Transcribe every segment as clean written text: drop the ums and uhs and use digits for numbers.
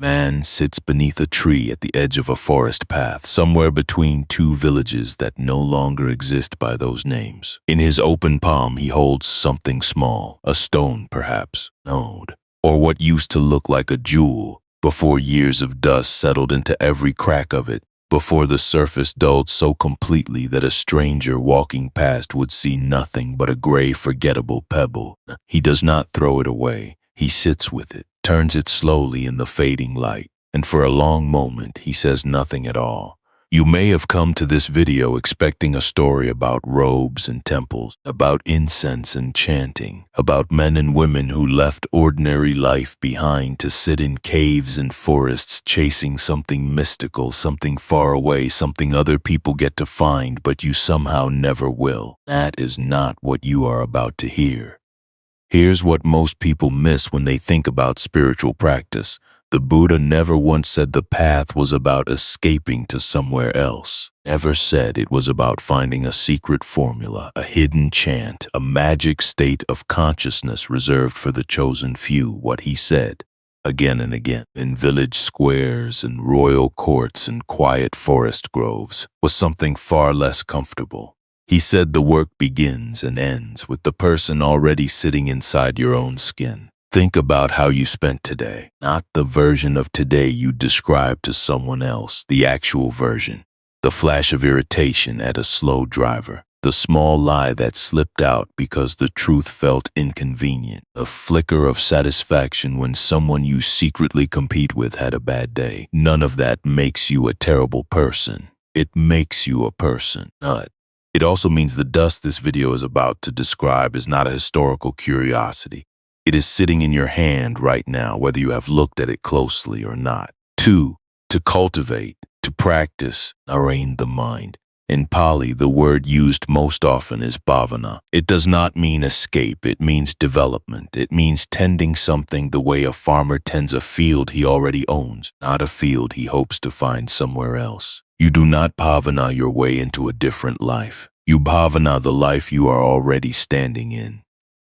Man sits beneath a tree at the edge of a forest path, somewhere between two villages that no longer exist by those names. In his open palm he holds something small, a stone perhaps, node, or what used to look like a jewel, before years of dust settled into every crack of it, before the surface dulled so completely that a stranger walking past would see nothing but a gray, forgettable pebble. He does not throw it away. He sits with it, turns it slowly in the fading light, and for a long moment he says nothing at all. You may have come to this video expecting a story about robes and temples, about incense and chanting, about men and women who left ordinary life behind to sit in caves and forests chasing something mystical, something far away, something other people get to find but you somehow never will. That is not what you are about to hear. Here's what most people miss when they think about spiritual practice. The Buddha never once said the path was about escaping to somewhere else. Never said it was about finding a secret formula, a hidden chant, a magic state of consciousness reserved for the chosen few. What he said, again and again, in village squares and royal courts and quiet forest groves, was something far less comfortable. He said the work begins and ends with the person already sitting inside your own skin. Think about how you spent today, not the version of today you described to someone else, the actual version. The flash of irritation at a slow driver, the small lie that slipped out because the truth felt inconvenient, a flicker of satisfaction when someone you secretly compete with had a bad day. None of that makes you a terrible person. It makes you a person. It also means the dust this video is about to describe is not a historical curiosity. It is sitting in your hand right now, whether you have looked at it closely or not. 2. To cultivate, to practice, train the mind. In Pali, the word used most often is bhavana. It does not mean escape, it means development. It means tending something the way a farmer tends a field he already owns, not a field he hopes to find somewhere else. You do not bhavana your way into a different life. You bhavana the life you are already standing in.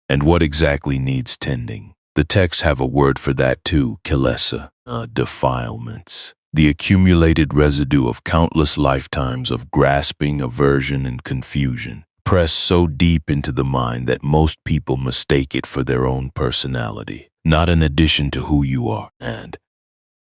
And what exactly needs tending? The texts have a word for that too, kilesa, defilements. The accumulated residue of countless lifetimes of grasping, aversion, and confusion, pressed so deep into the mind that most people mistake it for their own personality, not an addition to who you are, and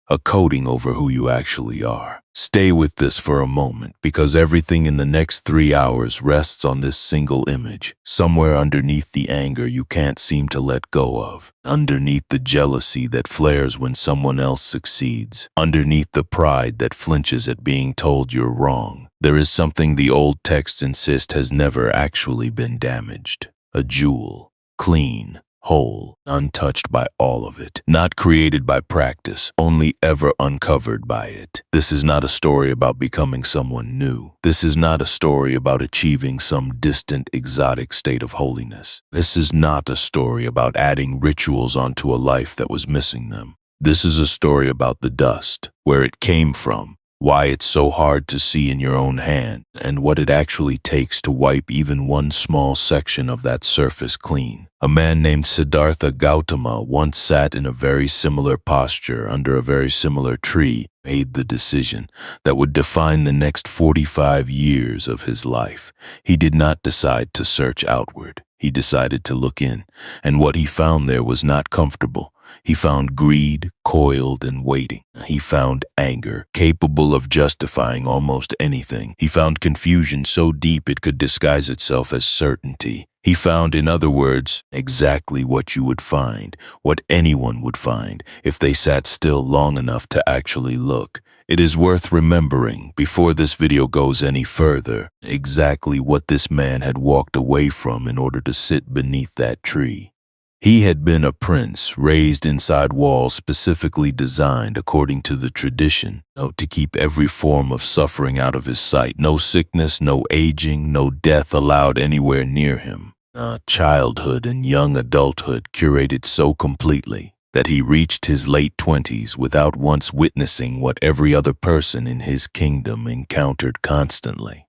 a coating over who you actually are. Stay with this for a moment, because everything in the next 3 hours rests on this single image, somewhere underneath the anger you can't seem to let go of, underneath the jealousy that flares when someone else succeeds, underneath the pride that flinches at being told you're wrong. There is something the old texts insist has never actually been damaged. A jewel, clean, whole, untouched by all of it, not created by practice, only ever uncovered by it. This is not a story about becoming someone new. This is not a story about achieving some distant, exotic state of holiness. This is not a story about adding rituals onto a life that was missing them. This is a story about the dust, where it came from, why it's so hard to see in your own hand, and what it actually takes to wipe even one small section of that surface clean. A man named Siddhartha Gautama once sat in a very similar posture under a very similar tree, made the decision that would define the next 45 years of his life. He did not decide to search outward. He decided to look in, and what he found there was not comfortable. He found greed, coiled and waiting. He found anger, capable of justifying almost anything. He found confusion so deep it could disguise itself as certainty. He found, in other words, exactly what you would find, what anyone would find, if they sat still long enough to actually look. It is worth remembering, before this video goes any further, exactly what this man had walked away from in order to sit beneath that tree. He had been a prince, raised inside walls specifically designed, according to the tradition, to keep every form of suffering out of his sight. No sickness, no aging, no death allowed anywhere near him. Childhood and young adulthood curated so completely that he reached his late 20s without once witnessing what every other person in his kingdom encountered constantly.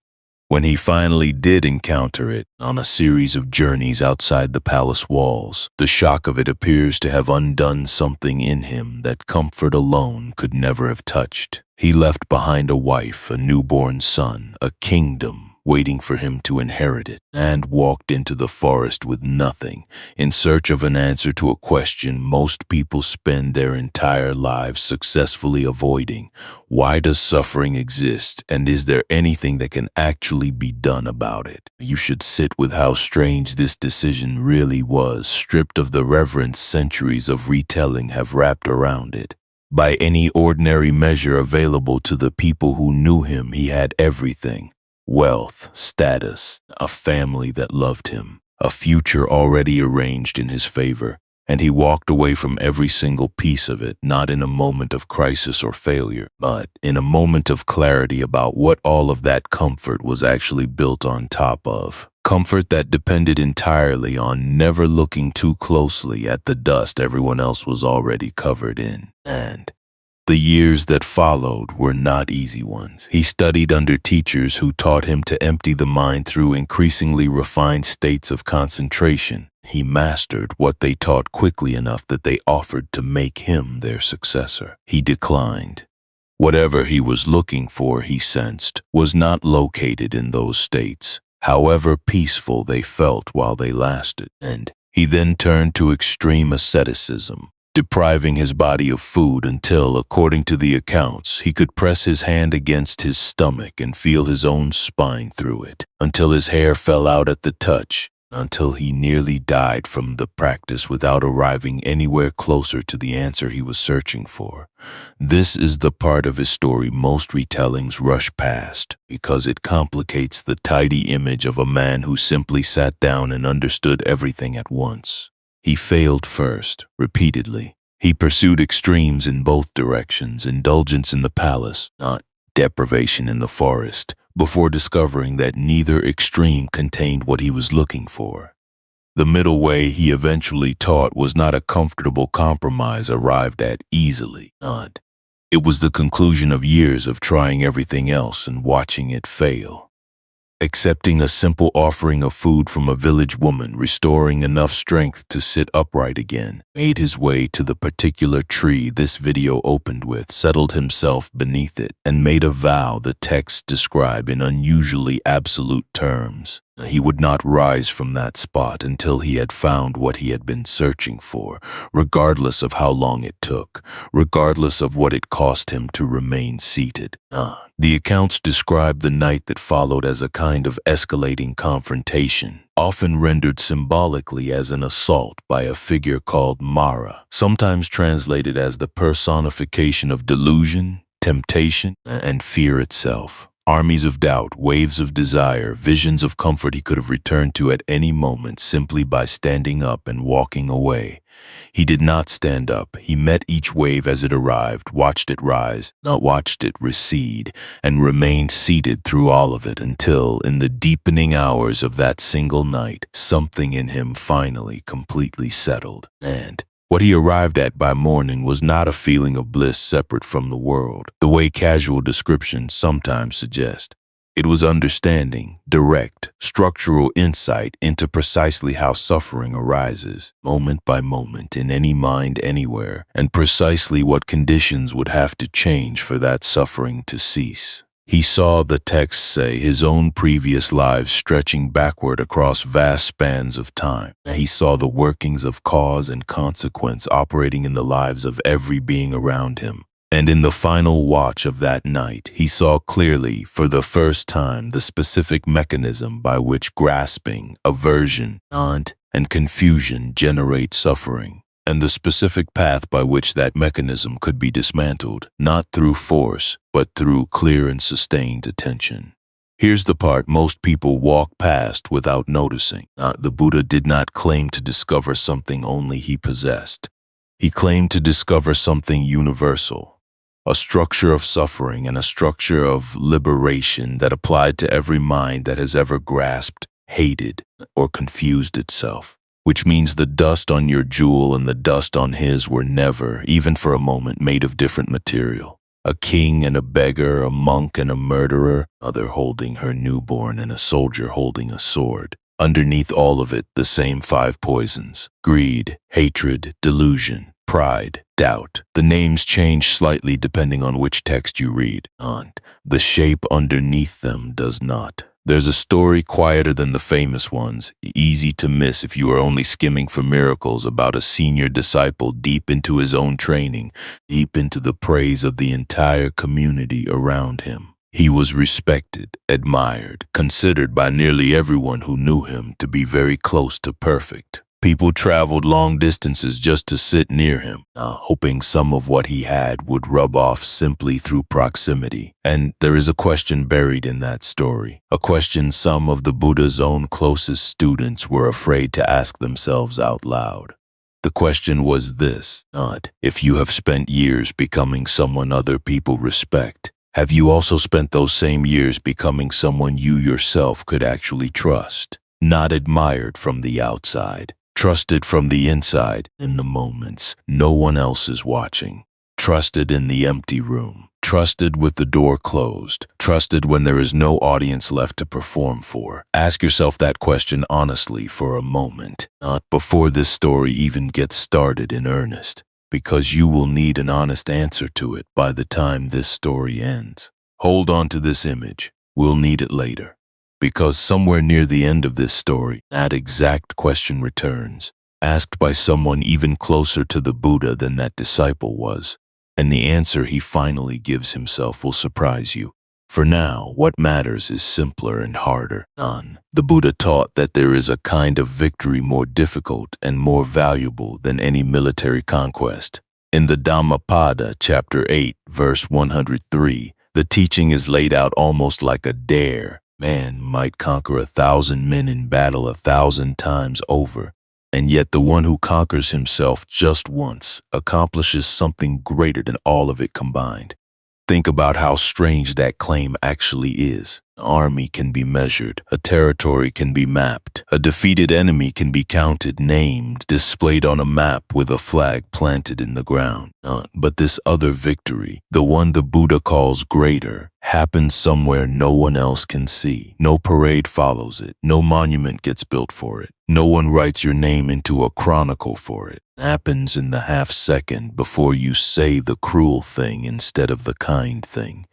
When he finally did encounter it, on a series of journeys outside the palace walls, the shock of it appears to have undone something in him that comfort alone could never have touched. He left behind a wife, a newborn son, a kingdom waiting for him to inherit it, and walked into the forest with nothing, in search of an answer to a question most people spend their entire lives successfully avoiding. Why does suffering exist, and is there anything that can actually be done about it? You should sit with how strange this decision really was, stripped of the reverence centuries of retelling have wrapped around it. By any ordinary measure available to the people who knew him, he had everything. Wealth, status, a family that loved him, a future already arranged in his favor, and he walked away from every single piece of it, not in a moment of crisis or failure, but in a moment of clarity about what all of that comfort was actually built on top of. Comfort that depended entirely on never looking too closely at the dust everyone else was already covered in. And the years that followed were not easy ones. He studied under teachers who taught him to empty the mind through increasingly refined states of concentration. He mastered what they taught quickly enough that they offered to make him their successor. He declined. Whatever he was looking for, he sensed, was not located in those states, however peaceful they felt while they lasted. And he then turned to extreme asceticism, depriving his body of food until, according to the accounts, he could press his hand against his stomach and feel his own spine through it, until his hair fell out at the touch, until he nearly died from the practice without arriving anywhere closer to the answer he was searching for. This is the part of his story most retellings rush past, because it complicates the tidy image of a man who simply sat down and understood everything at once. He failed first, repeatedly. He pursued extremes in both directions, indulgence in the palace, not deprivation in the forest, before discovering that neither extreme contained what he was looking for. The middle way he eventually taught was not a comfortable compromise arrived at easily, not. It was the conclusion of years of trying everything else and watching it fail. Accepting a simple offering of food from a village woman, restoring enough strength to sit upright again, made his way to the particular tree this video opened with, settled himself beneath it, and made a vow the texts describe in unusually absolute terms. He would not rise from that spot until he had found what he had been searching for, regardless of how long it took, regardless of what it cost him to remain seated. The accounts describe the night that followed as a kind of escalating confrontation, often rendered symbolically as an assault by a figure called Mara, sometimes translated as the personification of delusion, temptation, and fear itself. Armies of doubt, waves of desire, visions of comfort he could have returned to at any moment simply by standing up and walking away. He did not stand up. He met each wave as it arrived, watched it rise, not watched it recede, and remained seated through all of it until, in the deepening hours of that single night, something in him finally completely settled. And what he arrived at by morning was not a feeling of bliss separate from the world, the way casual descriptions sometimes suggest. It was understanding, direct, structural insight into precisely how suffering arises, moment by moment, in any mind anywhere, and precisely what conditions would have to change for that suffering to cease. He saw, the texts say, his own previous lives stretching backward across vast spans of time. He saw the workings of cause and consequence operating in the lives of every being around him. And in the final watch of that night, he saw clearly, for the first time, the specific mechanism by which grasping, aversion, and confusion generate suffering, and the specific path by which that mechanism could be dismantled, not through force, but through clear and sustained attention. Here's the part most people walk past without noticing. The Buddha did not claim to discover something only he possessed. He claimed to discover something universal, a structure of suffering and a structure of liberation that applied to every mind that has ever grasped, hated, or confused itself. Which means the dust on your jewel and the dust on his were never, even for a moment, made of different material. A king and a beggar, a monk and a murderer, other holding her newborn and a soldier holding a sword. Underneath all of it, the same 5 poisons: greed, hatred, delusion, pride, doubt. The names change slightly depending on which text you read, and the shape underneath them does not. There's a story quieter than the famous ones, easy to miss if you are only skimming for miracles, about a senior disciple deep into his own training, deep into the praise of the entire community around him. He was respected, admired, considered by nearly everyone who knew him to be very close to perfect. People traveled long distances just to sit near him, hoping some of what he had would rub off simply through proximity. And there is a question buried in that story, a question some of the Buddha's own closest students were afraid to ask themselves out loud. The question was this: not if you have spent years becoming someone other people respect, have you also spent those same years becoming someone you yourself could actually trust? Not admired from the outside, trusted from the inside in the moments no one else is watching. Trusted in the empty room, trusted with the door closed, trusted when there is no audience left to perform for. Ask yourself that question honestly for a moment, not before this story even gets started in earnest, because you will need an honest answer to it by the time this story ends. Hold on to this image. We'll need it later. Because somewhere near the end of this story, that exact question returns, asked by someone even closer to the Buddha than that disciple was. And the answer he finally gives himself will surprise you. For now, what matters is simpler and harder. None. The Buddha taught that there is a kind of victory more difficult and more valuable than any military conquest. In the Dhammapada, chapter 8, verse 103, the teaching is laid out almost like a dare. Man might conquer 1,000 men in battle 1,000 times over, and yet the one who conquers himself just once accomplishes something greater than all of it combined. Think about how strange that claim actually is. An army can be measured, a territory can be mapped, a defeated enemy can be counted, named, displayed on a map with a flag planted in the ground. But this other victory, the one the Buddha calls greater, happens somewhere no one else can see. No parade follows it. No monument gets built for it. No one writes your name into a chronicle for it. It happens in the half-second before you say the cruel thing instead of the kind thing.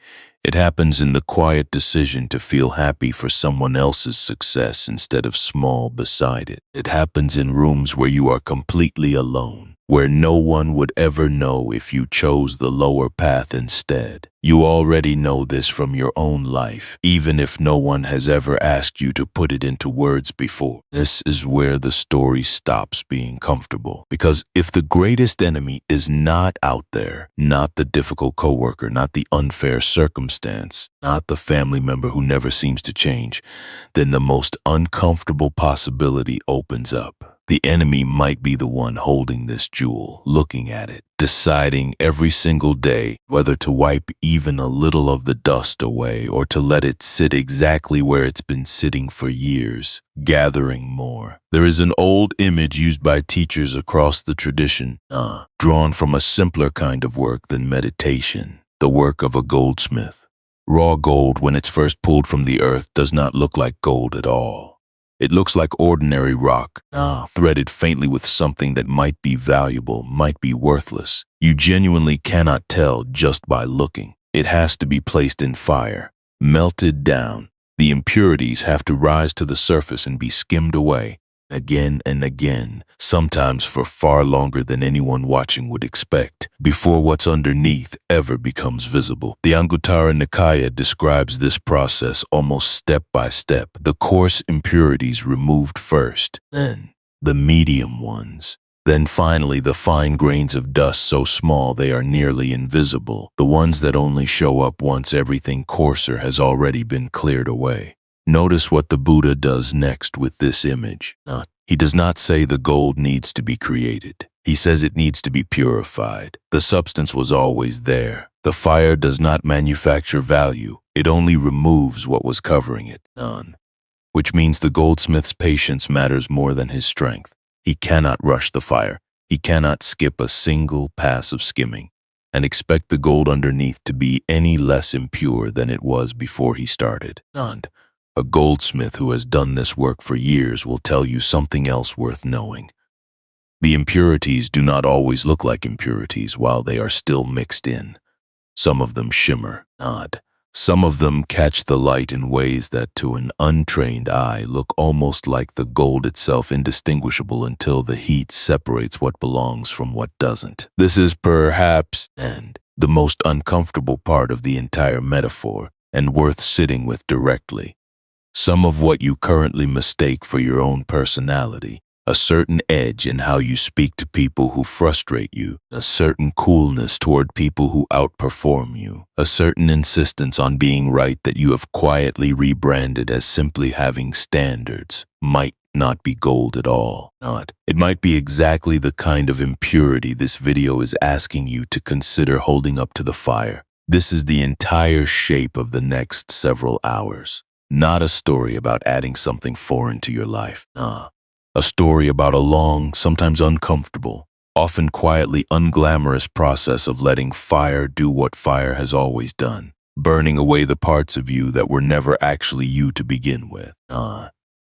It happens in the quiet decision to feel happy for someone else's success instead of small beside it. It happens in rooms where you are completely alone, where no one would ever know if you chose the lower path instead. You already know this from your own life, even if no one has ever asked you to put it into words before. This is where the story stops being comfortable. Because if the greatest enemy is not out there, not the difficult coworker, not the unfair circumstance, not the family member who never seems to change, then the most uncomfortable possibility opens up. The enemy might be the one holding this jewel, looking at it, deciding every single day whether to wipe even a little of the dust away or to let it sit exactly where it's been sitting for years, gathering more. There is an old image used by teachers across the tradition, drawn from a simpler kind of work than meditation, the work of a goldsmith. Raw gold, when it's first pulled from the earth, does not look like gold at all. It looks like ordinary rock, threaded faintly with something that might be valuable, might be worthless. You genuinely cannot tell just by looking. It has to be placed in fire, melted down. The impurities have to rise to the surface and be skimmed away, again and again, sometimes for far longer than anyone watching would expect, before what's underneath ever becomes visible. The Anguttara Nikaya describes this process almost step by step. The coarse impurities removed first, then the medium ones, then finally the fine grains of dust so small they are nearly invisible, the ones that only show up once everything coarser has already been cleared away. Notice what the Buddha does next with this image. He does not say the gold needs to be created. He says it needs to be purified. The substance was always there. The fire does not manufacture value. It only removes what was covering it. None. Which means the goldsmith's patience matters more than his strength. He cannot rush the fire. He cannot skip a single pass of skimming. and expect the gold underneath to be any less impure than it was before he started. And a goldsmith who has done this work for years will tell you something else worth knowing. The impurities do not always look like impurities while they are still mixed in. Some of them shimmer, nod. Some of them catch the light in ways that to an untrained eye look almost like the gold itself, indistinguishable until the heat separates what belongs from what doesn't. This is perhaps the most uncomfortable part of the entire metaphor and worth sitting with directly. Some of what you currently mistake for your own personality, a certain edge in how you speak to people who frustrate you, a certain coolness toward people who outperform you, a certain insistence on being right that you have quietly rebranded as simply having standards, might not be gold at all. It might be exactly the kind of impurity this video is asking you to consider holding up to the fire. This is the entire shape of the next several hours. Not a story about adding something foreign to your life. A story about a long, sometimes uncomfortable, often quietly unglamorous process of letting fire do what fire has always done, burning away the parts of you that were never actually you to begin with.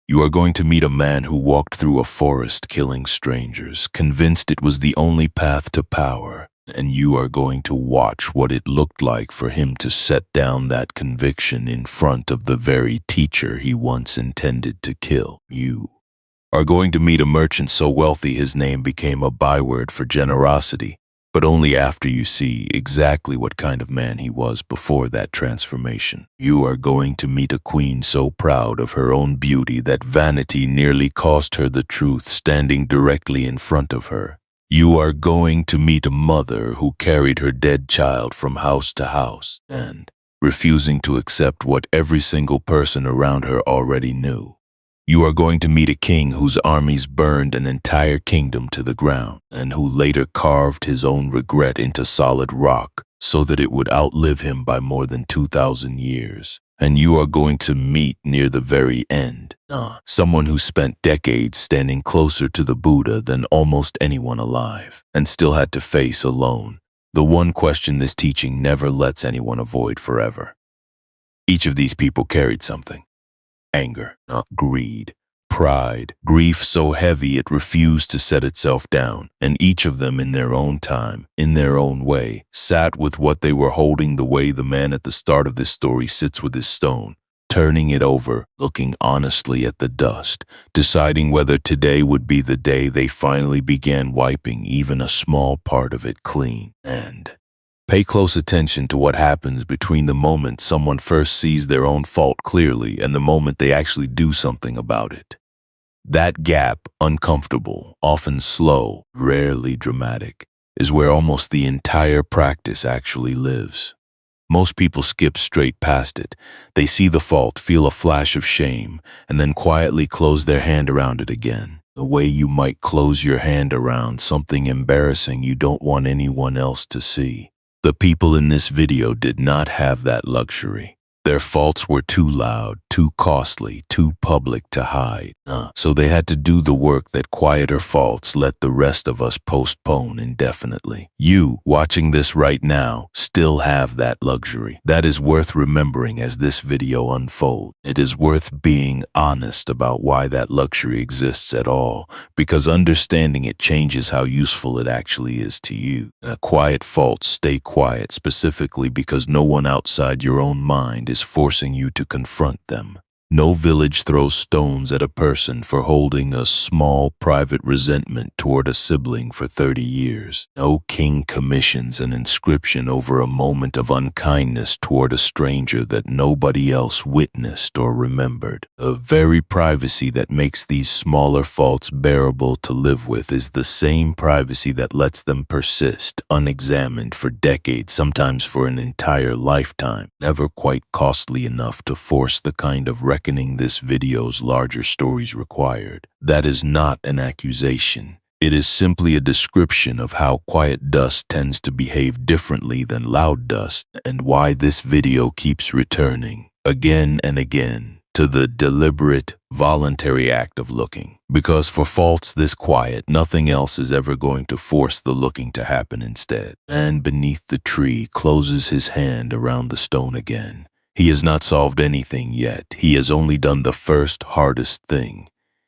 You are going to meet a man who walked through a forest killing strangers, convinced it was the only path to power, and you are going to watch what it looked like for him to set down that conviction in front of the very teacher he once intended to kill. You are going to meet a merchant so wealthy his name became a byword for generosity, but only after you see exactly what kind of man he was before that transformation. You are going to meet a queen so proud of her own beauty that vanity nearly cost her the truth standing directly in front of her. You are going to meet a mother who carried her dead child from house to house and refusing to accept what every single person around her already knew. You are going to meet a king whose armies burned an entire kingdom to the ground and who later carved his own regret into solid rock so that it would outlive him by more than 2,000 years. And you are going to meet near the very end someone who spent decades standing closer to the Buddha than almost anyone alive and still had to face alone the one question this teaching never lets anyone avoid forever. Each of these people carried something. Anger, greed, pride, grief so heavy it refused to set itself down, and each of them in their own time, in their own way, sat with what they were holding the way the man at the start of this story sits with his stone, turning it over, looking honestly at the dust, deciding whether today would be the day they finally began wiping even a small part of it clean. And pay close attention to what happens between the moment someone first sees their own fault clearly and the moment they actually do something about it. That gap, uncomfortable, often slow, rarely dramatic, is where almost the entire practice actually lives. Most people skip straight past it. They see the fault, feel a flash of shame, and then quietly close their hand around it again. The way you might close your hand around something embarrassing you don't want anyone else to see. The people in this video did not have that luxury. Their faults were too loud, too costly, too public to hide. So they had to do the work that quieter faults let the rest of us postpone indefinitely. You, watching this right now, still have that luxury. That is worth remembering as this video unfolds. It is worth being honest about why that luxury exists at all, because understanding it changes how useful it actually is to you. Quiet faults stay quiet specifically because no one outside your own mind is forcing you to confront them. No village throws stones at a person for holding a small private resentment toward a sibling for 30 years. No king commissions an inscription over a moment of unkindness toward a stranger that nobody else witnessed or remembered. The very privacy that makes these smaller faults bearable to live with is the same privacy that lets them persist, unexamined for decades, sometimes for an entire lifetime, never quite costly enough to force the kind of reckoning this video's larger stories required. That is not an accusation. It is simply a description of how quiet dust tends to behave differently than loud dust and why this video keeps returning again and again to the deliberate, voluntary act of looking. Because for faults this quiet, nothing else is ever going to force the looking to happen instead. And beneath the tree closes his hand around the stone again. He has not solved anything yet. He has only done the first hardest thing.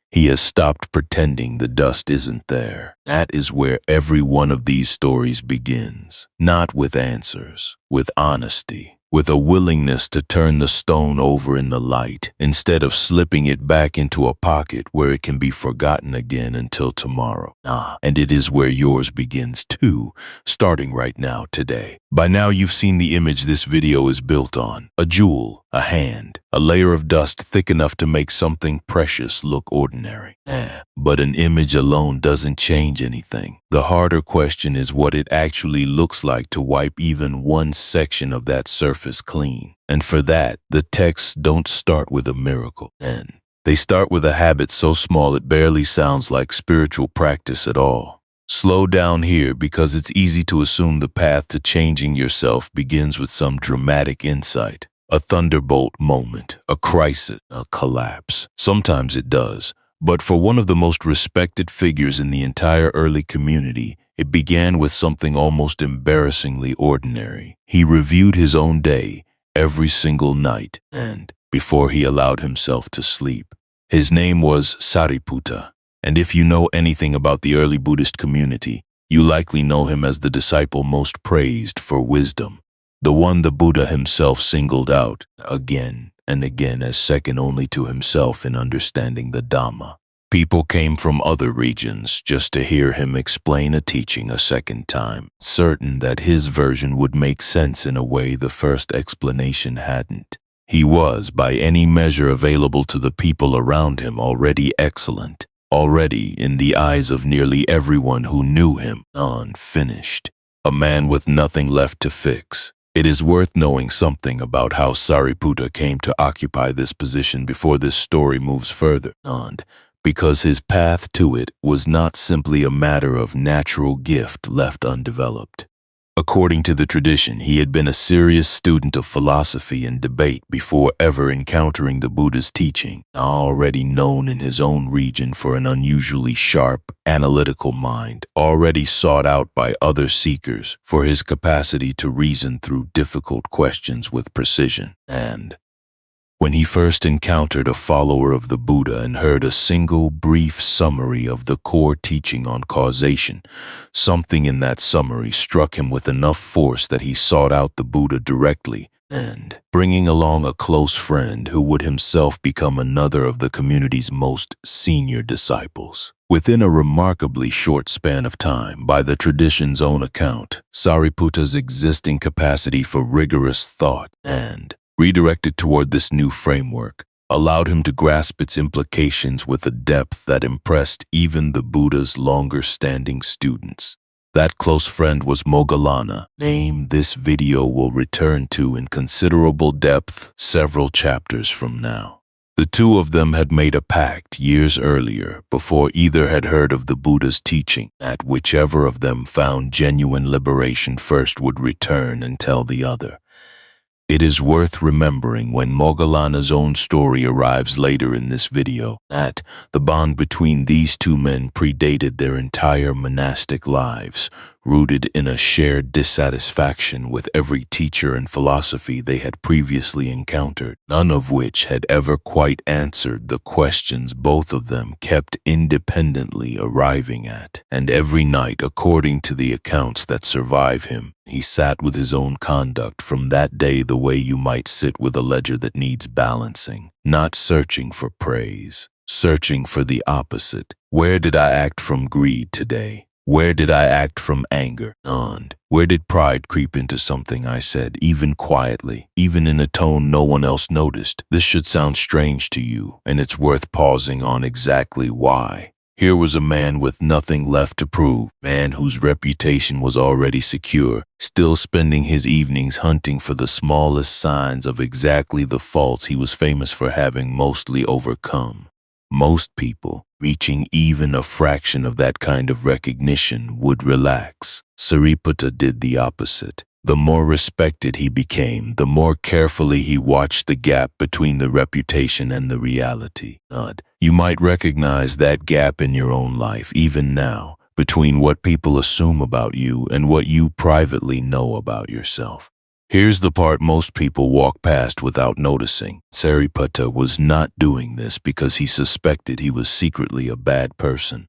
He has stopped pretending the dust isn't there. That is where every one of these stories begins. Not with answers, with honesty, with a willingness to turn the stone over in the light, instead of slipping it back into a pocket where it can be forgotten again until tomorrow. And it is where yours begins too, starting right now today. By now you've seen the image this video is built on. A jewel, a hand, a layer of dust thick enough to make something precious look ordinary. But an image alone doesn't change anything. The harder question is what it actually looks like to wipe even one section of that surface clean. And for that, the texts don't start with a miracle. They start with a habit so small it barely sounds like spiritual practice at all. Slow down here because it's easy to assume the path to changing yourself begins with some dramatic insight. A thunderbolt moment, a crisis, a collapse. Sometimes it does. But for one of the most respected figures in the entire early community, it began with something almost embarrassingly ordinary. He reviewed his own day every single night, and before he allowed himself to sleep. His name was Sariputta, and if you know anything about the early Buddhist community, you likely know him as the disciple most praised for wisdom, the one the Buddha himself singled out again and again as second only to himself in understanding the Dhamma. People came from other regions just to hear him explain a teaching a second time, certain that his version would make sense in a way the first explanation hadn't. He was, by any measure available to the people around him, already excellent, already, in the eyes of nearly everyone who knew him, unfinished, a man with nothing left to fix. It is worth knowing something about how Sariputta came to occupy this position before this story moves further on, because his path to it was not simply a matter of natural gift left undeveloped. According to the tradition, he had been a serious student of philosophy and debate before ever encountering the Buddha's teaching, already known in his own region for an unusually sharp, analytical mind, already sought out by other seekers for his capacity to reason through difficult questions with precision. And when he first encountered a follower of the Buddha and heard a single brief summary of the core teaching on causation, something in that summary struck him with enough force that he sought out the Buddha directly, and, bringing along a close friend who would himself become another of the community's most senior disciples. Within a remarkably short span of time, by the tradition's own account, Sariputta's existing capacity for rigorous thought and redirected toward this new framework, allowed him to grasp its implications with a depth that impressed even the Buddha's longer-standing students. That close friend was Moggallana, name this video will return to in considerable depth several chapters from now. The two of them had made a pact years earlier, before either had heard of the Buddha's teaching, that whichever of them found genuine liberation first would return and tell the other. It is worth remembering when Moggallana's own story arrives later in this video that the bond between these two men predated their entire monastic lives, rooted in a shared dissatisfaction with every teacher and philosophy they had previously encountered, none of which had ever quite answered the questions both of them kept independently arriving at. And every night, according to the accounts that survive him, he sat with his own conduct from that day the way you might sit with a ledger that needs balancing, not searching for praise, searching for the opposite. Where did I act from greed today? Where did I act from anger? And where did pride creep into something I said, even quietly, even in a tone no one else noticed? This should sound strange to you, and it's worth pausing on exactly why. Here was a man with nothing left to prove, man whose reputation was already secure, still spending his evenings hunting for the smallest signs of exactly the faults he was famous for having mostly overcome. Most people, reaching even a fraction of that kind of recognition, would relax. Sariputta did the opposite. The more respected he became, the more carefully he watched the gap between the reputation and the reality. You might recognize that gap in your own life, even now, between what people assume about you and what you privately know about yourself. Here's the part most people walk past without noticing. Sariputta was not doing this because he suspected he was secretly a bad person.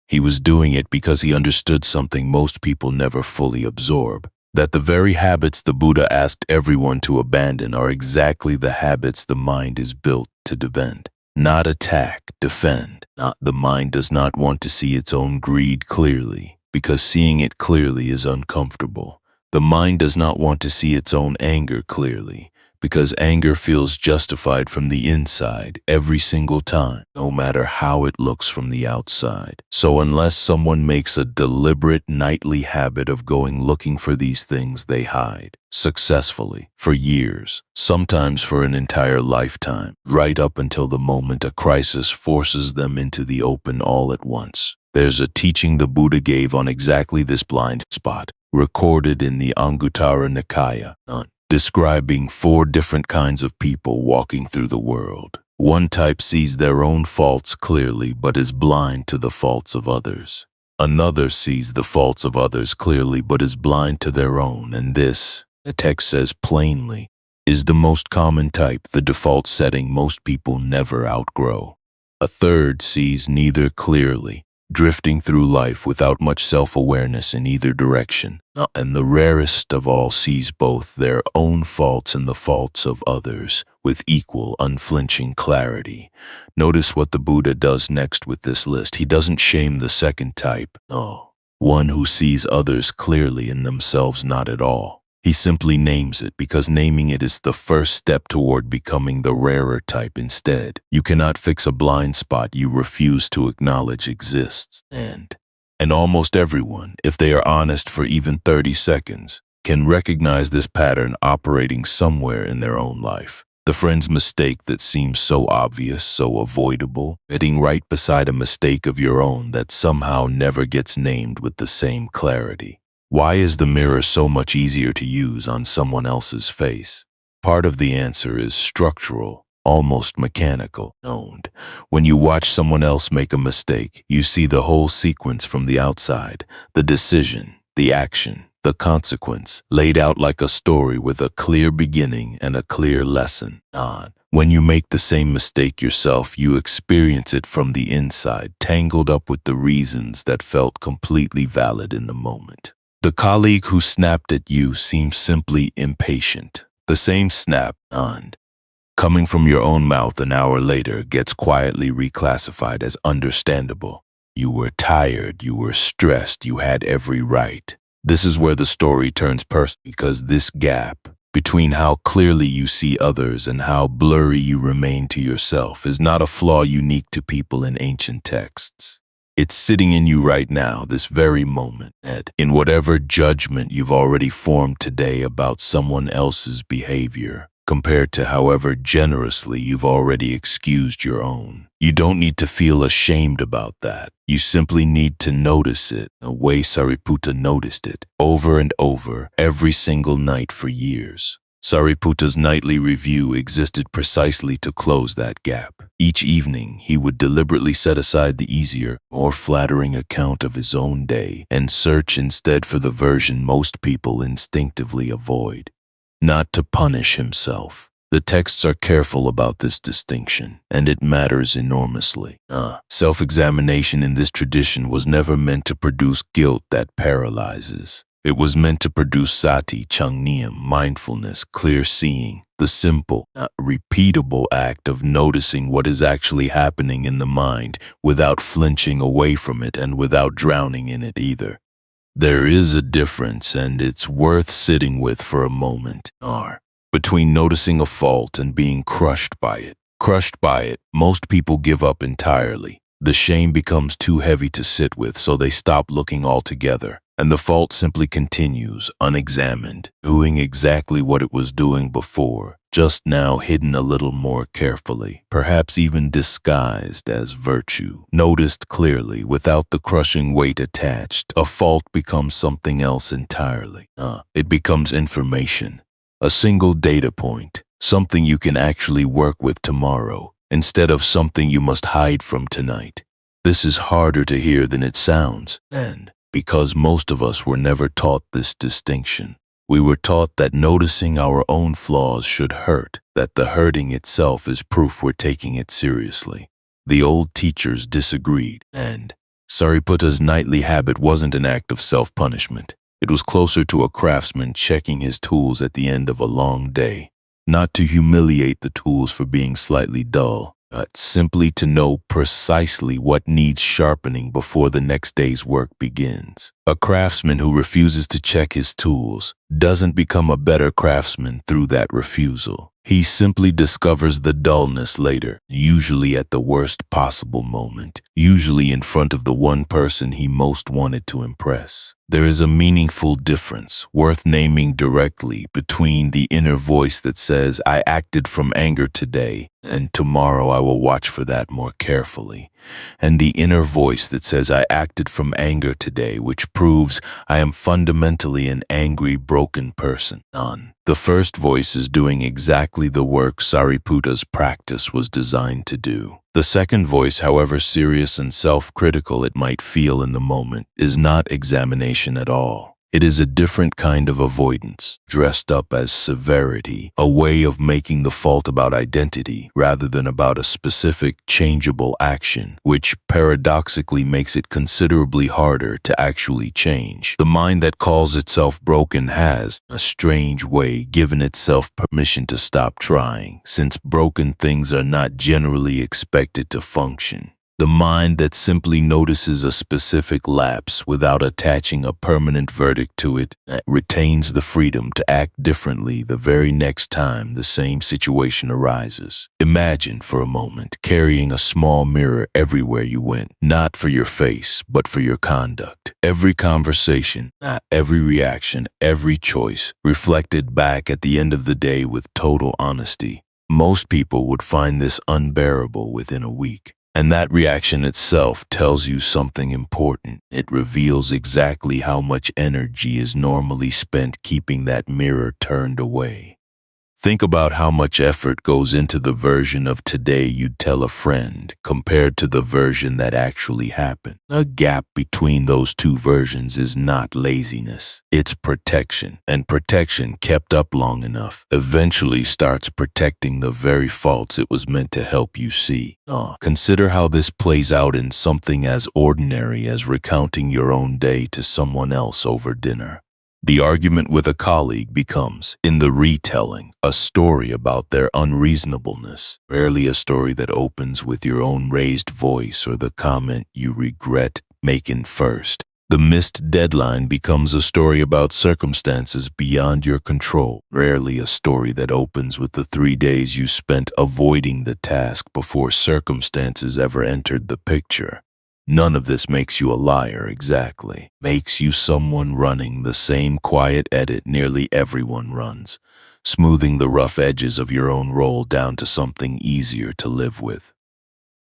He was doing it because he understood something most people never fully absorb. That the very habits the Buddha asked everyone to abandon are exactly the habits the mind is built to defend. Not attack, defend. The mind does not want to see its own greed clearly, because seeing it clearly is uncomfortable. The mind does not want to see its own anger clearly, because anger feels justified from the inside every single time, no matter how it looks from the outside. So unless someone makes a deliberate nightly habit of going looking for these things, they hide, successfully, for years, sometimes for an entire lifetime, right up until the moment a crisis forces them into the open all at once. There's a teaching the Buddha gave on exactly this blind spot, recorded in the Anguttara Nikaya, describing 4 different kinds of people walking through the world. One type sees their own faults clearly but is blind to the faults of others. Another sees the faults of others clearly but is blind to their own, and this, the text says plainly, is the most common type, the default setting most people never outgrow. A third sees neither clearly, drifting through life without much self-awareness in either direction. And the rarest of all sees both their own faults and the faults of others with equal, unflinching clarity. Notice what the Buddha does next with this list. He doesn't shame the second type, no. One who sees others clearly in themselves not at all. He simply names it because naming it is the first step toward becoming the rarer type instead. You cannot fix a blind spot you refuse to acknowledge exists. And almost everyone, if they are honest for even 30 seconds, can recognize this pattern operating somewhere in their own life. The friend's mistake that seems so obvious, so avoidable, sitting right beside a mistake of your own that somehow never gets named with the same clarity. Why is the mirror so much easier to use on someone else's face? Part of the answer is structural, almost mechanical. When you watch someone else make a mistake, you see the whole sequence from the outside, the decision, the action, the consequence, laid out like a story with a clear beginning and a clear lesson. When you make the same mistake yourself, you experience it from the inside, tangled up with the reasons that felt completely valid in the moment. The colleague who snapped at you seems simply impatient. The same snap, coming from your own mouth an hour later, gets quietly reclassified as understandable. You were tired, you were stressed, you had every right. This is where the story turns personal, because this gap between how clearly you see others and how blurry you remain to yourself is not a flaw unique to people in ancient texts. It's sitting in you right now, this very moment, in whatever judgment you've already formed today about someone else's behavior, compared to however generously you've already excused your own. You don't need to feel ashamed about that. You simply need to notice it, the way Sariputta noticed it, over and over, every single night for years. Sariputta's nightly review existed precisely to close that gap. Each evening, he would deliberately set aside the easier, more flattering account of his own day and search instead for the version most people instinctively avoid. Not to punish himself. The texts are careful about this distinction, and it matters enormously. Self-examination in this tradition was never meant to produce guilt that paralyzes. It was meant to produce sati, changniam, mindfulness, clear seeing, the simple, repeatable act of noticing what is actually happening in the mind without flinching away from it and without drowning in it either. There is a difference, and it's worth sitting with for a moment, between noticing a fault and being crushed by it. Crushed by it, most people give up entirely. The shame becomes too heavy to sit with, so they stop looking altogether. and the fault simply continues, unexamined, doing exactly what it was doing before, just now hidden a little more carefully, perhaps even disguised as virtue. Noticed clearly, without the crushing weight attached, a fault becomes something else entirely. It becomes information, a single data point, something you can actually work with tomorrow, instead of something you must hide from tonight. This is harder to hear than it sounds, and because most of us were never taught this distinction. We were taught that noticing our own flaws should hurt, that the hurting itself is proof we're taking it seriously. The old teachers disagreed, and Sariputa's nightly habit wasn't an act of self-punishment. It was closer to a craftsman checking his tools at the end of a long day, not to humiliate the tools for being slightly dull, but simply to know precisely what needs sharpening before the next day's work begins. A craftsman who refuses to check his tools doesn't become a better craftsman through that refusal. He simply discovers the dullness later, usually at the worst possible moment, usually in front of the one person he most wanted to impress. There is a meaningful difference, worth naming directly, between the inner voice that says, "I acted from anger today, and tomorrow I will watch for that more carefully," and the inner voice that says, "I acted from anger today," which proves I am fundamentally an angry, broken person. The first voice is doing exactly the work Sariputa's practice was designed to do. The second voice, however serious and self-critical it might feel in the moment, is not examination at all. It is a different kind of avoidance, dressed up as severity, a way of making the fault about identity rather than about a specific, changeable action, which paradoxically makes it considerably harder to actually change. The mind that calls itself broken has, a strange way, given itself permission to stop trying, since broken things are not generally expected to function. The mind that simply notices a specific lapse without attaching a permanent verdict to it retains the freedom to act differently the very next time the same situation arises. Imagine for a moment carrying a small mirror everywhere you went, not for your face, but for your conduct. Every conversation, every reaction, every choice reflected back at the end of the day with total honesty. Most people would find this unbearable within a week. And that reaction itself tells you something important. It reveals exactly how much energy is normally spent keeping that mirror turned away. Think about how much effort goes into the version of today you'd tell a friend compared to the version that actually happened. A gap between those two versions is not laziness. It's protection. And protection kept up long enough eventually starts protecting the very faults it was meant to help you see. Consider how this plays out in something as ordinary as recounting your own day to someone else over dinner. The argument with a colleague becomes, in the retelling, a story about their unreasonableness, rarely a story that opens with your own raised voice or the comment you regret making first. The missed deadline becomes a story about circumstances beyond your control, rarely a story that opens with the 3 days you spent avoiding the task before circumstances ever entered the picture. None of this makes you a liar exactly. Makes you someone running the same quiet edit nearly everyone runs, smoothing the rough edges of your own role down to something easier to live with.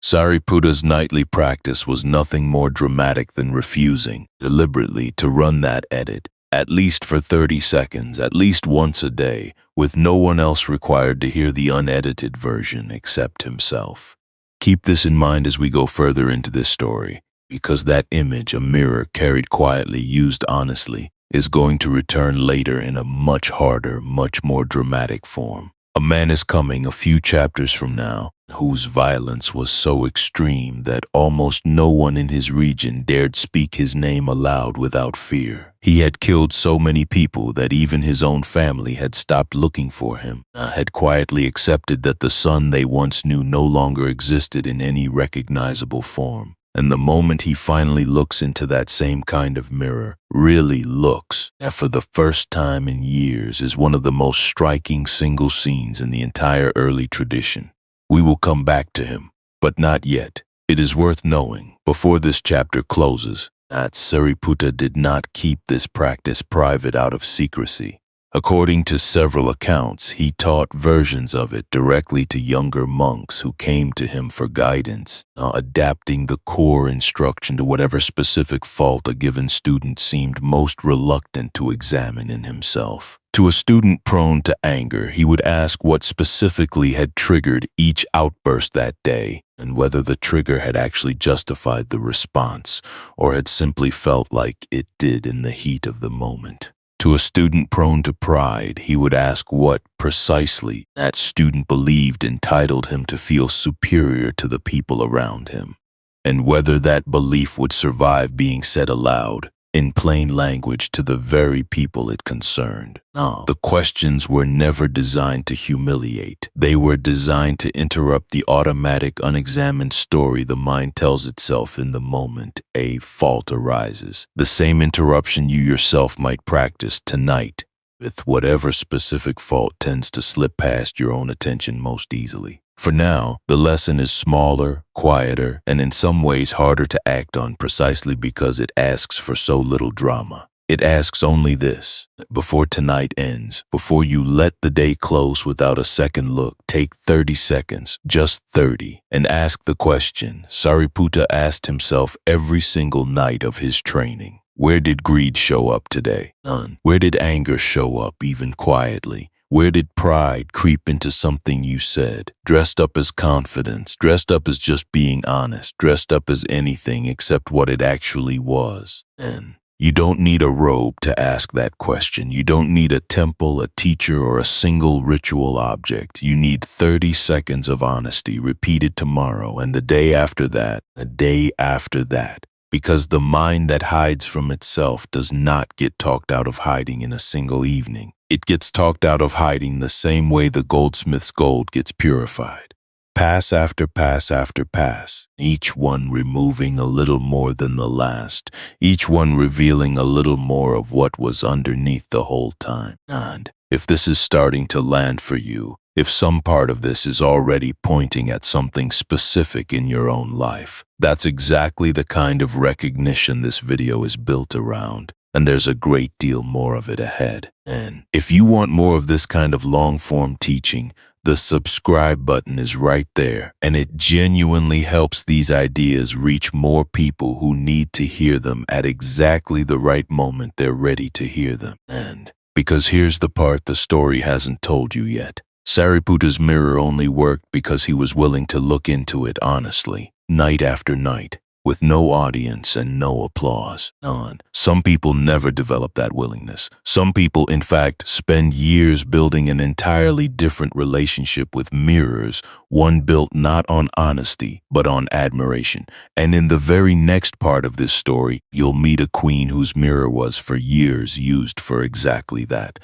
Sariputa's nightly practice was nothing more dramatic than refusing, deliberately, to run that edit, at least for 30 seconds, at least once a day, with no one else required to hear the unedited version except himself. Keep this in mind as we go further into this story, because that image, a mirror carried quietly, used honestly, is going to return later in a much harder, much more dramatic form. A man is coming a few chapters from now, whose violence was so extreme that almost no one in his region dared speak his name aloud without fear. He had killed so many people that even his own family had stopped looking for him, had quietly accepted that the son they once knew no longer existed in any recognizable form. And the moment he finally looks into that same kind of mirror, really looks, for the first time in years, is one of the most striking single scenes in the entire early tradition. We will come back to him, but not yet. It is worth knowing, before this chapter closes, That Sariputta did not keep this practice private out of secrecy. According to several accounts, he taught versions of it directly to younger monks who came to him for guidance, adapting the core instruction to whatever specific fault a given student seemed most reluctant to examine in himself. To a student prone to anger, he would ask what specifically had triggered each outburst that day, and whether the trigger had actually justified the response, or had simply felt like it did in the heat of the moment. To a student prone to pride, he would ask what, precisely, that student believed entitled him to feel superior to the people around him, and whether that belief would survive being said aloud, in plain language, to the very people it concerned. No, the questions were never designed to humiliate. They were designed to interrupt the automatic, unexamined story the mind tells itself in the moment a fault arises. The same interruption you yourself might practice tonight with whatever specific fault tends to slip past your own attention most easily. For now, the lesson is smaller, quieter, and in some ways harder to act on precisely because it asks for so little drama. It asks only this: before tonight ends, before you let the day close without a second look, take 30 seconds, just 30, and ask the question Sariputta asked himself every single night of his training. Where did greed show up today? None. Where did anger show up, even quietly? Where did pride creep into something you said? Dressed up as confidence, dressed up as just being honest, dressed up as anything except what it actually was. And you don't need a robe to ask that question. You don't need a temple, a teacher, or a single ritual object. You need 30 seconds of honesty repeated tomorrow and the day after that, the day after that. Because the mind that hides from itself does not get talked out of hiding in a single evening. It gets talked out of hiding the same way the goldsmith's gold gets purified. Pass after pass after pass, each one removing a little more than the last, each one revealing a little more of what was underneath the whole time. And if this is starting to land for you, if some part of this is already pointing at something specific in your own life, that's exactly the kind of recognition this video is built around. And there's a great deal more of it ahead. And if you want more of this kind of long-form teaching, the subscribe button is right there, and it genuinely helps these ideas reach more people who need to hear them at exactly the right moment they're ready to hear them. And because here's the part the story hasn't told you yet. Sariputta's mirror only worked because he was willing to look into it honestly, night after night, with no audience and no applause. None. Some people never develop that willingness. Some people, in fact, spend years building an entirely different relationship with mirrors, one built not on honesty, but on admiration. And in the very next part of this story, you'll meet a queen whose mirror was for years used for exactly that.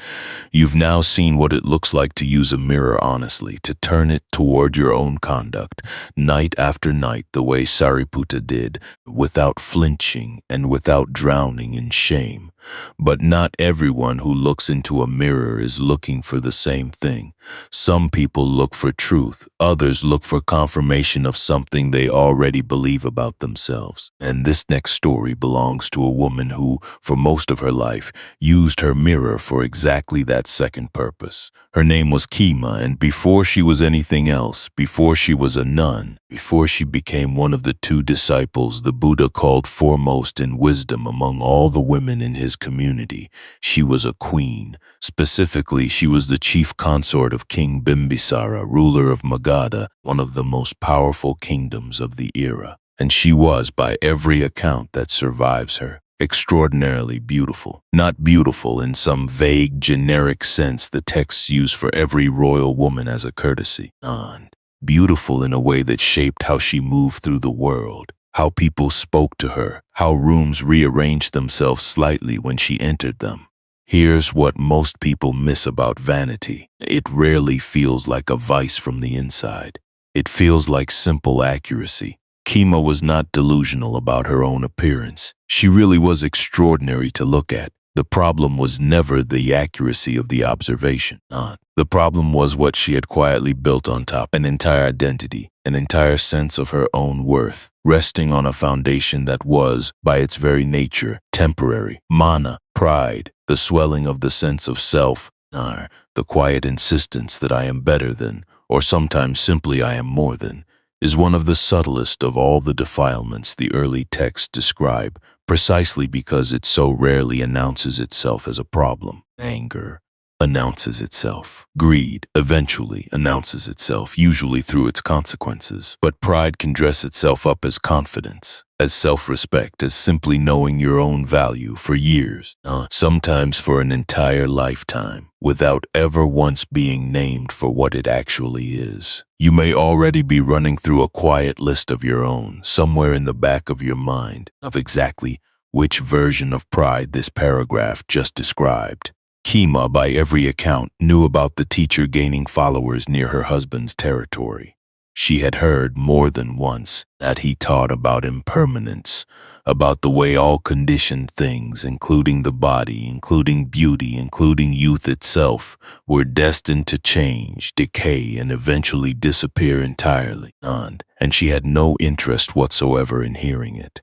You've now seen what it looks like to use a mirror honestly, to turn it toward your own conduct, night after night, the way Sariputta did, without flinching and without drowning in shame. But not everyone who looks into a mirror is looking for the same thing. Some people look for truth, others look for confirmation of something they already believe about themselves. And this next story belongs to a woman who, for most of her life, used her mirror for exactly that second purpose. Her name was Kema, and before she was anything else, before she was a nun, before she became one of the 2 disciples the Buddha called foremost in wisdom among all the women in his community, she was a queen. Specifically, she was the chief consort of King Bimbisara, ruler of Magadha, one of the most powerful kingdoms of the era. And she was, by every account that survives her, extraordinarily beautiful. Not beautiful in some vague, generic sense the texts use for every royal woman as a courtesy. And beautiful in a way that shaped how she moved through the world, how people spoke to her, how rooms rearranged themselves slightly when she entered them. Here's what most people miss about vanity. It rarely feels like a vice from the inside. It feels like simple accuracy. Kema was not delusional about her own appearance. She really was extraordinary to look at, The problem was never the accuracy of the observation. The problem was what she had quietly built on top, an entire identity, an entire sense of her own worth, resting on a foundation that was, by its very nature, temporary. Mana, pride, the swelling of the sense of self, the quiet insistence that I am better than, or sometimes simply I am more than, is one of the subtlest of all the defilements the early texts describe, precisely because it so rarely announces itself as a problem. Anger announces itself. Greed eventually announces itself, usually through its consequences. But pride can dress itself up as confidence, as self-respect, as simply knowing your own value for years, sometimes for an entire lifetime, without ever once being named for what it actually is. You may already be running through a quiet list of your own, somewhere in the back of your mind, of exactly which version of pride this paragraph just described. Kima, by every account, knew about the teacher gaining followers near her husband's territory. She had heard more than once that he taught about impermanence, about the way all conditioned things, including the body, including beauty, including youth itself, were destined to change, decay, and eventually disappear entirely. And she had no interest whatsoever in hearing it.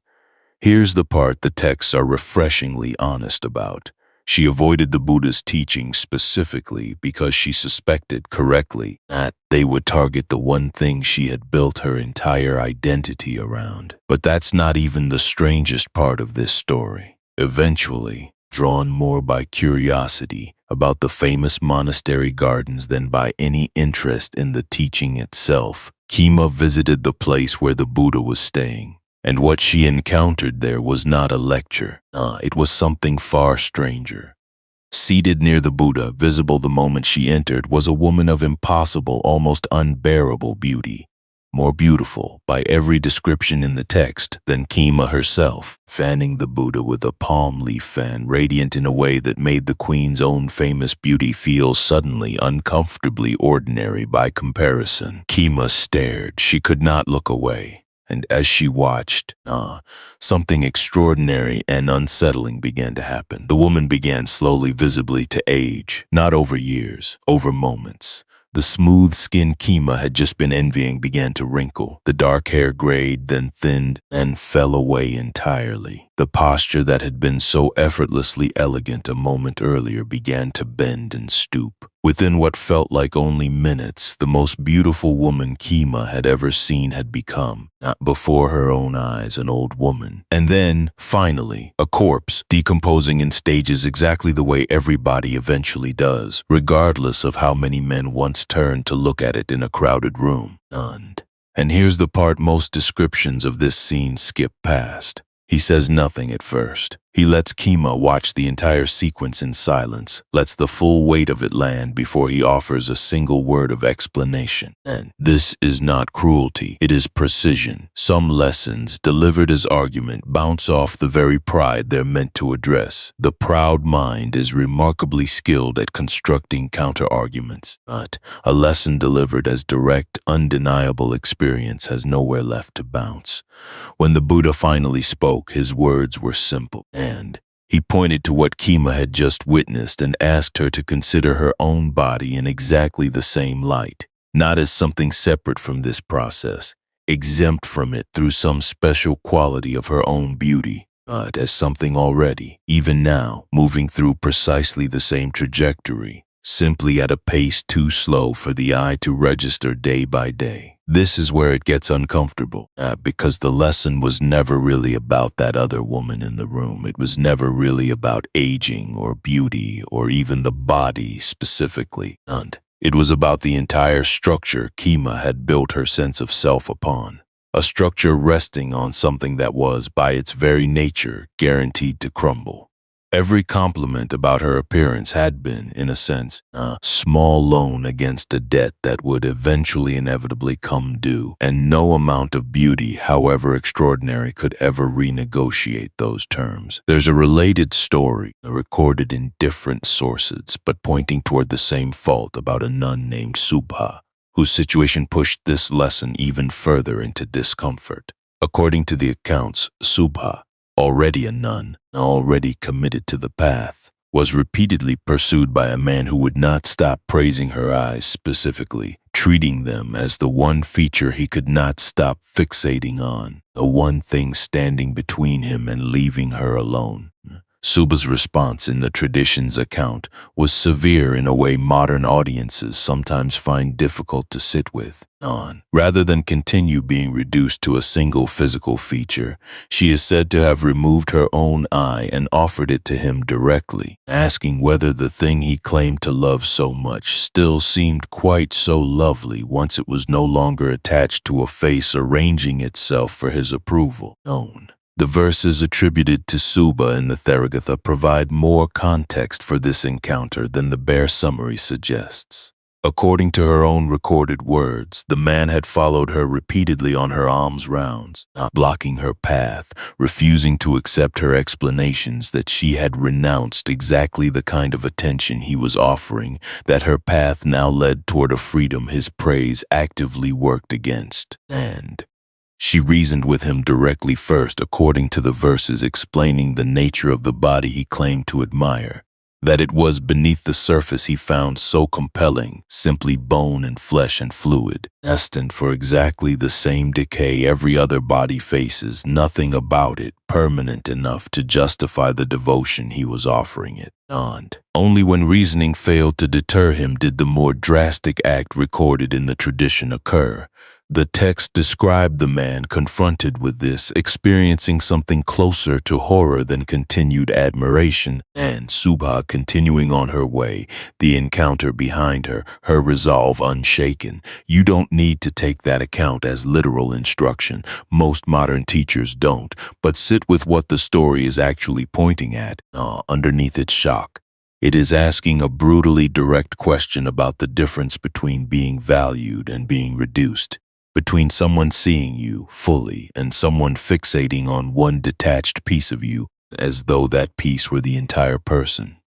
Here's the part the texts are refreshingly honest about. She avoided the Buddha's teachings specifically because she suspected correctly that they would target the one thing she had built her entire identity around. But that's not even the strangest part of this story. Eventually, drawn more by curiosity about the famous monastery gardens than by any interest in the teaching itself, Kima visited the place where the Buddha was staying. And what she encountered there was not a lecture. It was something far stranger. Seated near the Buddha, visible the moment she entered, was a woman of impossible, almost unbearable beauty. More beautiful, by every description in the text, than Kima herself, fanning the Buddha with a palm leaf fan, radiant in a way that made the queen's own famous beauty feel suddenly uncomfortably ordinary by comparison. Kima stared. She could not look away. And as she watched, something extraordinary and unsettling began to happen. The woman began slowly, visibly to age, not over years, over moments. The smooth-skinned Kima had just been envying began to wrinkle. The dark hair grayed, then thinned, and fell away entirely. The posture that had been so effortlessly elegant a moment earlier began to bend and stoop. Within what felt like only minutes, the most beautiful woman Kima had ever seen had become, not before her own eyes, an old woman. And then, finally, a corpse, decomposing in stages exactly the way every body eventually does, regardless of how many men once turned to look at it in a crowded room. None. And here's the part most descriptions of this scene skip past. He says nothing at first. He lets Kima watch the entire sequence in silence, lets the full weight of it land before he offers a single word of explanation. And this is not cruelty, it is precision. Some lessons, delivered as argument, bounce off the very pride they're meant to address. The proud mind is remarkably skilled at constructing counter-arguments, but a lesson delivered as direct, undeniable experience has nowhere left to bounce. When the Buddha finally spoke, his words were simple, and he pointed to what Kima had just witnessed and asked her to consider her own body in exactly the same light, not as something separate from this process, exempt from it through some special quality of her own beauty, but as something already, even now, moving through precisely the same trajectory, simply at a pace too slow for the eye to register day by day. This is where it gets uncomfortable, because the lesson was never really about that other woman in the room. It was never really about aging or beauty or even the body specifically. And it was about the entire structure Kima had built her sense of self upon. A structure resting on something that was, by its very nature, guaranteed to crumble. Every compliment about her appearance had been, in a sense, a small loan against a debt that would eventually inevitably come due, and no amount of beauty, however extraordinary, could ever renegotiate those terms. There's a related story, recorded in different sources, but pointing toward the same fault, about a nun named Subha, whose situation pushed this lesson even further into discomfort. According to the accounts, Subha, already a nun, already committed to the path, was repeatedly pursued by a man who would not stop praising her eyes specifically, treating them as the one feature he could not stop fixating on, the one thing standing between him and leaving her alone. Suba's response in the tradition's account was severe in a way modern audiences sometimes find difficult to sit with. Rather than continue being reduced to a single physical feature, she is said to have removed her own eye and offered it to him directly, asking whether the thing he claimed to love so much still seemed quite so lovely once it was no longer attached to a face arranging itself for his approval. The verses attributed to Suba in the Theragatha provide more context for this encounter than the bare summary suggests. According to her own recorded words, the man had followed her repeatedly on her alms rounds, not blocking her path, refusing to accept her explanations that she had renounced exactly the kind of attention he was offering, that her path now led toward a freedom his praise actively worked against, and she reasoned with him directly first according to the verses explaining the nature of the body he claimed to admire, that it was beneath the surface he found so compelling, simply bone and flesh and fluid, destined for exactly the same decay every other body faces, nothing about it permanent enough to justify the devotion he was offering it. Only when reasoning failed to deter him did the more drastic act recorded in the tradition occur. The text described the man confronted with this, experiencing something closer to horror than continued admiration, and Subha continuing on her way, the encounter behind her, her resolve unshaken. You don't need to take that account as literal instruction. Most modern teachers don't, but sit with what the story is actually pointing at, underneath its shock. It is asking a brutally direct question about the difference between being valued and being reduced, between someone seeing you fully and someone fixating on one detached piece of you as though that piece were the entire person.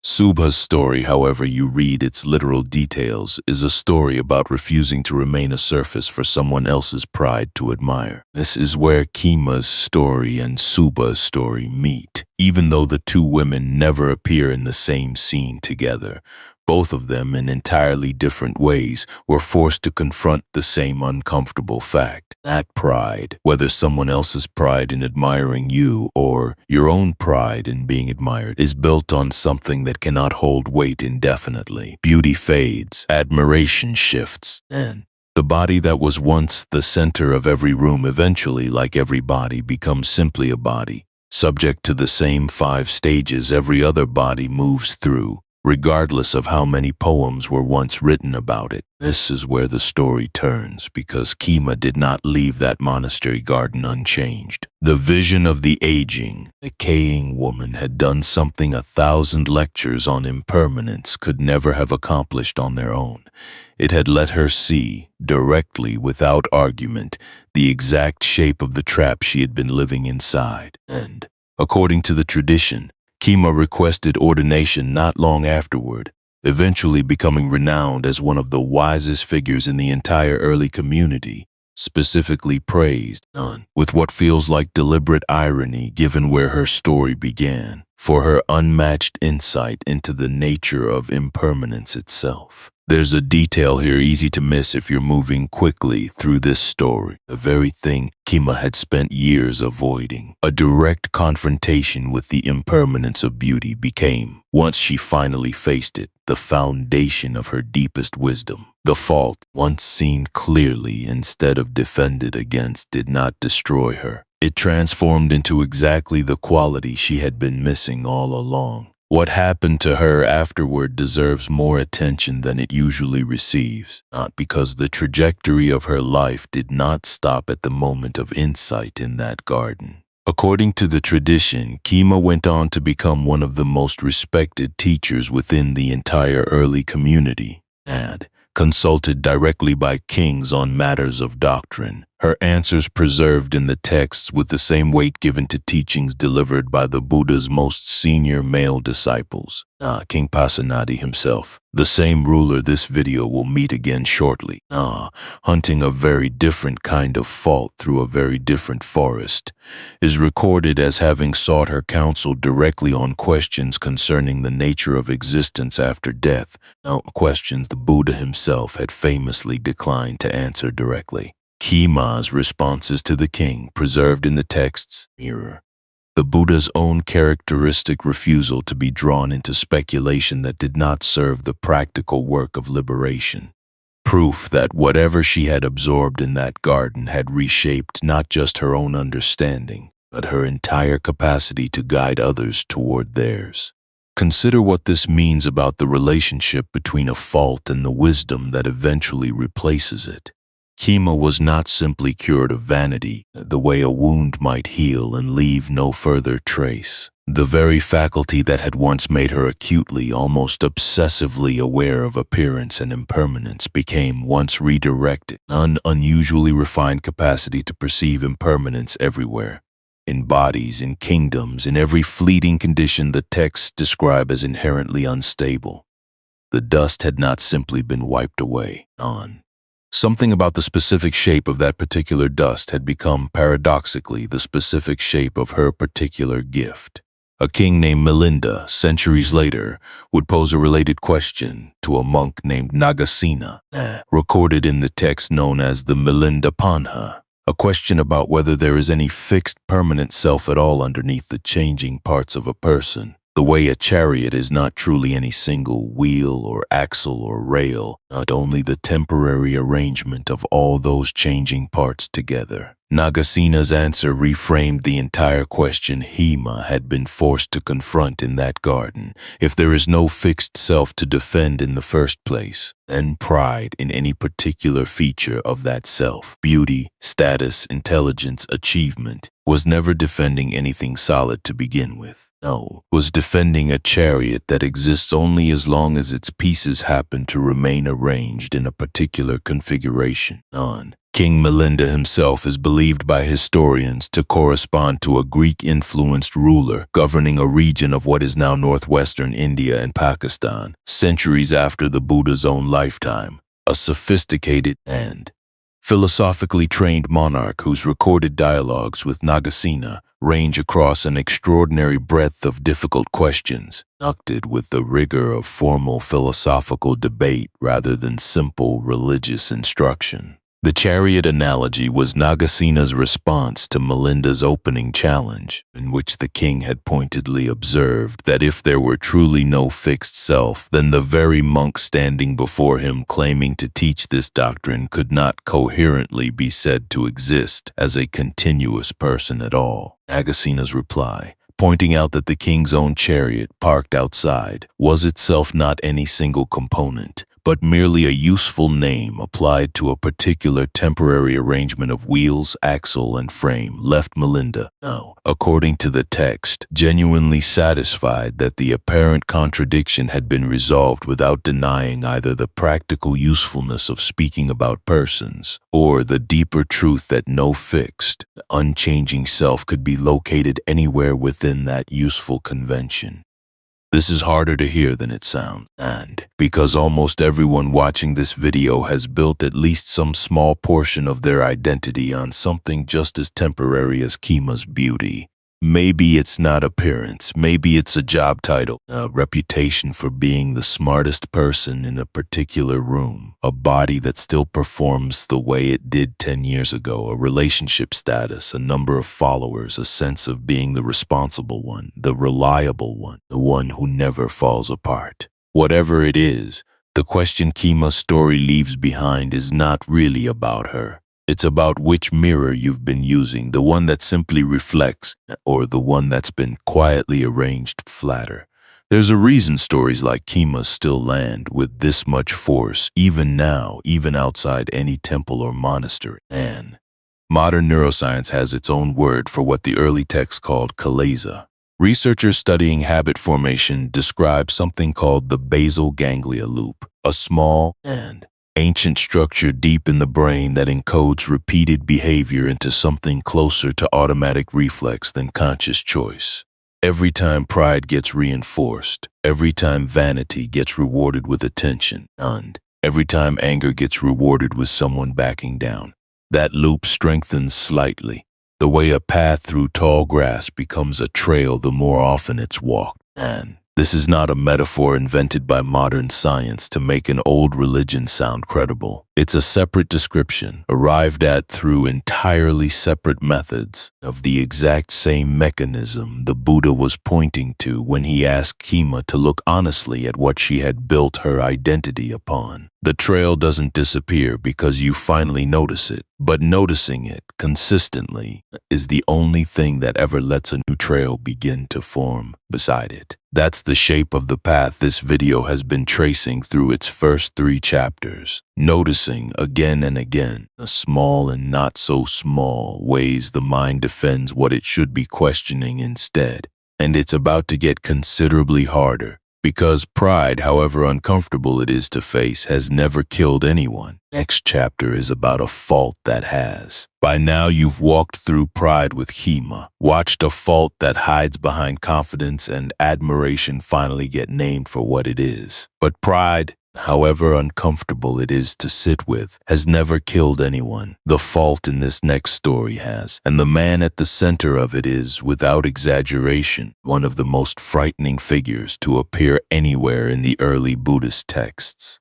Subha's story, however you read its literal details, is a story about refusing to remain a surface for someone else's pride to admire. This is where Kima's story and Subha's story meet. Even though the two women never appear in the same scene together, both of them, in entirely different ways, were forced to confront the same uncomfortable fact. That pride, whether someone else's pride in admiring you or your own pride in being admired, is built on something that cannot hold weight indefinitely. Beauty fades, admiration shifts, and the body that was once the center of every room eventually, like every body, becomes simply a body, subject to the same 5 stages every other body moves through, regardless of how many poems were once written about it. This is where the story turns, because Kima did not leave that monastery garden unchanged. The vision of the aging, decaying woman had done something 1,000 lectures on impermanence could never have accomplished on their own. It had let her see, directly, without argument, the exact shape of the trap she had been living inside. And, according to the tradition, Kima requested ordination not long afterward, eventually becoming renowned as one of the wisest figures in the entire early community, specifically praised, with what feels like deliberate irony given where her story began, for her unmatched insight into the nature of impermanence itself. There's a detail here easy to miss if you're moving quickly through this story, the very thing Kima had spent years avoiding. A direct confrontation with the impermanence of beauty became, once she finally faced it, the foundation of her deepest wisdom. The fault, once seen clearly instead of defended against, did not destroy her. It transformed into exactly the quality she had been missing all along. What happened to her afterward deserves more attention than it usually receives, not because the trajectory of her life did not stop at the moment of insight in that garden. According to the tradition, Kima went on to become one of the most respected teachers within the entire early community, and consulted directly by kings on matters of doctrine. her answers preserved in the texts with the same weight given to teachings delivered by the Buddha's most senior male disciples, King Pasenadi himself. The same ruler this video will meet again shortly, hunting a very different kind of fault through a very different forest, is recorded as having sought her counsel directly on questions concerning the nature of existence after death, questions the Buddha himself had famously declined to answer directly. Khima's responses to the king, preserved in the texts, mirror the Buddha's own characteristic refusal to be drawn into speculation that did not serve the practical work of liberation. Proof that whatever she had absorbed in that garden had reshaped not just her own understanding, but her entire capacity to guide others toward theirs. Consider what this means about the relationship between a fault and the wisdom that eventually replaces it. Khima was not simply cured of vanity, the way a wound might heal and leave no further trace. The very faculty that had once made her acutely, almost obsessively aware of appearance and impermanence became once redirected, an unusually refined capacity to perceive impermanence everywhere. In bodies, in kingdoms, in every fleeting condition the texts describe as inherently unstable. The dust had not simply been wiped away, something about the specific shape of that particular dust had become, paradoxically, the specific shape of her particular gift. A king named Milinda, centuries later, would pose a related question to a monk named Nagasena, recorded in the text known as the Milinda Panha, a question about whether there is any fixed permanent self at all underneath the changing parts of a person. The way a chariot is not truly any single wheel or axle or rail, not only the temporary arrangement of all those changing parts together. Nagasena's answer reframed the entire question Khima had been forced to confront in that garden. If there is no fixed self to defend in the first place, then pride in any particular feature of that self, beauty, status, intelligence, achievement, was never defending anything solid to begin with. No, was defending a chariot that exists only as long as its pieces happen to remain arranged in a particular configuration. King Milinda himself is believed by historians to correspond to a Greek-influenced ruler governing a region of what is now northwestern India and Pakistan, centuries after the Buddha's own lifetime, a sophisticated and philosophically trained monarch whose recorded dialogues with Nagasena range across an extraordinary breadth of difficult questions, conducted with the rigor of formal philosophical debate rather than simple religious instruction. The chariot analogy was Nagasena's response to Milinda's opening challenge, in which the king had pointedly observed that if there were truly no fixed self, then the very monk standing before him claiming to teach this doctrine could not coherently be said to exist as a continuous person at all. Nagasena's reply, pointing out that the king's own chariot, parked outside, was itself not any single component, but merely a useful name applied to a particular temporary arrangement of wheels, axle, and frame, left Milinda, according to the text, genuinely satisfied that the apparent contradiction had been resolved without denying either the practical usefulness of speaking about persons, or the deeper truth that no fixed, unchanging self could be located anywhere within that useful convention. This is harder to hear than it sounds, and because almost everyone watching this video has built at least some small portion of their identity on something just as temporary as Khima's beauty. Maybe it's not appearance, maybe it's a job title, a reputation for being the smartest person in a particular room, a body that still performs the way it did 10 years ago, a relationship status, a number of followers, a sense of being the responsible one, the reliable one, the one who never falls apart. Whatever it is, the question Khima's story leaves behind is not really about her. It's about which mirror you've been using, the one that simply reflects, or the one that's been quietly arranged flatter. There's a reason stories like Khima's still land with this much force, even now, even outside any temple or monastery. And modern neuroscience has its own word for what the early texts called kalesa. Researchers studying habit formation describe something called the basal ganglia loop, a small and ancient structure deep in the brain that encodes repeated behavior into something closer to automatic reflex than conscious choice. Every time pride gets reinforced, every time vanity gets rewarded with attention, and every time anger gets rewarded with someone backing down, that loop strengthens slightly, the way a path through tall grass becomes a trail the more often it's walked. And this is not a metaphor invented by modern science to make an old religion sound credible. It's a separate description, arrived at through entirely separate methods, of the exact same mechanism the Buddha was pointing to when he asked Kema to look honestly at what she had built her identity upon. The trail doesn't disappear because you finally notice it, but noticing it consistently is the only thing that ever lets a new trail begin to form beside it. That's the shape of the path this video has been tracing through its first 3 chapters. Noticing again and again the small and not so small ways the mind defends what it should be questioning instead. And it's about to get considerably harder, because pride, however uncomfortable it is to face, has never killed anyone. Next chapter is about a fault that has. By now you've walked through pride with Kema, watched a fault that hides behind confidence and admiration finally get named for what it is. But pride, however uncomfortable it is to sit with, has never killed anyone. The fault in this next story has, and the man at the center of it is, without exaggeration, one of the most frightening figures to appear anywhere in the early Buddhist texts.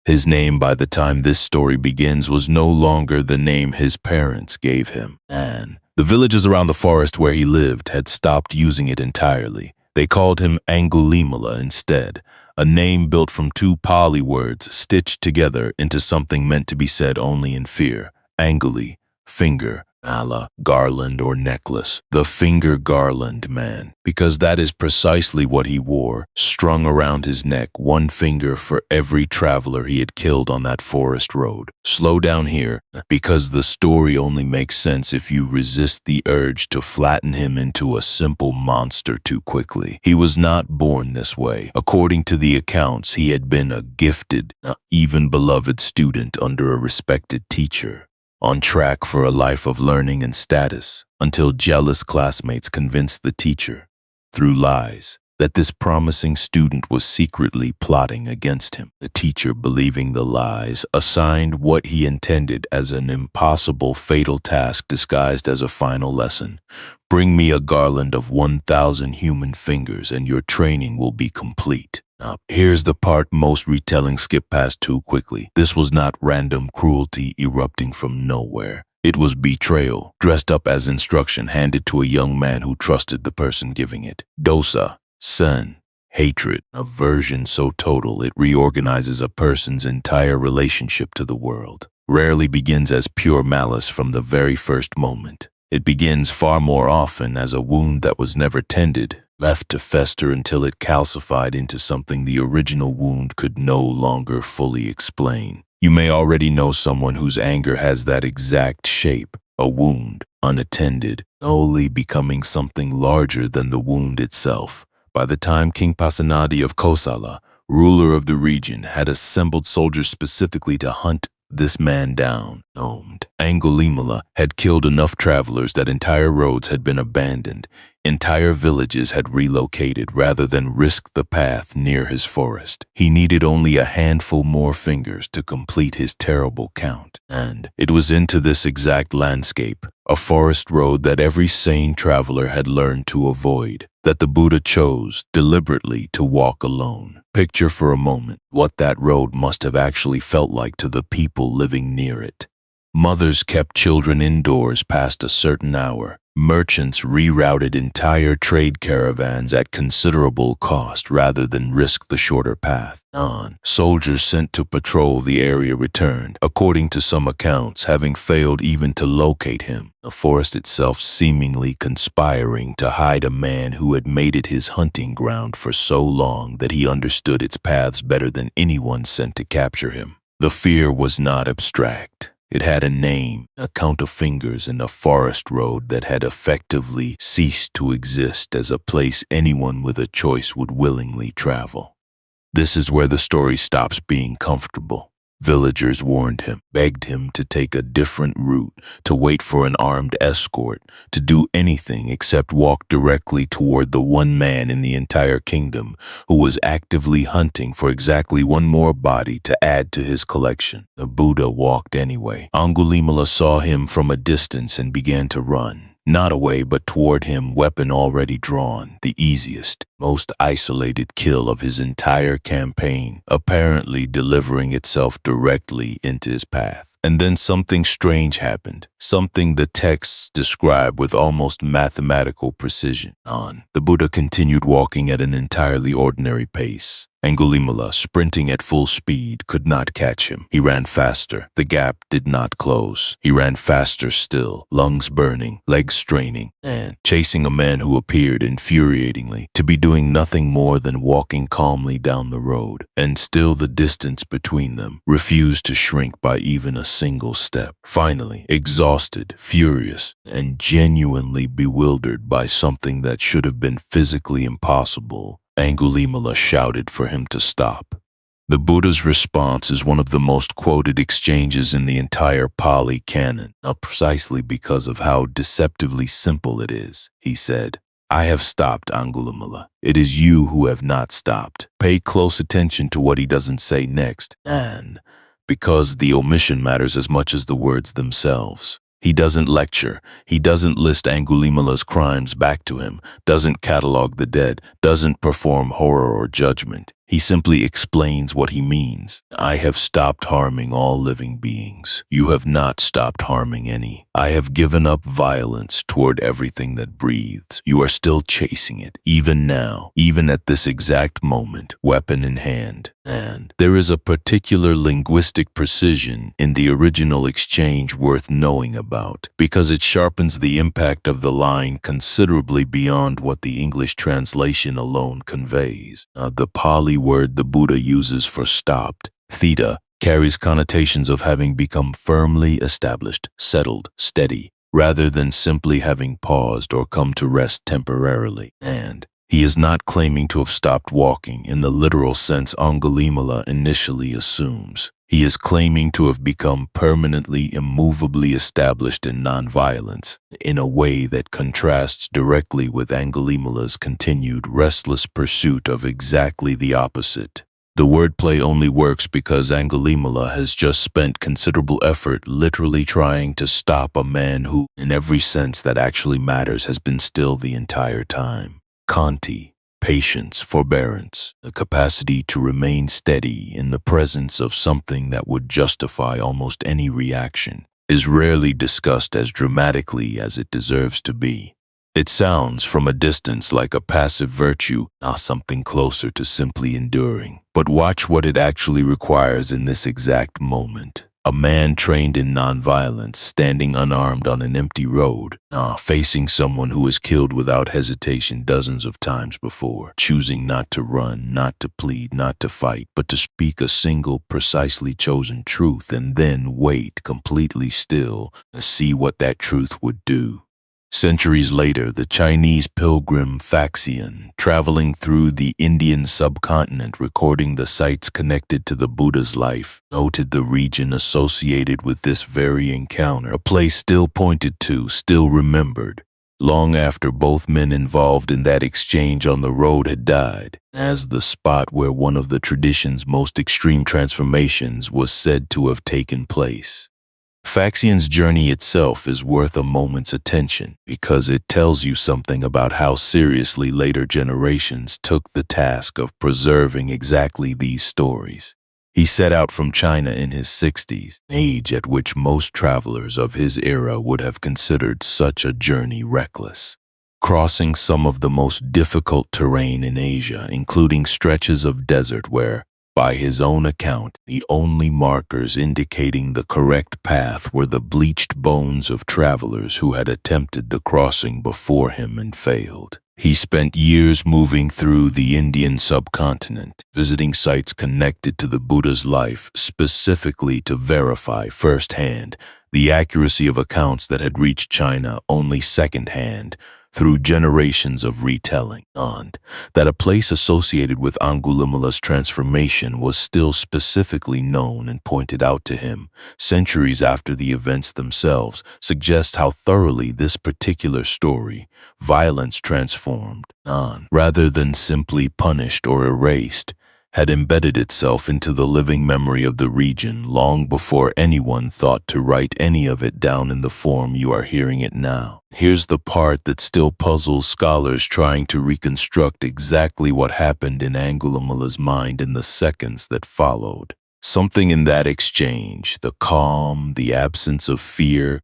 His name by the time this story begins was no longer the name his parents gave him, and the villages around the forest where he lived had stopped using it entirely. They called him Angulimala instead, a name built from 2 Pali words stitched together into something meant to be said only in fear. Anguli, finger, mala, garland or necklace. The finger garland man, because that is precisely what he wore, strung around his neck, 1 finger for every traveler he had killed on that forest road. Slow down here, because the story only makes sense if you resist the urge to flatten him into a simple monster too quickly. He was not born this way. According to the accounts, he had been a gifted, even beloved student under a respected teacher, on track for a life of learning and status, until jealous classmates convinced the teacher, through lies, that this promising student was secretly plotting against him. The teacher, believing the lies, assigned what he intended as an impossible, fatal task disguised as a final lesson. Bring me a garland of 1,000 human fingers and your training will be complete. Now, here's the part most retellings skip past too quickly. This was not random cruelty erupting from nowhere. It was betrayal, dressed up as instruction handed to a young man who trusted the person giving it. Dosa, sen, hatred, aversion so total it reorganizes a person's entire relationship to the world. Rarely begins as pure malice from the very first moment. It begins far more often as a wound that was never tended, left to fester until it calcified into something the original wound could no longer fully explain. You may already know someone whose anger has that exact shape, a wound, unattended, only becoming something larger than the wound itself. By the time King Pasenadi of Kosala, ruler of the region, had assembled soldiers specifically to hunt this man down, Angulimala had killed enough travelers that entire roads had been abandoned. Entire villages had relocated rather than risk the path near his forest. He needed only a handful more fingers to complete his terrible count. And it was into this exact landscape, a forest road that every sane traveler had learned to avoid, that the Buddha chose deliberately to walk alone. Picture for a moment what that road must have actually felt like to the people living near it. Mothers kept children indoors past a certain hour. Merchants rerouted entire trade caravans at considerable cost rather than risk the shorter path. Soldiers sent to patrol the area returned, according to some accounts, having failed even to locate him, the forest itself seemingly conspiring to hide a man who had made it his hunting ground for so long that he understood its paths better than anyone sent to capture him. The fear was not abstract. It had a name, a count of fingers, and a forest road that had effectively ceased to exist as a place anyone with a choice would willingly travel. This is where the story stops being comfortable. Villagers warned him, begged him to take a different route, to wait for an armed escort, to do anything except walk directly toward the one man in the entire kingdom who was actively hunting for exactly one more body to add to his collection. The Buddha walked anyway. Angulimala saw him from a distance and began to run. Not away, but toward him, weapon already drawn, the easiest, most isolated kill of his entire campaign, apparently delivering itself directly into his path. And then something strange happened, something the texts describe with almost mathematical precision. The Buddha continued walking at an entirely ordinary pace. Angulimala, sprinting at full speed, could not catch him. He ran faster. The gap did not close. He ran faster still, lungs burning, legs straining, and chasing a man who appeared infuriatingly to be doing nothing more than walking calmly down the road. And still the distance between them refused to shrink by even a single step. Finally, exhausted, furious, and genuinely bewildered by something that should have been physically impossible, Angulimala shouted for him to stop. The Buddha's response is one of the most quoted exchanges in the entire Pali canon, not precisely because of how deceptively simple it is. He said, "I have stopped, Angulimala. It is you who have not stopped." Pay close attention to what he doesn't say next, and because the omission matters as much as the words themselves. He doesn't lecture, he doesn't list Angulimala's crimes back to him, doesn't catalog the dead, doesn't perform horror or judgment. He simply explains what he means. I have stopped harming all living beings. You have not stopped harming any. I have given up violence toward everything that breathes. You are still chasing it, even now, even at this exact moment, weapon in hand. And there is a particular linguistic precision in the original exchange worth knowing about, because it sharpens the impact of the line considerably beyond what the English translation alone conveys. The Pali word the Buddha uses for stopped, theta, carries connotations of having become firmly established, settled, steady, rather than simply having paused or come to rest temporarily. And he is not claiming to have stopped walking in the literal sense Angulimala initially assumes. He is claiming to have become permanently, immovably established in nonviolence, in a way that contrasts directly with Angulimala's continued restless pursuit of exactly the opposite. The wordplay only works because Angulimala has just spent considerable effort literally trying to stop a man who, in every sense that actually matters, has been still the entire time. Khanti, patience, forbearance, the capacity to remain steady in the presence of something that would justify almost any reaction, is rarely discussed as dramatically as it deserves to be. It sounds from a distance like a passive virtue, something closer to simply enduring. But watch what it actually requires in this exact moment. A man trained in nonviolence, standing unarmed on an empty road, facing someone who was killed without hesitation dozens of times before, choosing not to run, not to plead, not to fight, but to speak a single, precisely chosen truth and then wait completely still to see what that truth would do. Centuries later, the Chinese pilgrim Faxian, traveling through the Indian subcontinent recording the sites connected to the Buddha's life, noted the region associated with this very encounter, a place still pointed to, still remembered, long after both men involved in that exchange on the road had died, as the spot where one of the tradition's most extreme transformations was said to have taken place. Faxian's journey itself is worth a moment's attention because it tells you something about how seriously later generations took the task of preserving exactly these stories. He set out from China in his 60s, an age at which most travelers of his era would have considered such a journey reckless. Crossing some of the most difficult terrain in Asia, including stretches of desert where, by his own account, the only markers indicating the correct path were the bleached bones of travelers who had attempted the crossing before him and failed. He spent years moving through the Indian subcontinent, visiting sites connected to the Buddha's life, specifically to verify firsthand the accuracy of accounts that had reached China only secondhand through generations of retelling, and that a place associated with Angulimala's transformation was still specifically known and pointed out to him centuries after the events themselves suggests how thoroughly this particular story, violence transformed, rather than simply punished or erased, had embedded itself into the living memory of the region long before anyone thought to write any of it down in the form you are hearing it now. Here's the part that still puzzles scholars trying to reconstruct exactly what happened in Angulimala's mind in the seconds that followed. Something in that exchange, the calm, the absence of fear,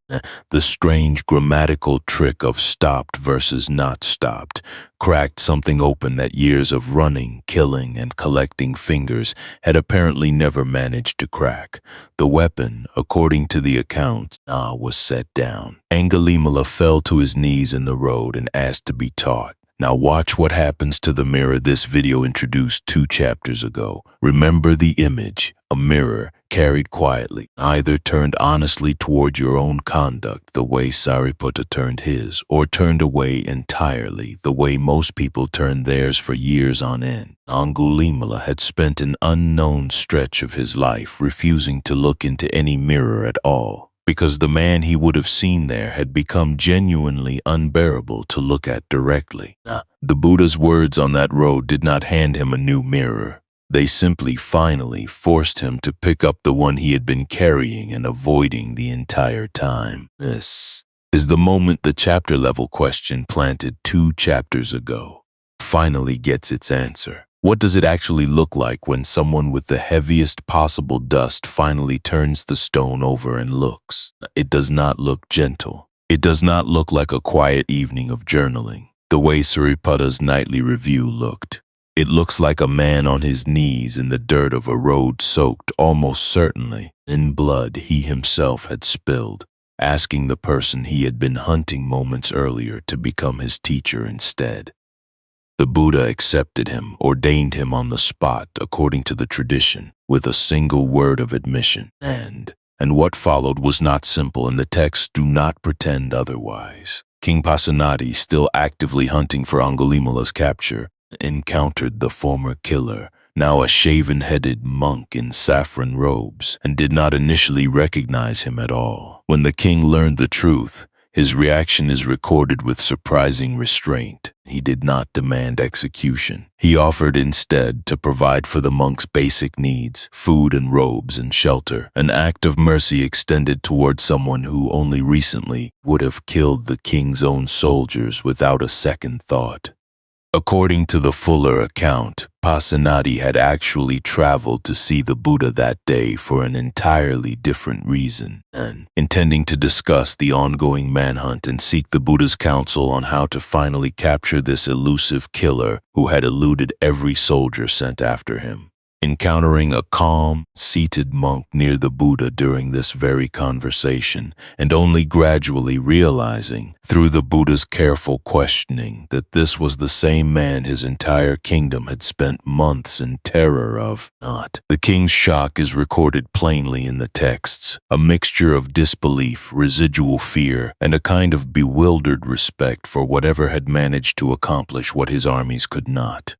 the strange grammatical trick of stopped versus not stopped, cracked something open that years of running, killing, and collecting fingers had apparently never managed to crack. The weapon, according to the account, was set down. Angulimala fell to his knees in the road and asked to be taught. Now watch what happens to the mirror this video introduced 2 chapters ago. Remember the image, a mirror carried quietly, either turned honestly toward your own conduct the way Sariputta turned his, or turned away entirely the way most people turn theirs for years on end. Angulimala had spent an unknown stretch of his life refusing to look into any mirror at all, because the man he would have seen there had become genuinely unbearable to look at directly. The Buddha's words on that road did not hand him a new mirror. They simply finally forced him to pick up the one he had been carrying and avoiding the entire time. This is the moment the chapter-level question planted 2 chapters ago finally gets its answer. What does it actually look like when someone with the heaviest possible dust finally turns the stone over and looks? It does not look gentle. It does not look like a quiet evening of journaling, the way Sariputta's nightly review looked. It looks like a man on his knees in the dirt of a road soaked, almost certainly, in blood he himself had spilled, asking the person he had been hunting moments earlier to become his teacher instead. The Buddha accepted him, ordained him on the spot, according to the tradition, with a single word of admission. And what followed was not simple, and the texts do not pretend otherwise. King Pasenadi, still actively hunting for Angulimala's capture, encountered the former killer, now a shaven-headed monk in saffron robes, and did not initially recognize him at all. When the king learned the truth, his reaction is recorded with surprising restraint. He did not demand execution. He offered instead to provide for the monk's basic needs, food and robes and shelter, an act of mercy extended toward someone who only recently would have killed the king's own soldiers without a second thought. According to the fuller account, Pasenadi had actually traveled to see the Buddha that day for an entirely different reason, and intending to discuss the ongoing manhunt and seek the Buddha's counsel on how to finally capture this elusive killer who had eluded every soldier sent after him. Encountering a calm, seated monk near the Buddha during this very conversation, and only gradually realizing, through the Buddha's careful questioning, that this was the same man his entire kingdom had spent months in terror of. The king's shock is recorded plainly in the texts, a mixture of disbelief, residual fear, and a kind of bewildered respect for whatever had managed to accomplish what his armies could not.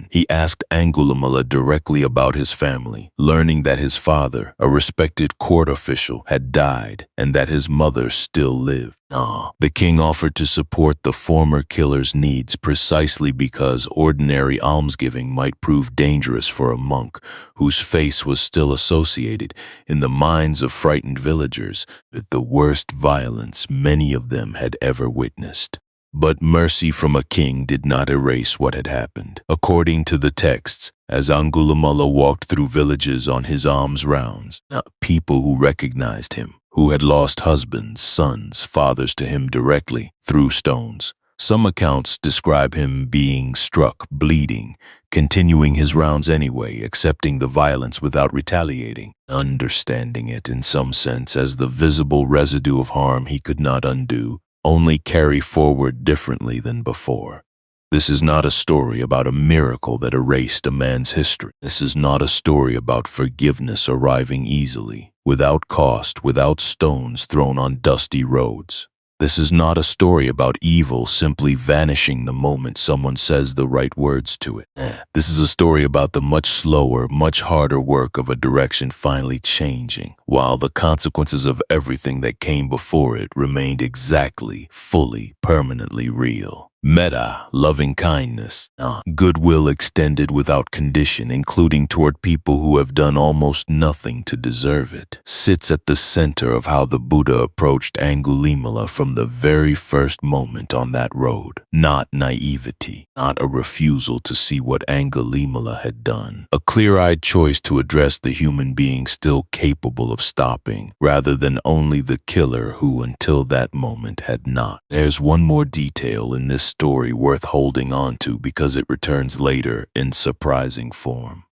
He asked Angulimala directly about his family, learning that his father, a respected court official, had died and that his mother still lived. The king offered to support the former killer's needs precisely because ordinary almsgiving might prove dangerous for a monk whose face was still associated, in the minds of frightened villagers, with the worst violence many of them had ever witnessed. But mercy from a king did not erase what had happened. According to the texts, as Angulimala walked through villages on his alms rounds, people who recognized him, who had lost husbands, sons, fathers to him directly, threw stones. Some accounts describe him being struck, bleeding, continuing his rounds anyway, accepting the violence without retaliating, understanding it in some sense as the visible residue of harm he could not undo, only carry forward differently than before. This is not a story about a miracle that erased a man's history. This is not a story about forgiveness arriving easily, without cost, without stones thrown on dusty roads. This is not a story about evil simply vanishing the moment someone says the right words to it. This is a story about the much slower, much harder work of a direction finally changing, while the consequences of everything that came before it remained exactly, fully, permanently real. Metta, loving kindness, goodwill extended without condition, including toward people who have done almost nothing to deserve it, sits at the center of how the Buddha approached Angulimala from the very first moment on that road. Not naivety, not a refusal to see what Angulimala had done, a clear-eyed choice to address the human being still capable of stopping, rather than only the killer who until that moment had not. There's one more detail in this story worth holding on to because it returns later in surprising form.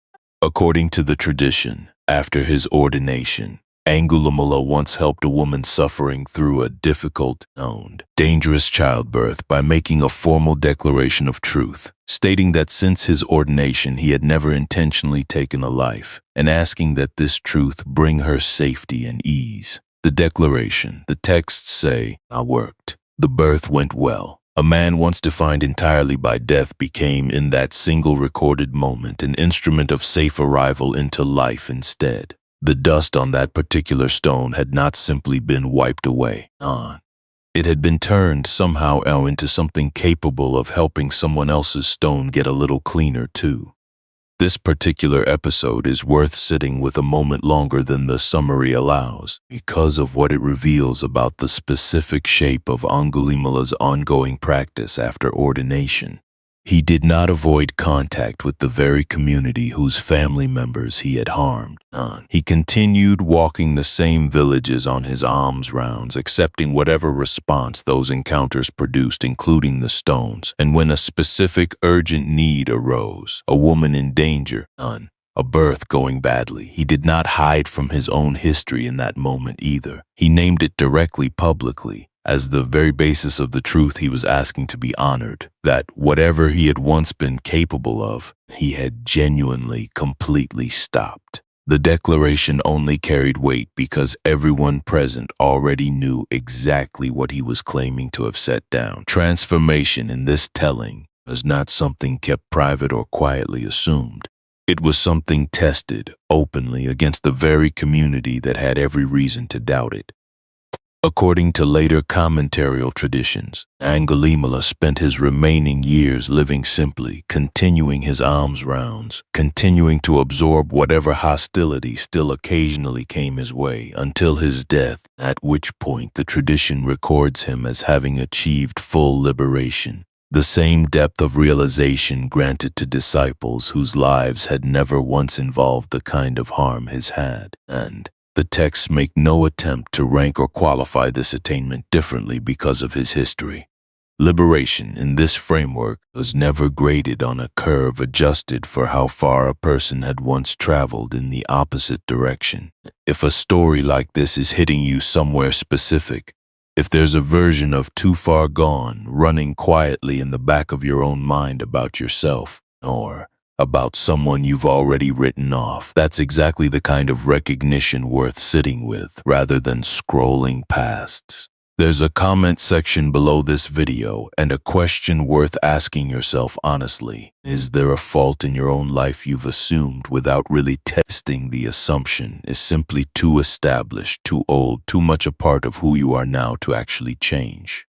According to the tradition, after his ordination, Angulimala once helped a woman suffering through a difficult, dangerous childbirth by making a formal declaration of truth, stating that since his ordination he had never intentionally taken a life, and asking that this truth bring her safety and ease. The declaration, the texts say, worked. The birth went well. A man once defined entirely by death became, in that single recorded moment, an instrument of safe arrival into life instead. The dust on that particular stone had not simply been wiped away. It had been turned somehow into something capable of helping someone else's stone get a little cleaner too. This particular episode is worth sitting with a moment longer than the summary allows, because of what it reveals about the specific shape of Angulimala's ongoing practice after ordination. He did not avoid contact with the very community whose family members he had harmed. He continued walking the same villages on his alms rounds, accepting whatever response those encounters produced, including the stones. And when a specific urgent need arose, a woman in danger, a birth going badly, he did not hide from his own history in that moment either. He named it directly, publicly, as the very basis of the truth he was asking to be honored, that whatever he had once been capable of, he had genuinely, completely stopped. The declaration only carried weight because everyone present already knew exactly what he was claiming to have set down. Transformation in this telling was not something kept private or quietly assumed. It was something tested openly against the very community that had every reason to doubt it. According to later commentarial traditions, Angulimala spent his remaining years living simply, continuing his alms rounds, continuing to absorb whatever hostility still occasionally came his way, until his death, at which point the tradition records him as having achieved full liberation. The same depth of realization granted to disciples whose lives had never once involved the kind of harm his had, and the texts make no attempt to rank or qualify this attainment differently because of his history. Liberation in this framework was never graded on a curve adjusted for how far a person had once traveled in the opposite direction. If a story like this is hitting you somewhere specific, if there's a version of Too Far Gone running quietly in the back of your own mind about yourself, or about someone you've already written off, that's exactly the kind of recognition worth sitting with, rather than scrolling past. There's a comment section below this video and a question worth asking yourself honestly. Is there a fault in your own life you've assumed without really testing the assumption is simply too established, too old, too much a part of who you are now to actually change?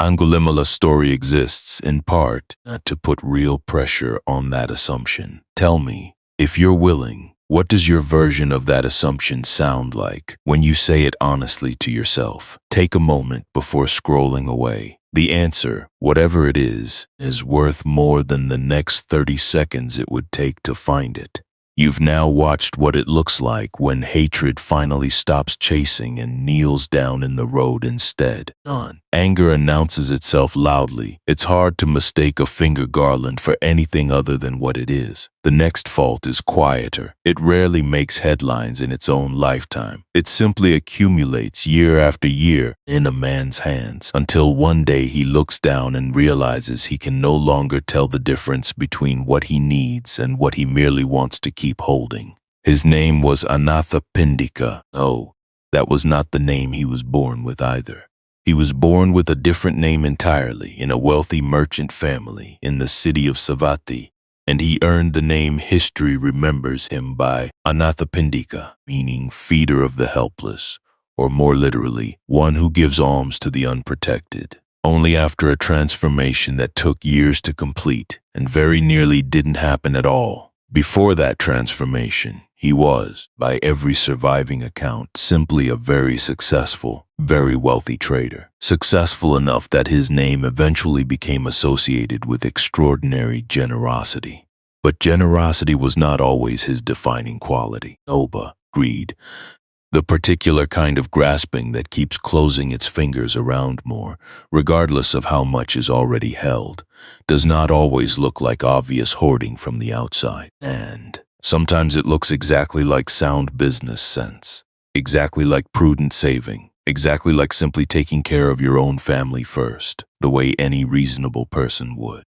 Angulimala's story exists, in part, to put real pressure on that assumption. Tell me, if you're willing, what does your version of that assumption sound like when you say it honestly to yourself? Take a moment before scrolling away. The answer, whatever it is worth more than the next 30 seconds it would take to find it. You've now watched what it looks like when hatred finally stops chasing and kneels down in the road instead. Anger announces itself loudly. It's hard to mistake a finger garland for anything other than what it is. The next fault is quieter. It rarely makes headlines in its own lifetime. It simply accumulates year after year in a man's hands until one day he looks down and realizes he can no longer tell the difference between what he needs and what he merely wants to keep holding. His name was Anathapindika. No, that was not the name he was born with either. He was born with a different name entirely in a wealthy merchant family in the city of Savatthi, and he earned the name history remembers him by Anathapindika, meaning feeder of the helpless, or more literally, one who gives alms to the unprotected. Only after a transformation that took years to complete and very nearly didn't happen at all. Before that transformation, he was, by every surviving account, simply a very successful, very wealthy trader. Successful enough that his name eventually became associated with extraordinary generosity. But generosity was not always his defining quality. Oba, greed, the particular kind of grasping that keeps closing its fingers around more, regardless of how much is already held, does not always look like obvious hoarding from the outside. And sometimes it looks exactly like sound business sense, exactly like prudent saving, exactly like simply taking care of your own family first, the way any reasonable person would.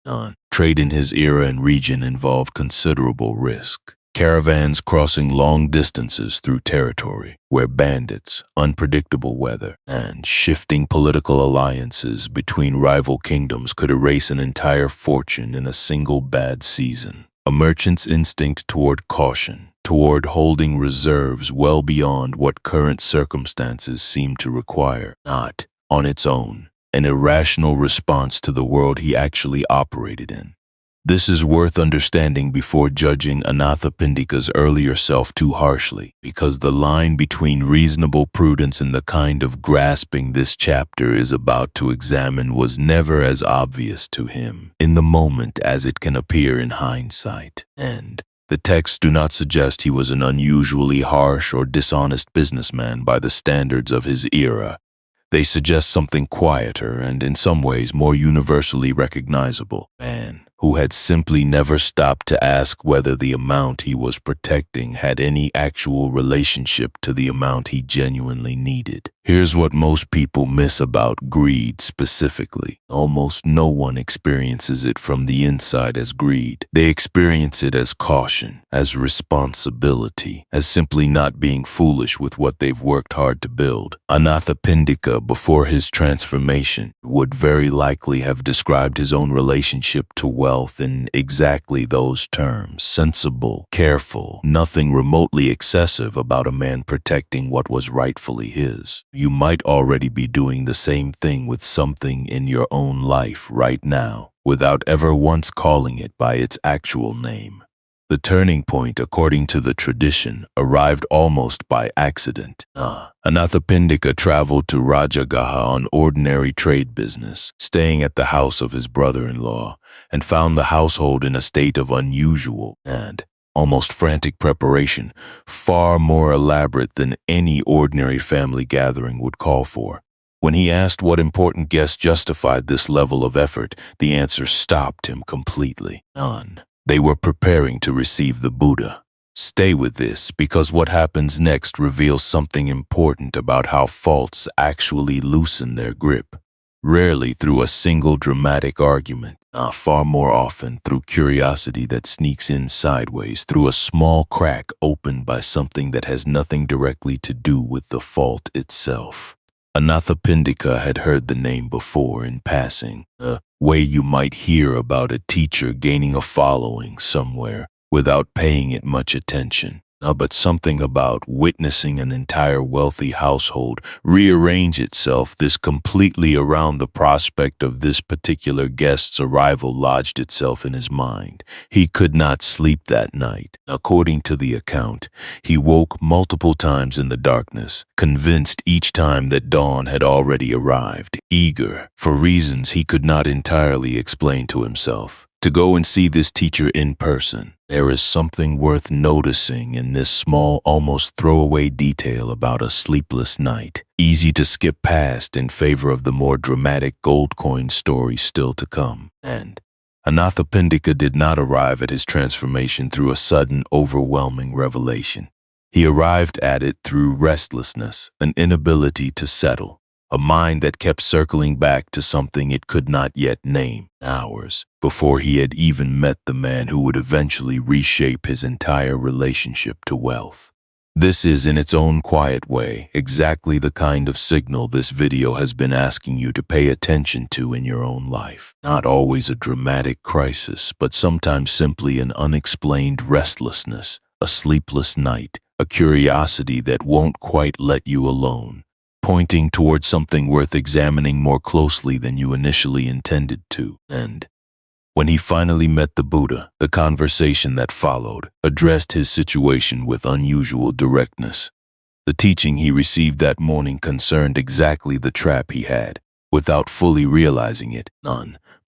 Trade in his era and region involved considerable risk. Caravans crossing long distances through territory where bandits, unpredictable weather, and shifting political alliances between rival kingdoms could erase an entire fortune in a single bad season. A merchant's instinct toward caution, toward holding reserves well beyond what current circumstances seem to require, not, on its own, an irrational response to the world he actually operated in. This is worth understanding before judging Anathapindika's earlier self too harshly, because the line between reasonable prudence and the kind of grasping this chapter is about to examine was never as obvious to him in the moment as it can appear in hindsight. And the texts do not suggest he was an unusually harsh or dishonest businessman by the standards of his era. They suggest something quieter and in some ways more universally recognizable. Man who had simply never stopped to ask whether the amount he was protecting had any actual relationship to the amount he genuinely needed. Here's what most people miss about greed specifically. Almost no one experiences it from the inside as greed. They experience it as caution, as responsibility, as simply not being foolish with what they've worked hard to build. Anathapindika, before his transformation, would very likely have described his own relationship to wealth in exactly those terms. Sensible, careful, nothing remotely excessive about a man protecting what was rightfully his. You might already be doing the same thing with something in your own life right now, without ever once calling it by its actual name. The turning point, according to the tradition, arrived almost by accident. Anathapindika traveled to Rajagaha on ordinary trade business, staying at the house of his brother-in-law, and found the household in a state of unusual and almost frantic preparation, far more elaborate than any ordinary family gathering would call for. When he asked what important guest justified this level of effort, the answer stopped him completely. None. They were preparing to receive the Buddha. Stay with this, because what happens next reveals something important about how faults actually loosen their grip. Rarely through a single dramatic argument, far more often through curiosity that sneaks in sideways, through a small crack opened by something that has nothing directly to do with the fault itself. Anathapindika had heard the name before in passing, a way you might hear about a teacher gaining a following somewhere without paying it much attention. But something about witnessing an entire wealthy household rearrange itself this completely around the prospect of this particular guest's arrival lodged itself in his mind. He could not sleep that night. According to the account, he woke multiple times in the darkness, convinced each time that dawn had already arrived, eager, for reasons he could not entirely explain to himself, to go and see this teacher in person. There is something worth noticing in this small, almost throwaway detail about a sleepless night, easy to skip past in favor of the more dramatic gold coin story still to come. And Anathapindika did not arrive at his transformation through a sudden, overwhelming revelation. He arrived at it through restlessness, an inability to settle, a mind that kept circling back to something it could not yet name, hours before he had even met the man who would eventually reshape his entire relationship to wealth. This is, in its own quiet way, exactly the kind of signal this video has been asking you to pay attention to in your own life. Not always a dramatic crisis, but sometimes simply an unexplained restlessness, a sleepless night, a curiosity that won't quite let you alone, pointing towards something worth examining more closely than you initially intended to. And when he finally met the Buddha, the conversation that followed addressed his situation with unusual directness. The teaching he received that morning concerned exactly the trap he had, without fully realizing it,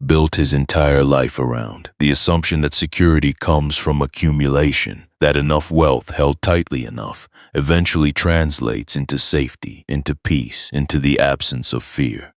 built his entire life around. The assumption that security comes from accumulation, that enough wealth held tightly enough eventually translates into safety, into peace, into the absence of fear.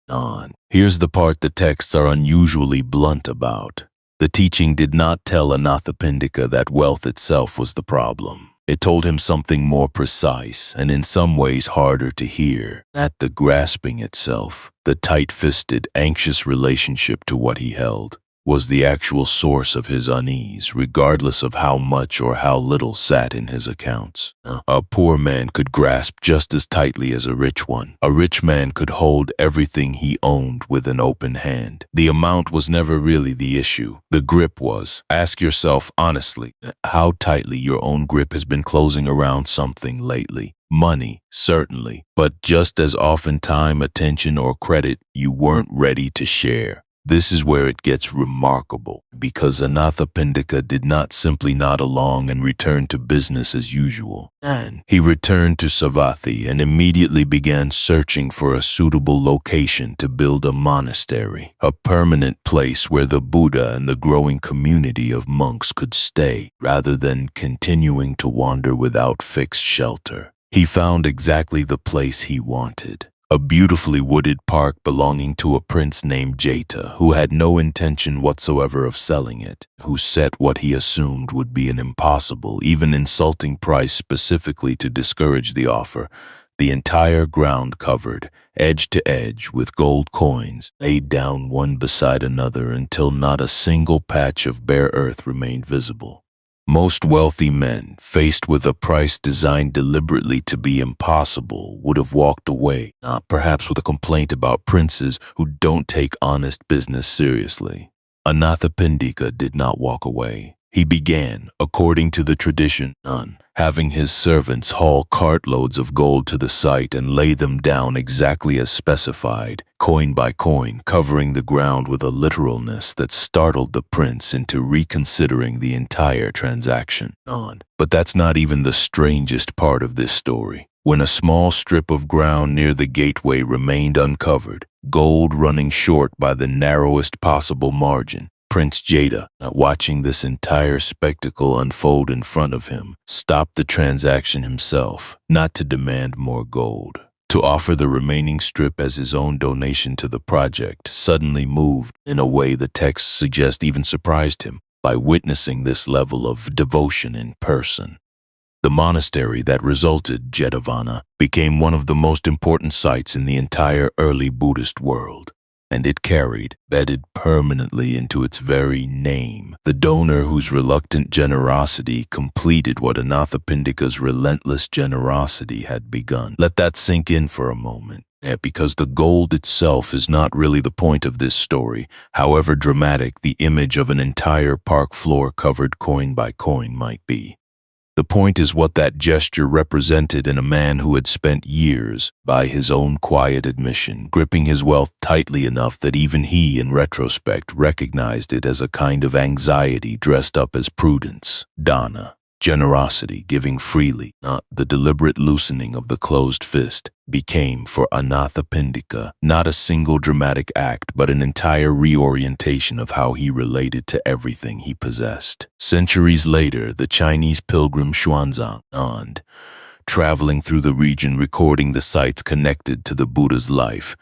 Here's the part the texts are unusually blunt about. The teaching did not tell Anathapindika that wealth itself was the problem. It told him something more precise and in some ways harder to hear. That the grasping itself, the tight-fisted, anxious relationship to what he held, was the actual source of his unease, regardless of how much or how little sat in his accounts. A poor man could grasp just as tightly as a rich one. A rich man could hold everything he owned with an open hand. The amount was never really the issue. The grip was. Ask yourself honestly how tightly your own grip has been closing around something lately. Money, certainly, but just as often time, attention, or credit you weren't ready to share. This is where it gets remarkable, because Anathapindika did not simply nod along and return to business as usual. He returned to Savatthi and immediately began searching for a suitable location to build a monastery, a permanent place where the Buddha and the growing community of monks could stay, rather than continuing to wander without fixed shelter. He found exactly the place he wanted. A beautifully wooded park belonging to a prince named Jeta, who had no intention whatsoever of selling it, who set what he assumed would be an impossible, even insulting price specifically to discourage the offer. The entire ground covered, edge to edge, with gold coins, laid down one beside another until not a single patch of bare earth remained visible. Most wealthy men, faced with a price designed deliberately to be impossible, would have walked away, not perhaps with a complaint about princes who don't take honest business seriously. Anathapindika did not walk away. He began, according to the tradition, having his servants haul cartloads of gold to the site and lay them down exactly as specified, coin by coin, covering the ground with a literalness that startled the prince into reconsidering the entire transaction. But that's not even the strangest part of this story. When a small strip of ground near the gateway remained uncovered, gold running short by the narrowest possible margin, Prince Jeta, watching this entire spectacle unfold in front of him, stopped the transaction himself, not to demand more gold. To offer the remaining strip as his own donation to the project, suddenly moved, in a way the texts suggest even surprised him, by witnessing this level of devotion in person. The monastery that resulted, Jetavana, became one of the most important sites in the entire early Buddhist world. And it carried, bedded permanently into its very name, the donor whose reluctant generosity completed what Anathapindika's relentless generosity had begun. Let that sink in for a moment, because the gold itself is not really the point of this story, however dramatic the image of an entire park floor covered coin by coin might be. The point is what that gesture represented in a man who had spent years, by his own quiet admission, gripping his wealth tightly enough that even he, in retrospect, recognized it as a kind of anxiety dressed up as prudence, dana, generosity, giving freely, not the deliberate loosening of the closed fist, became for Anathapindika not a single dramatic act but an entire reorientation of how he related to everything he possessed. Centuries later, the Chinese pilgrim Xuanzang, traveling through the region recording the sites connected to the Buddha's life,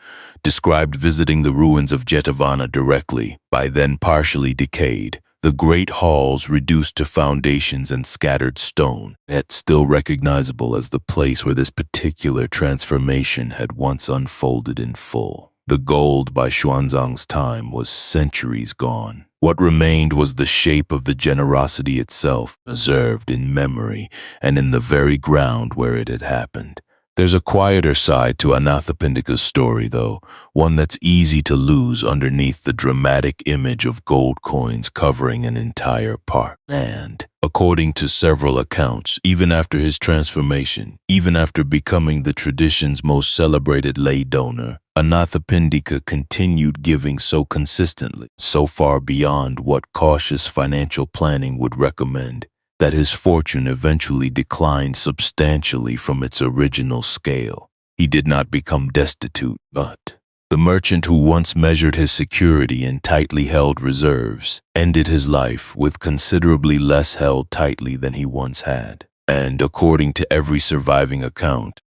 described visiting the ruins of Jetavana directly, by then partially decayed, the great halls reduced to foundations and scattered stone, yet still recognizable as the place where this particular transformation had once unfolded in full. The gold by Xuanzang's time was centuries gone. What remained was the shape of the generosity itself, preserved in memory and in the very ground where it had happened. There's a quieter side to Anathapindika's story, though, one that's easy to lose underneath the dramatic image of gold coins covering an entire park. And, according to several accounts, even after his transformation, even after becoming the tradition's most celebrated lay donor, Anathapindika continued giving so consistently, so far beyond what cautious financial planning would recommend, that his fortune eventually declined substantially from its original scale. He did not become destitute, but the merchant who once measured his security in tightly held reserves ended his life with considerably less held tightly than he once had. And according to every surviving account,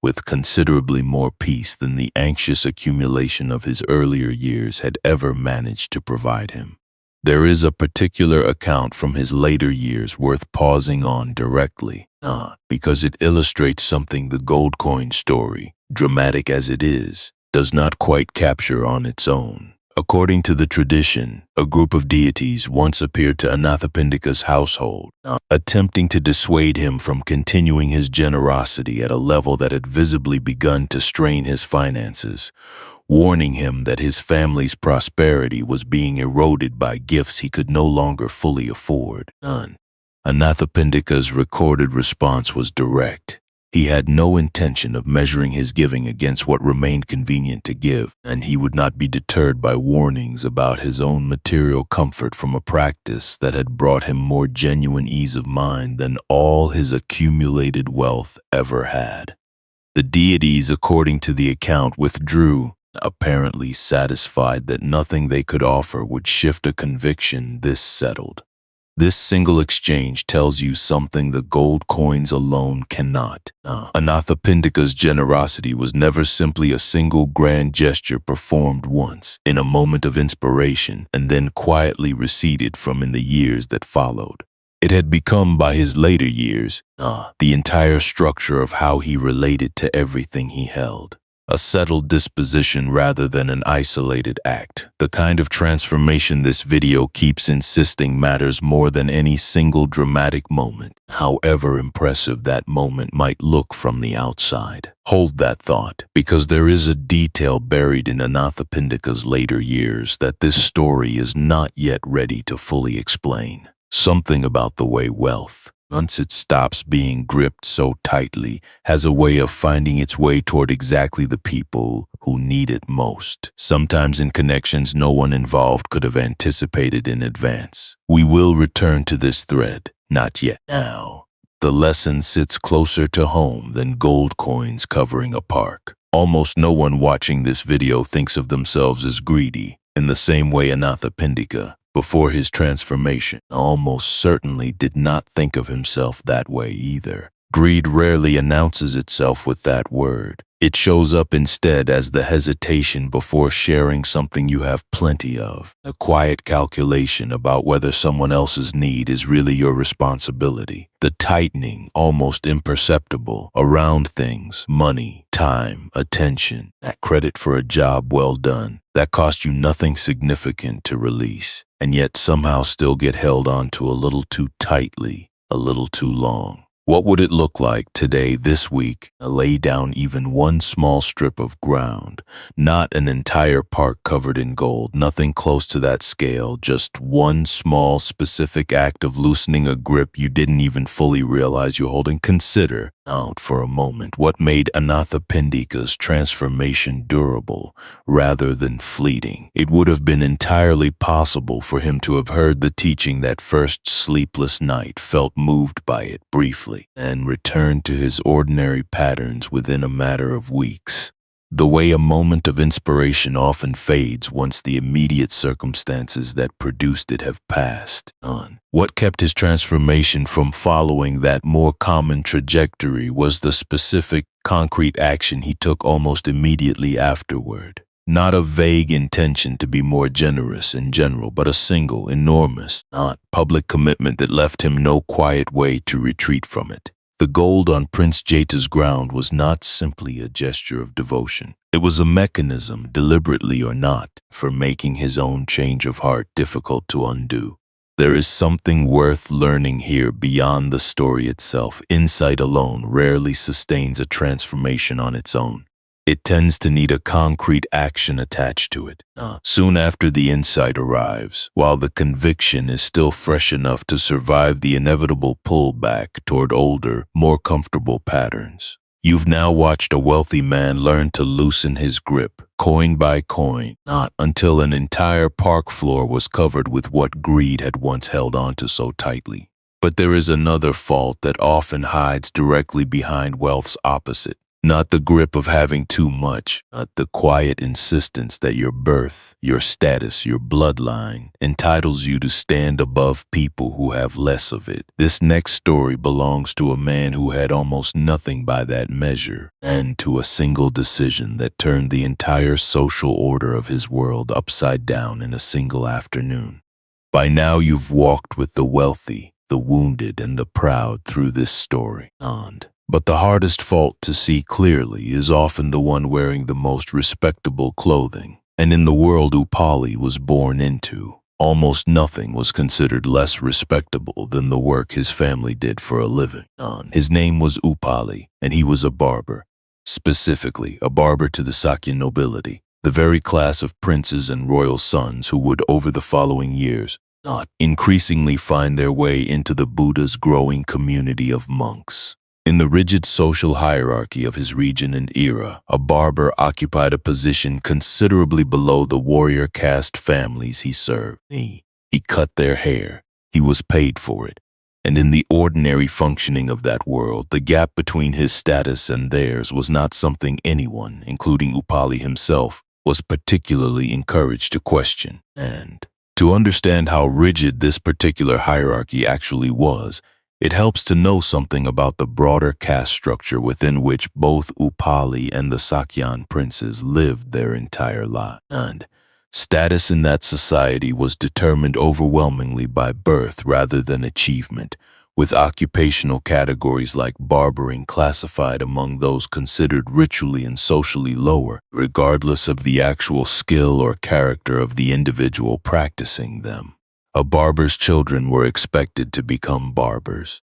with considerably more peace than the anxious accumulation of his earlier years had ever managed to provide him. There is a particular account from his later years worth pausing on directly, because it illustrates something the gold coin story, dramatic as it is, does not quite capture on its own. According to the tradition, a group of deities once appeared to Anathapindika's household, attempting to dissuade him from continuing his generosity at a level that had visibly begun to strain his finances, warning him that his family's prosperity was being eroded by gifts he could no longer fully afford. Anathapindika's recorded response was direct. He had no intention of measuring his giving against what remained convenient to give, and he would not be deterred by warnings about his own material comfort from a practice that had brought him more genuine ease of mind than all his accumulated wealth ever had. The deities, according to the account, withdrew, apparently satisfied that nothing they could offer would shift a conviction this settled. This single exchange tells you something the gold coins alone cannot. Anathapindika's generosity was never simply a single grand gesture performed once, in a moment of inspiration, and then quietly receded from in the years that followed. It had become, by his later years, the entire structure of how he related to everything he held. A settled disposition rather than an isolated act. The kind of transformation this video keeps insisting matters more than any single dramatic moment, however impressive that moment might look from the outside. Hold that thought, because there is a detail buried in Anathapindika's later years that this story is not yet ready to fully explain. Something about the way wealth, once it stops being gripped so tightly, has a way of finding its way toward exactly the people who need it most, sometimes in connections no one involved could have anticipated in advance. We will return to this thread, not yet. Now, the lesson sits closer to home than gold coins covering a park. Almost no one watching this video thinks of themselves as greedy, in the same way Anathapindika, before his transformation, almost certainly did not think of himself that way either. Greed rarely announces itself with that word. It shows up instead as the hesitation before sharing something you have plenty of, a quiet calculation about whether someone else's need is really your responsibility, the tightening, almost imperceptible, around things, money, time, attention, that credit for a job well done, that cost you nothing significant to release, and yet somehow still get held on to a little too tightly, a little too long. What would it look like today, this week, to lay down even one small strip of ground, not an entire park covered in gold, nothing close to that scale, just one small specific act of loosening a grip you didn't even fully realize you're holding? Consider, out for a moment, what made Anathapindika's transformation durable rather than fleeting. It would have been entirely possible for him to have heard the teaching that first sleepless night, felt moved by it briefly, and returned to his ordinary patterns within a matter of weeks. The way a moment of inspiration often fades once the immediate circumstances that produced it have passed on. What kept his transformation from following that more common trajectory was the specific, concrete action he took almost immediately afterward. Not a vague intention to be more generous in general, but a single, enormous, public commitment that left him no quiet way to retreat from it. The gold on Prince Jeta's ground was not simply a gesture of devotion. It It was a mechanism, deliberately or not, for making his own change of heart difficult to undo. There is something worth learning here beyond the story itself. Insight alone rarely sustains a transformation on its own. It tends to need a concrete action attached to it. Soon after the insight arrives, while the conviction is still fresh enough to survive the inevitable pullback toward older, more comfortable patterns. You've now watched a wealthy man learn to loosen his grip, coin by coin, not until an entire park floor was covered with what greed had once held onto so tightly. But there is another fault that often hides directly behind wealth's opposite. Not the grip of having too much, not the quiet insistence that your birth, your status, your bloodline entitles you to stand above people who have less of it. This next story belongs to a man who had almost nothing by that measure, and to a single decision that turned the entire social order of his world upside down in a single afternoon. By now you've walked with the wealthy, the wounded, and the proud through this story. But the hardest fault to see clearly is often the one wearing the most respectable clothing. And in the world Upali was born into, almost nothing was considered less respectable than the work his family did for a living. His name was Upali, and he was a barber. Specifically, a barber to the Sakya nobility, the very class of princes and royal sons who would, over the following years, increasingly find their way into the Buddha's growing community of monks. In the rigid social hierarchy of his region and era, a barber occupied a position considerably below the warrior caste families he served. He cut their hair. He was paid for it. And in the ordinary functioning of that world, the gap between his status and theirs was not something anyone, including Upali himself, was particularly encouraged to question. And to understand how rigid this particular hierarchy actually was, it helps to know something about the broader caste structure within which both Upali and the Sakyan princes lived their entire lives. And status in that society was determined overwhelmingly by birth rather than achievement, with occupational categories like barbering classified among those considered ritually and socially lower, regardless of the actual skill or character of the individual practicing them. A barber's children were expected to become barbers.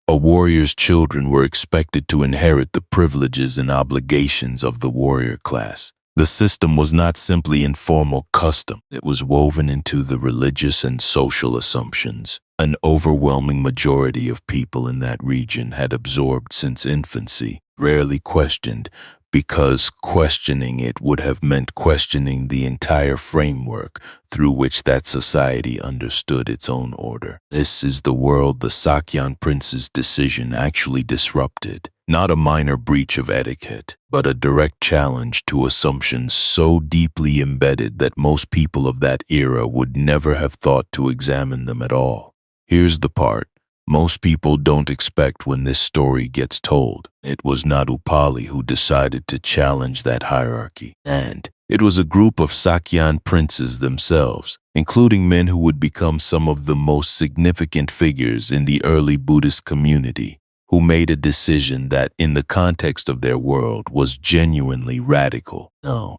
A warrior's children were expected to inherit the privileges and obligations of the warrior class. The system was not simply informal custom. It was woven into the religious and social assumptions an overwhelming majority of people in that region had absorbed since infancy, rarely questioned, because questioning it would have meant questioning the entire framework through which that society understood its own order. This is the world the Sakyan prince's decision actually disrupted. Not a minor breach of etiquette, but a direct challenge to assumptions so deeply embedded that most people of that era would never have thought to examine them at all. Here's the part most people don't expect when this story gets told. It was not Upali who decided to challenge that hierarchy, and it was a group of Sakyan princes themselves, including men who would become some of the most significant figures in the early Buddhist community, who made a decision that, in the context of their world, was genuinely radical.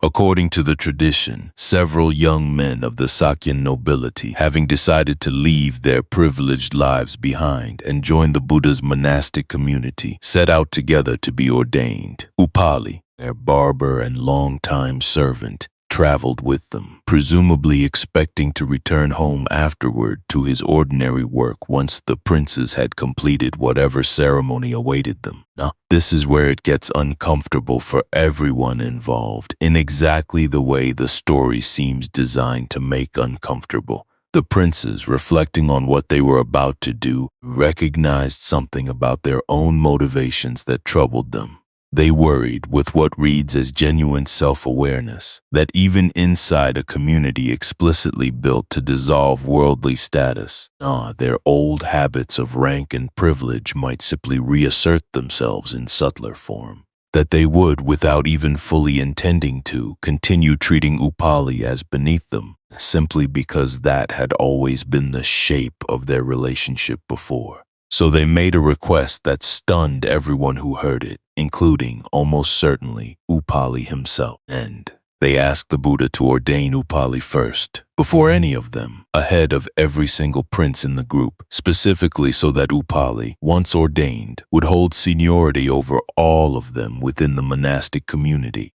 According to the tradition, several young men of the Sakyan nobility, having decided to leave their privileged lives behind and join the Buddha's monastic community, set out together to be ordained. Upali, their barber and longtime servant, traveled with them, presumably expecting to return home afterward to his ordinary work once the princes had completed whatever ceremony awaited them. Now, this is where it gets uncomfortable for everyone involved, in exactly the way the story seems designed to make uncomfortable. The princes, reflecting on what they were about to do, recognized something about their own motivations that troubled them. They worried, with what reads as genuine self-awareness, that even inside a community explicitly built to dissolve worldly status, their old habits of rank and privilege might simply reassert themselves in subtler form. That they would, without even fully intending to, continue treating Upali as beneath them, simply because that had always been the shape of their relationship before. So they made a request that stunned everyone who heard it. including, almost certainly, Upali himself. And they asked the Buddha to ordain Upali first, before any of them, ahead of every single prince in the group, specifically so that Upali, once ordained, would hold seniority over all of them within the monastic community.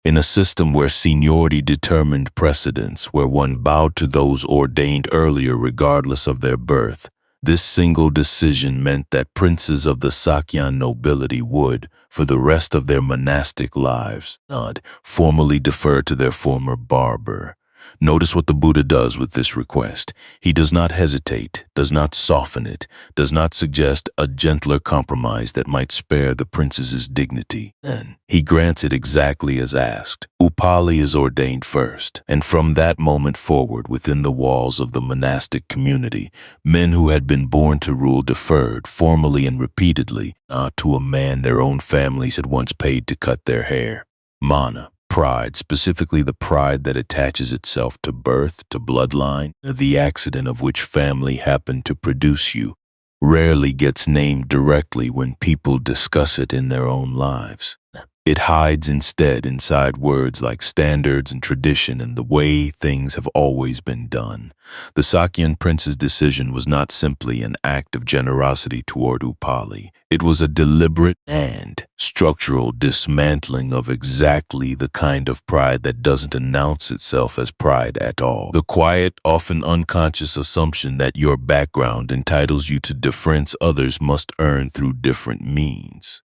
In a system where seniority determined precedence, where one bowed to those ordained earlier regardless of their birth, this single decision meant that princes of the Sakyan nobility would, for the rest of their monastic lives, not formally defer to their former barber. Notice what the Buddha does with this request. He does not hesitate, does not soften it, does not suggest a gentler compromise that might spare the princess's dignity. Then he grants it exactly as asked. Upali is ordained first, and from that moment forward within the walls of the monastic community, men who had been born to rule deferred formally and repeatedly, not to a man their own families had once paid to cut their hair. Mana. Pride, specifically the pride that attaches itself to birth, to bloodline, the accident of which family happened to produce you, rarely gets named directly when people discuss it in their own lives. It hides instead inside words like standards and tradition and the way things have always been done. The Sakyan prince's decision was not simply an act of generosity toward Upali. It was a deliberate and structural dismantling of exactly the kind of pride that doesn't announce itself as pride at all. The quiet, often unconscious assumption that your background entitles you to deference others must earn through different means.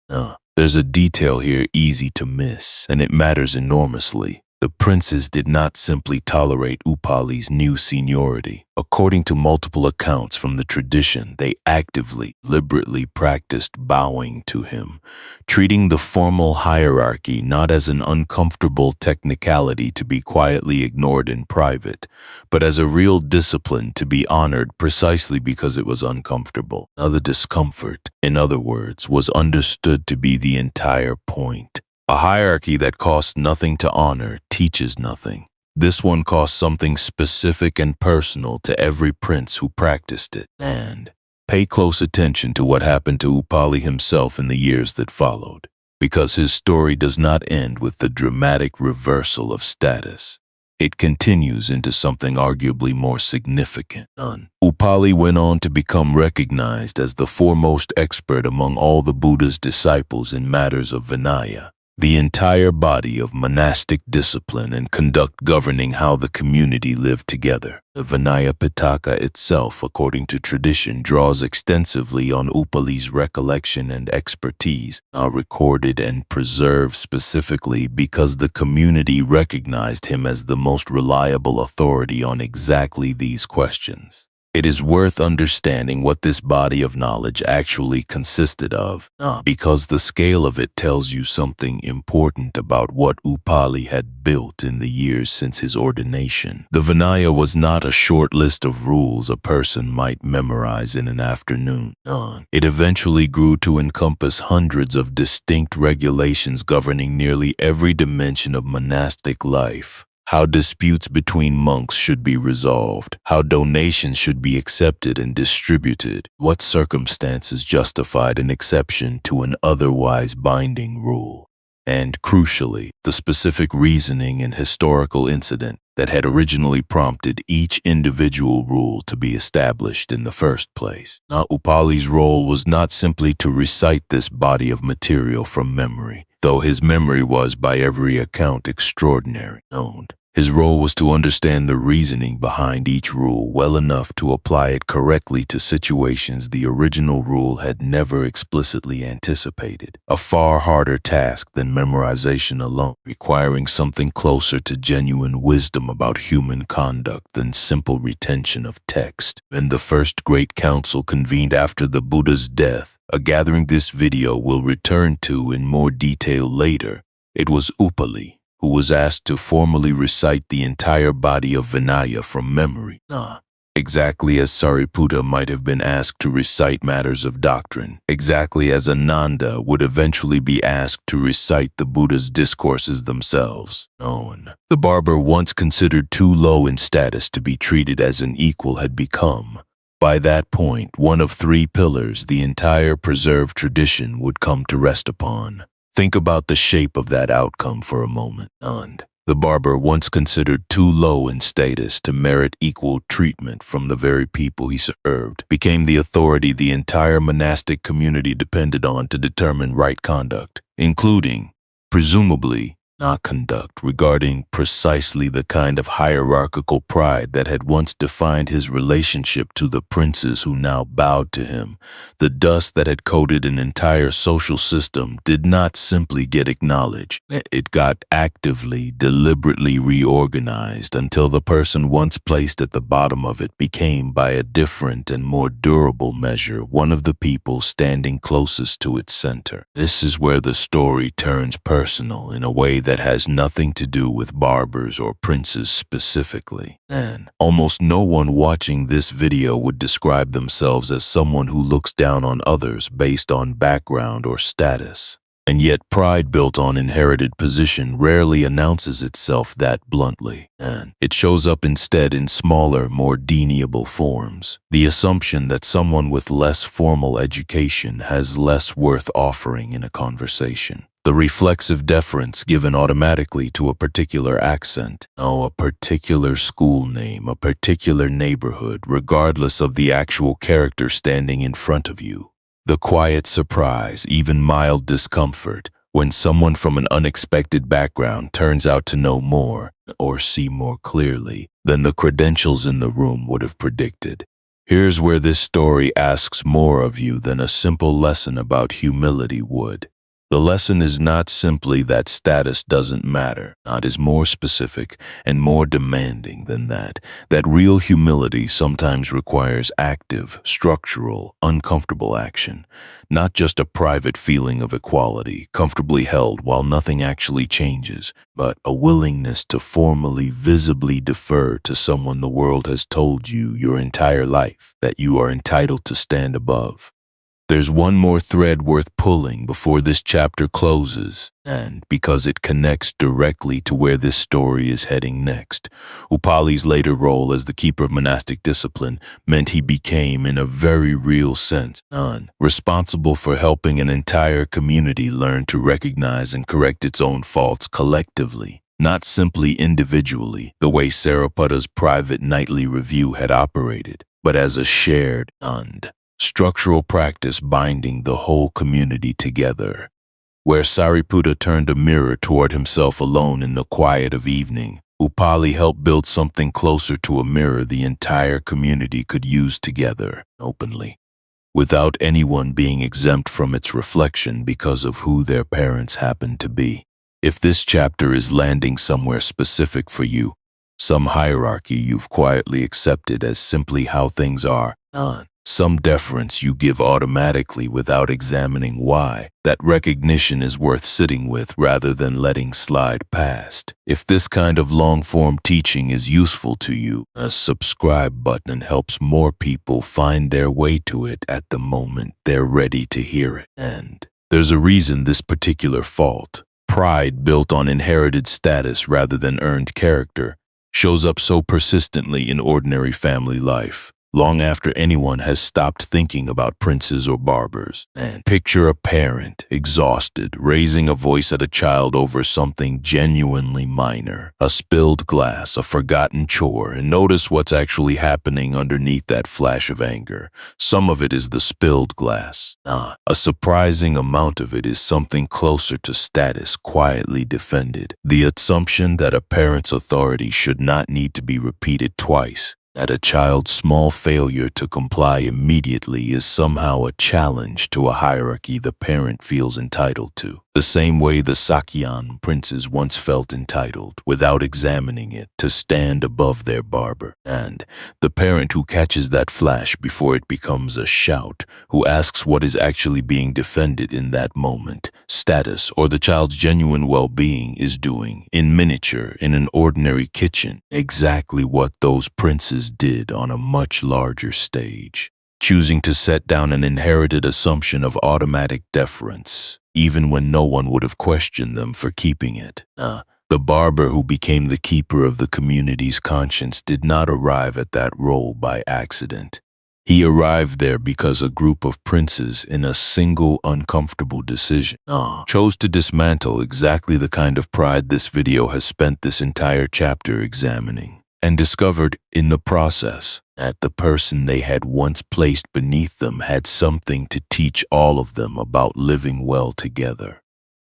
There's a detail here easy to miss, and it matters enormously. The princes did not simply tolerate Upali's new seniority. According to multiple accounts from the tradition, they actively, deliberately practiced bowing to him, treating the formal hierarchy not as an uncomfortable technicality to be quietly ignored in private, but as a real discipline to be honored precisely because it was uncomfortable. Now, the discomfort, in other words, was understood to be the entire point. A hierarchy that costs nothing to honor teaches nothing. This one cost something specific and personal to every prince who practiced it. And pay close attention to what happened to Upali himself in the years that followed, because his story does not end with the dramatic reversal of status. It continues into something arguably more significant. Upali went on to become recognized as the foremost expert among all the Buddha's disciples in matters of Vinaya, the entire body of monastic discipline and conduct governing how the community lived together. The Vinaya Pitaka itself, according to tradition, draws extensively on Upali's recollection and expertise, now recorded and preserved specifically because the community recognized him as the most reliable authority on exactly these questions. It is worth understanding what this body of knowledge actually consisted of, because the scale of it tells you something important about what Upali had built in the years since his ordination. The Vinaya was not a short list of rules a person might memorize in an afternoon. It eventually grew to encompass hundreds of distinct regulations governing nearly every dimension of monastic life. How disputes between monks should be resolved, how donations should be accepted and distributed, what circumstances justified an exception to an otherwise binding rule, and crucially, the specific reasoning and historical incident that had originally prompted each individual rule to be established in the first place. Now, Upali's role was not simply to recite this body of material from memory, though his memory was by every account extraordinary. His role was to understand the reasoning behind each rule well enough to apply it correctly to situations the original rule had never explicitly anticipated. A far harder task than memorization alone, requiring something closer to genuine wisdom about human conduct than simple retention of text. When the first great council convened after the Buddha's death, a gathering this video will return to in more detail later, it was Upali who was asked to formally recite the entire body of Vinaya from memory. Exactly as Sariputta might have been asked to recite matters of doctrine, exactly as Ananda would eventually be asked to recite the Buddha's discourses themselves. The barber once considered too low in status to be treated as an equal had become By that point, one of three pillars the entire preserved tradition would come to rest upon. Think about the shape of that outcome for a moment. And the barber, once considered too low in status to merit equal treatment from the very people he served, became the authority the entire monastic community depended on to determine right conduct, including, presumably, not conduct regarding precisely the kind of hierarchical pride that had once defined his relationship to the princes who now bowed to him. The dust that had coated an entire social system did not simply get acknowledged. It got actively, deliberately reorganized until the person once placed at the bottom of it became, by a different and more durable measure, one of the people standing closest to its center. This is where the story turns personal in a way that has nothing to do with barbers or princes specifically. And almost no one watching this video would describe themselves as someone who looks down on others based on background or status. And yet pride built on inherited position rarely announces itself that bluntly, and it shows up instead in smaller, more deniable forms. The assumption that someone with less formal education has less worth offering in a conversation. The reflexive deference given automatically to a particular accent, a particular school name, a particular neighborhood, regardless of the actual character standing in front of you. The quiet surprise, even mild discomfort, when someone from an unexpected background turns out to know more, or see more clearly, than the credentials in the room would have predicted. Here's where this story asks more of you than a simple lesson about humility would. The lesson is not simply that status doesn't matter. It is more specific and more demanding than that real humility sometimes requires active, structural, uncomfortable action, not just a private feeling of equality, comfortably held while nothing actually changes, but a willingness to formally, visibly defer to someone the world has told you your entire life that you are entitled to stand above. There's one more thread worth pulling before this chapter closes, and because it connects directly to where this story is heading next. Upali's later role as the keeper of monastic discipline meant he became, in a very real sense, responsible for helping an entire community learn to recognize and correct its own faults collectively, not simply individually, the way Sariputa's private nightly review had operated, but as a shared structural practice binding the whole community together. Where Sariputta turned a mirror toward himself alone in the quiet of evening, Upali helped build something closer to a mirror the entire community could use together, openly, without anyone being exempt from its reflection because of who their parents happened to be. If this chapter is landing somewhere specific for you, some hierarchy you've quietly accepted as simply how things are, some deference you give automatically without examining why, that recognition is worth sitting with rather than letting slide past. If this kind of long-form teaching is useful to you, a subscribe button helps more people find their way to it at the moment they're ready to hear it. And there's a reason this particular fault, pride built on inherited status rather than earned character, shows up so persistently in ordinary family life, long after anyone has stopped thinking about princes or barbers. And picture a parent, exhausted, raising a voice at a child over something genuinely minor, a spilled glass, a forgotten chore, and notice what's actually happening underneath that flash of anger. Some of it is the spilled glass. A surprising amount of it is something closer to status quietly defended. The assumption that a parent's authority should not need to be repeated twice, that a child's small failure to comply immediately is somehow a challenge to a hierarchy the parent feels entitled to. The same way the Sakyan princes once felt entitled, without examining it, to stand above their barber. And the parent who catches that flash before it becomes a shout, who asks what is actually being defended in that moment, status or the child's genuine well-being, is doing, in miniature, in an ordinary kitchen, exactly what those princes did on a much larger stage, choosing to set down an inherited assumption of automatic deference, even when no one would have questioned them for keeping it. The barber who became the keeper of the community's conscience did not arrive at that role by accident. He arrived there because a group of princes, in a single uncomfortable decision, chose to dismantle exactly the kind of pride this video has spent this entire chapter examining, and discovered, in the process, that the person they had once placed beneath them had something to teach all of them about living well together.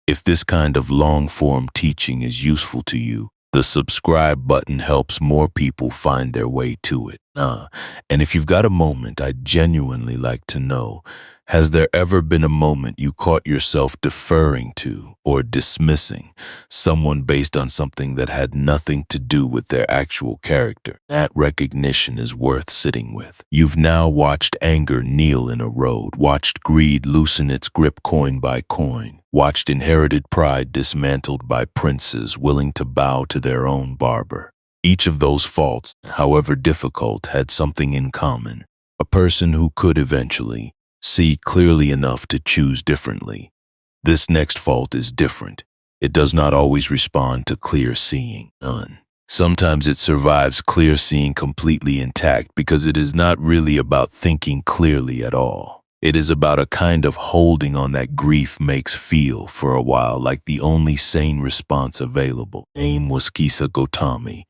If this kind of long-form teaching is useful to you, the subscribe button helps more people find their way to it. And if you've got a moment, I'd genuinely like to know, has there ever been a moment you caught yourself deferring to or dismissing someone based on something that had nothing to do with their actual character? That recognition is worth sitting with. You've now watched anger kneel in a road, watched greed loosen its grip coin by coin, watched inherited pride dismantled by princes willing to bow to their own barber. Each of those faults, however difficult, had something in common. A person who could eventually see clearly enough to choose differently. This next fault is different. It does not always respond to clear seeing. None. Sometimes it survives clear seeing completely intact because it is not really about thinking clearly at all. It is about a kind of holding on that grief makes feel for a while like the only sane response available. Her name was Kisa Gotami,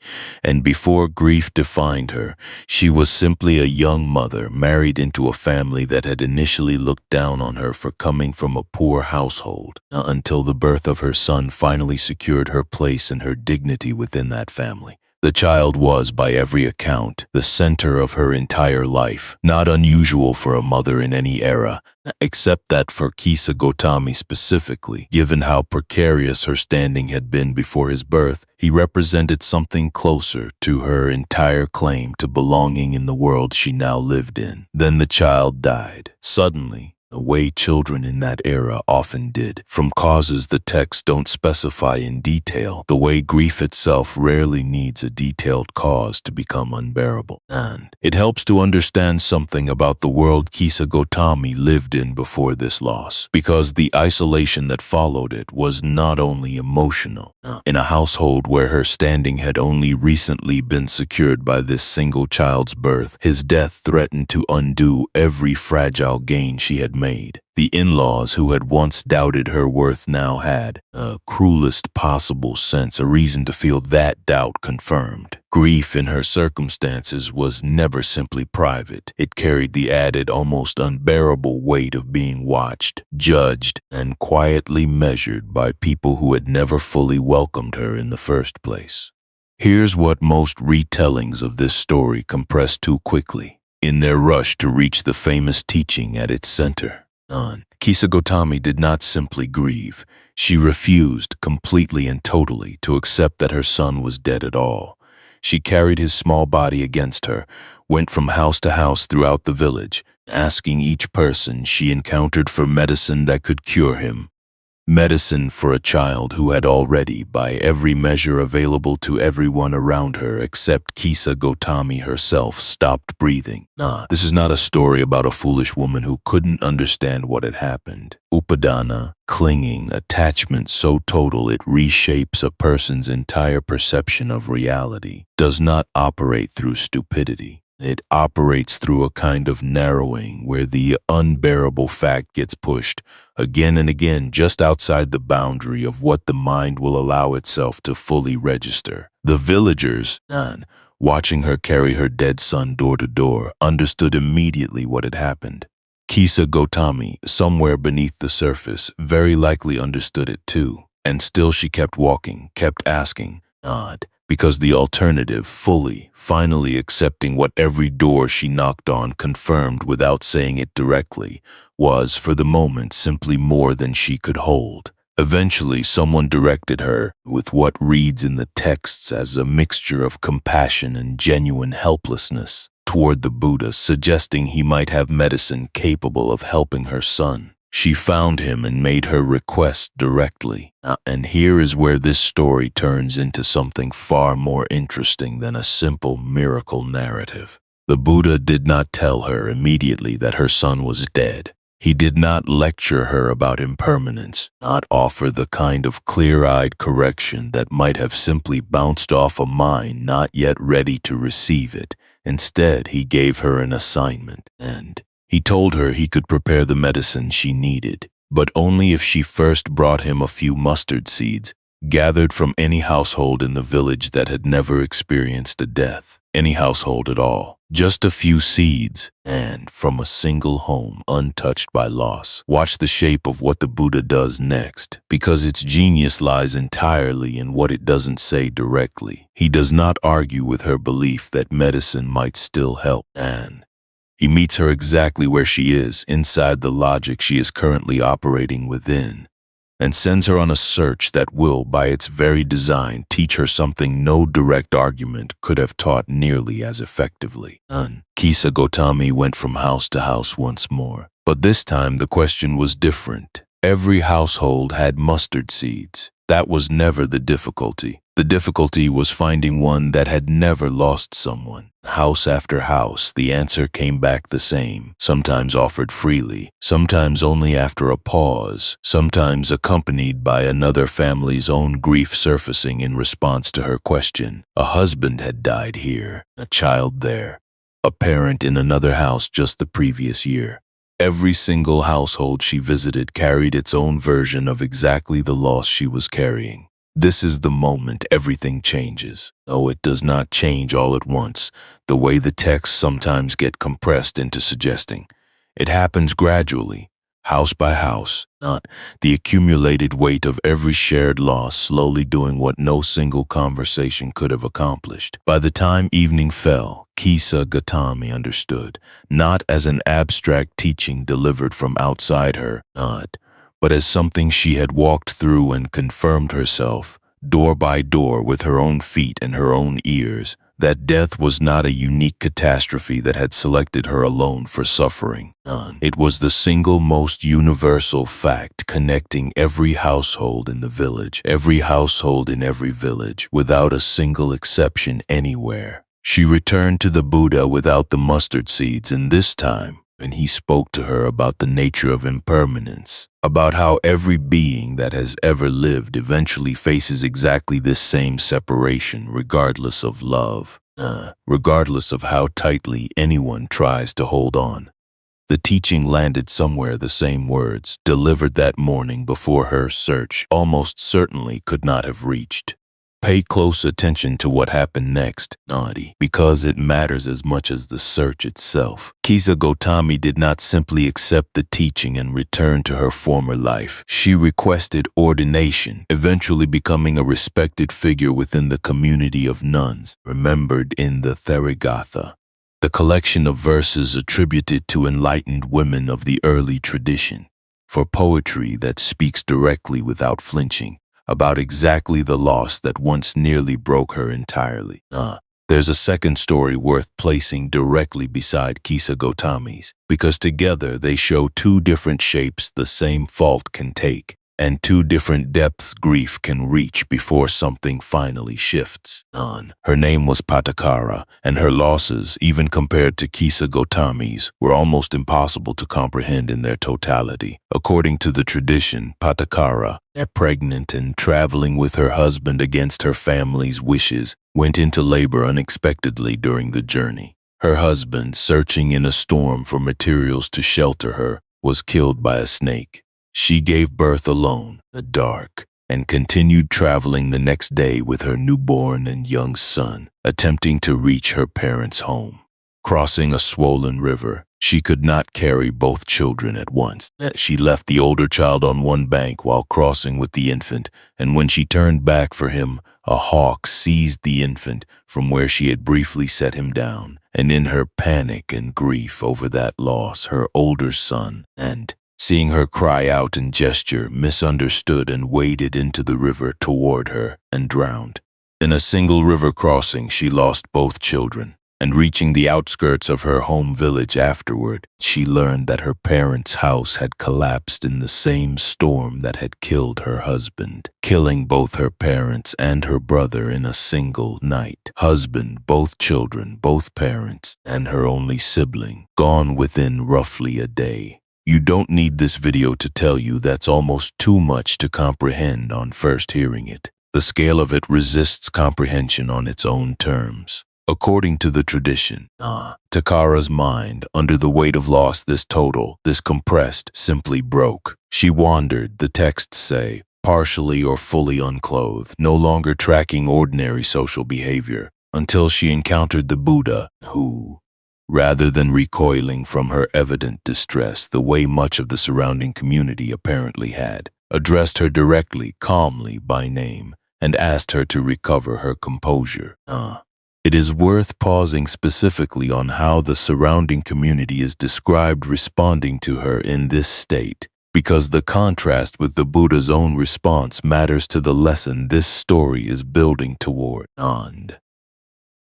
and before grief defined her, she was simply a young mother married into a family that had initially looked down on her for coming from a poor household, until the birth of her son finally secured her place and her dignity within that family. The child was, by every account, the center of her entire life, not unusual for a mother in any era, except that for Kisa Gotami specifically, given how precarious her standing had been before his birth, he represented something closer to her entire claim to belonging in the world she now lived in. Then the child died, suddenly, the way children in that era often did, from causes the texts don't specify in detail, the way grief itself rarely needs a detailed cause to become unbearable. And it helps to understand something about the world Kisa Gotami lived in before this loss, because the isolation that followed it was not only emotional. In a household where her standing had only recently been secured by this single child's birth, his death threatened to undo every fragile gain she had made. The in-laws who had once doubted her worth now had, cruelest possible sense, a reason to feel that doubt confirmed. Grief in her circumstances was never simply private. It carried the added, almost unbearable weight of being watched, judged, and quietly measured by people who had never fully welcomed her in the first place. Here's what most retellings of this story compress too quickly, in their rush to reach the famous teaching at its center. Kisa Gotami did not simply grieve. She refused completely and totally to accept that her son was dead at all. She carried his small body against her, went from house to house throughout the village, asking each person she encountered for medicine that could cure him. Medicine for a child who had already, by every measure available to everyone around her except Kisa Gotami herself, stopped breathing. This is not a story about a foolish woman who couldn't understand what had happened. Upadana, clinging, attachment so total it reshapes a person's entire perception of reality, does not operate through stupidity. It operates through a kind of narrowing where the unbearable fact gets pushed again and again just outside the boundary of what the mind will allow itself to fully register. The villagers, watching her carry her dead son door to door, understood immediately what had happened. Kisa Gotami, somewhere beneath the surface, very likely understood it too. And still she kept walking, kept asking, because the alternative, finally accepting what every door she knocked on confirmed without saying it directly, was, for the moment, simply more than she could hold. Eventually, someone directed her, with what reads in the texts as a mixture of compassion and genuine helplessness, toward the Buddha, suggesting he might have medicine capable of helping her son. She found him and made her request directly. And here is where this story turns into something far more interesting than a simple miracle narrative. The Buddha did not tell her immediately that her son was dead. He did not lecture her about impermanence, not offer the kind of clear-eyed correction that might have simply bounced off a mind not yet ready to receive it. Instead, he gave her an assignment, and he told her he could prepare the medicine she needed, but only if she first brought him a few mustard seeds, gathered from any household in the village that had never experienced a death. Any household at all. Just a few seeds, and from a single home untouched by loss. Watch the shape of what the Buddha does next, because its genius lies entirely in what it doesn't say directly. He does not argue with her belief that medicine might still help, and he meets her exactly where she is, inside the logic she is currently operating within, and sends her on a search that will, by its very design, teach her something no direct argument could have taught nearly as effectively. Kisa Gotami went from house to house once more, but this time the question was different. Every household had mustard seeds. That was never the difficulty. The difficulty was finding one that had never lost someone. House after house, the answer came back the same, sometimes offered freely, sometimes only after a pause, sometimes accompanied by another family's own grief surfacing in response to her question. A husband had died here, a child there, a parent in another house just the previous year. Every single household she visited carried its own version of exactly the loss she was carrying. This is the moment everything changes. Oh, it does not change all at once, the way the texts sometimes get compressed into suggesting. It happens gradually, house by house, not the accumulated weight of every shared loss slowly doing what no single conversation could have accomplished. By the time evening fell, Kisa Gotami understood, not as an abstract teaching delivered from outside her, but as something she had walked through and confirmed herself, door by door with her own feet and her own ears, that death was not a unique catastrophe that had selected her alone for suffering. It was the single most universal fact connecting every household in the village, every household in every village, without a single exception anywhere. She returned to the Buddha without the mustard seeds, and this time, when he spoke to her about the nature of impermanence, about how every being that has ever lived eventually faces exactly this same separation regardless of love, regardless of how tightly anyone tries to hold on. The teaching landed somewhere the same words, delivered that morning before her search almost certainly could not have reached. Pay close attention to what happened next, Nadi, because it matters as much as the search itself. Kisa Gotami did not simply accept the teaching and return to her former life. She requested ordination, eventually becoming a respected figure within the community of nuns, remembered in the Therigatha, the collection of verses attributed to enlightened women of the early tradition, for poetry that speaks directly without flinching about exactly the loss that once nearly broke her entirely. There's a second story worth placing directly beside Kisa Gotami's, because together they show two different shapes the same fault can take, and two different depths grief can reach before something finally shifts. Her name was Patakara, and her losses, even compared to Kisa Gotami's, were almost impossible to comprehend in their totality. According to the tradition, Patakara, pregnant and traveling with her husband against her family's wishes, went into labor unexpectedly during the journey. Her husband, searching in a storm for materials to shelter her, was killed by a snake. She gave birth alone, in the dark, and continued traveling the next day with her newborn and young son, attempting to reach her parents' home. Crossing a swollen river, she could not carry both children at once. She left the older child on one bank while crossing with the infant, and when she turned back for him, a hawk seized the infant from where she had briefly set him down, and in her panic and grief over that loss, her older son, and seeing her cry out and gesture, misunderstood and waded into the river toward her and drowned. In a single river crossing, she lost both children, and reaching the outskirts of her home village afterward, she learned that her parents' house had collapsed in the same storm that had killed her husband, killing both her parents and her brother in a single night. Husband, both children, both parents, and her only sibling, gone within roughly a day. You don't need this video to tell you that's almost too much to comprehend on first hearing it. The scale of it resists comprehension on its own terms. According to the tradition, Takara's mind, under the weight of loss this compressed, simply broke. She wandered, the texts say, partially or fully unclothed, no longer tracking ordinary social behavior, until she encountered the Buddha, who, rather than recoiling from her evident distress the way much of the surrounding community apparently had, addressed her directly, calmly, by name, and asked her to recover her composure. It is worth pausing specifically on how the surrounding community is described responding to her in this state, because the contrast with the Buddha's own response matters to the lesson this story is building toward.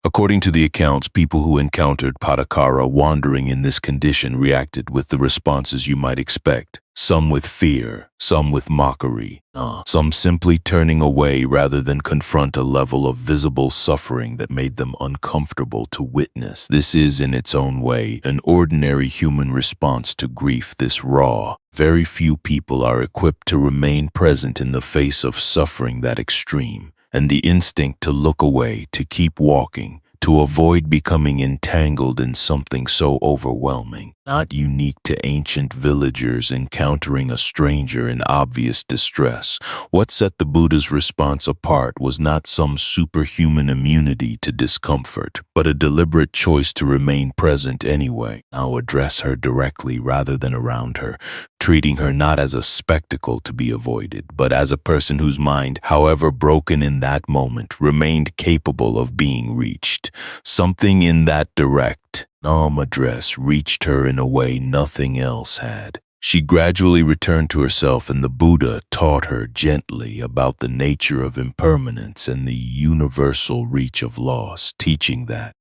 According to the accounts, people who encountered Patakara wandering in this condition reacted with the responses you might expect. Some with fear, some with mockery, some simply turning away rather than confront a level of visible suffering that made them uncomfortable to witness. This is, in its own way, an ordinary human response to grief this raw. Very few people are equipped to remain present in the face of suffering that extreme, and the instinct to look away, to keep walking, to avoid becoming entangled in something so overwhelming, not unique to ancient villagers encountering a stranger in obvious distress. What set the Buddha's response apart was not some superhuman immunity to discomfort, but a deliberate choice to remain present anyway. Now address her directly rather than around her, treating her not as a spectacle to be avoided, but as a person whose mind, however broken in that moment, remained capable of being reached. Something in that direct, address reached her in a way nothing else had. She gradually returned to herself, and the Buddha taught her gently about the nature of impermanence and the universal reach of loss, teaching that,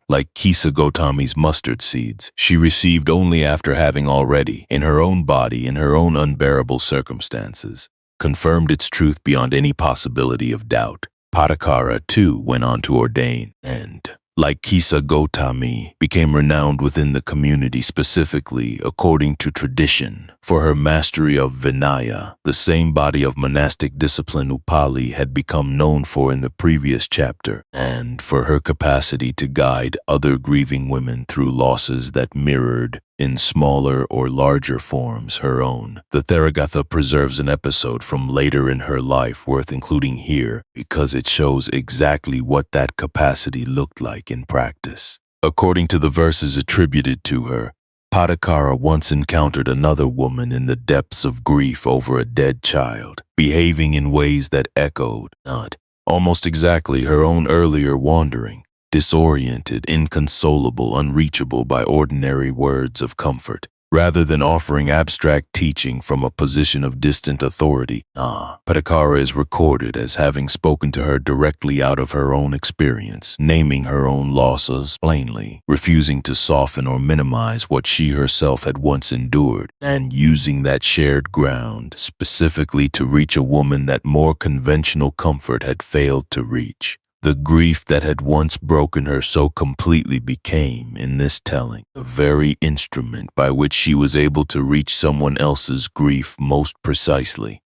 like Kisa Gotami's mustard seeds, she received only after having already, in her own body, in her own unbearable circumstances, confirmed its truth beyond any possibility of doubt. Patakara, too, went on to ordain, and, like Kisa Gotami, became renowned within the community, specifically, according to tradition, for her mastery of Vinaya, the same body of monastic discipline Upali had become known for in the previous chapter, and for her capacity to guide other grieving women through losses that mirrored, in smaller or larger forms, her own. The Theragatha preserves an episode from later in her life worth including here because it shows exactly what that capacity looked like in practice. According to the verses attributed to her, Patakara once encountered another woman in the depths of grief over a dead child, behaving in ways that echoed, almost exactly her own earlier wandering. Disoriented, inconsolable, unreachable by ordinary words of comfort. Rather than offering abstract teaching from a position of distant authority, Patakara is recorded as having spoken to her directly out of her own experience, naming her own losses plainly, refusing to soften or minimize what she herself had once endured, and using that shared ground specifically to reach a woman that more conventional comfort had failed to reach. The grief that had once broken her so completely became, in this telling, the very instrument by which she was able to reach someone else's grief most precisely.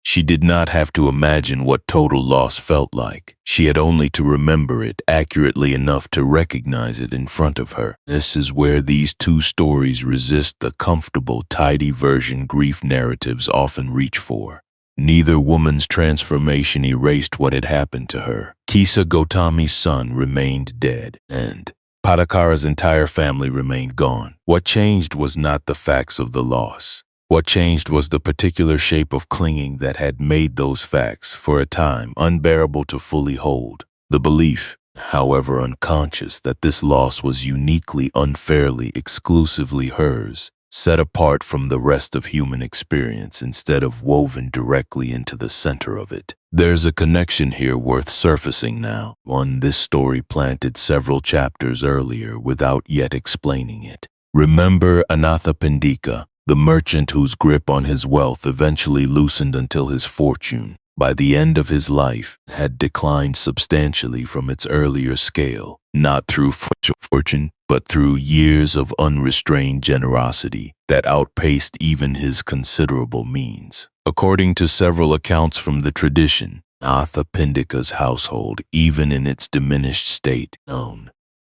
She did not have to imagine what total loss felt like. She had only to remember it accurately enough to recognize it in front of her. This is where these two stories resist the comfortable, tidy version grief narratives often reach for. Neither woman's transformation erased what had happened to her. Kisa Gotami's son remained dead, and Patakara's entire family remained gone. What changed was not the facts of the loss. What changed was the particular shape of clinging that had made those facts, for a time, unbearable to fully hold. The belief, however unconscious, that this loss was uniquely, unfairly, exclusively hers, set apart from the rest of human experience instead of woven directly into the center of it. There's a connection here worth surfacing now, one this story planted several chapters earlier without yet explaining it. Remember Anathapindika, the merchant whose grip on his wealth eventually loosened until his fortune, by the end of his life, had declined substantially from its earlier scale, not through fortune, but through years of unrestrained generosity that outpaced even his considerable means. According to several accounts from the tradition, Nathapindika's household, even in its diminished state,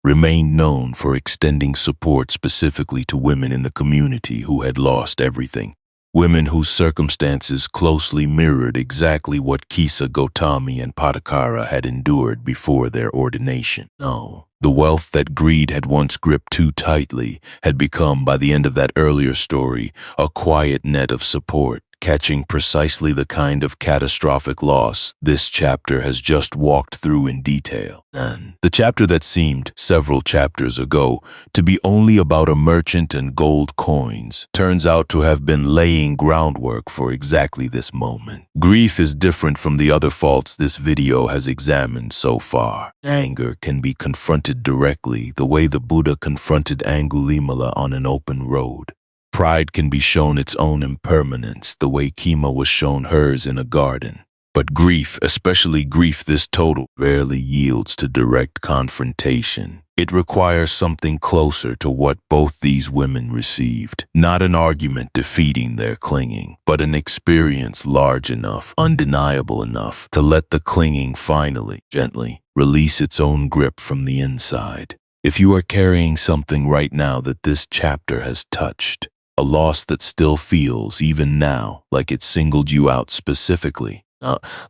remained known for extending support specifically to women in the community who had lost everything. Women whose circumstances closely mirrored exactly what Kisa Gotami and Patakara had endured before their ordination. The wealth that greed had once gripped too tightly had become, by the end of that earlier story, a quiet net of support, catching precisely the kind of catastrophic loss this chapter has just walked through in detail. And the chapter that seemed, several chapters ago, to be only about a merchant and gold coins turns out to have been laying groundwork for exactly this moment. Grief is different from the other faults this video has examined so far. Anger can be confronted directly, the way the Buddha confronted Angulimala on an open road. Pride can be shown its own impermanence, the way Kima was shown hers in a garden. But grief, especially grief this total, rarely yields to direct confrontation. It requires something closer to what both these women received. Not an argument defeating their clinging, but an experience large enough, undeniable enough, to let the clinging finally, gently, release its own grip from the inside. If you are carrying something right now that this chapter has touched, a loss that still feels, even now, like it singled you out specifically,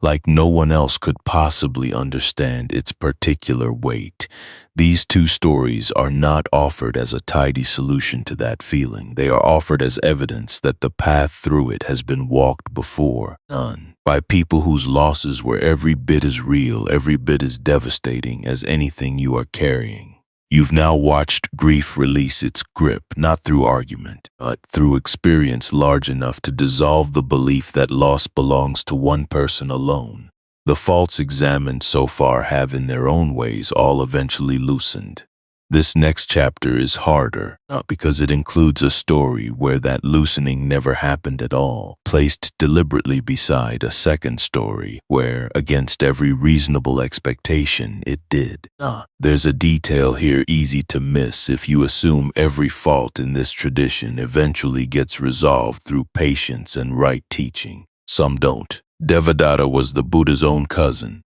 like no one else could possibly understand its particular weight. These two stories are not offered as a tidy solution to that feeling. They are offered as evidence that the path through it has been walked before, by people whose losses were every bit as real, every bit as devastating as anything you are carrying. You've now watched grief release its grip, not through argument, but through experience large enough to dissolve the belief that loss belongs to one person alone. The faults examined so far have in their own ways all eventually loosened. This next chapter is harder, not because it includes a story where that loosening never happened at all, placed deliberately beside a second story where, against every reasonable expectation, it did. There's a detail here easy to miss if you assume every fault in this tradition eventually gets resolved through patience and right teaching. Some don't. Devadatta was the Buddha's own cousin,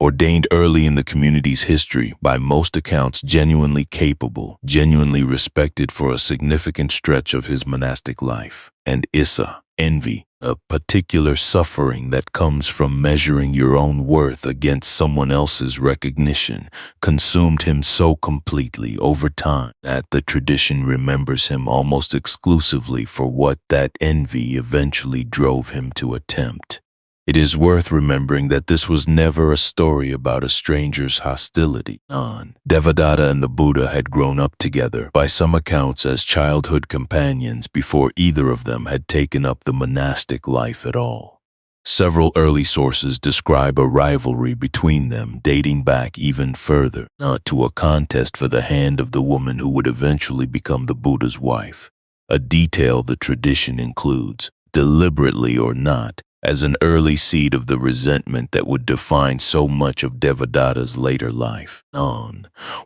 ordained early in the community's history, by most accounts genuinely capable, genuinely respected for a significant stretch of his monastic life. And Issa, envy, a particular suffering that comes from measuring your own worth against someone else's recognition, consumed him so completely over time that the tradition remembers him almost exclusively for what that envy eventually drove him to attempt. It is worth remembering that this was never a story about a stranger's hostility. Devadatta and the Buddha had grown up together, by some accounts as childhood companions, before either of them had taken up the monastic life at all. Several early sources describe a rivalry between them dating back even further, to a contest for the hand of the woman who would eventually become the Buddha's wife. A detail the tradition includes, deliberately or not, as an early seed of the resentment that would define so much of Devadatta's later life.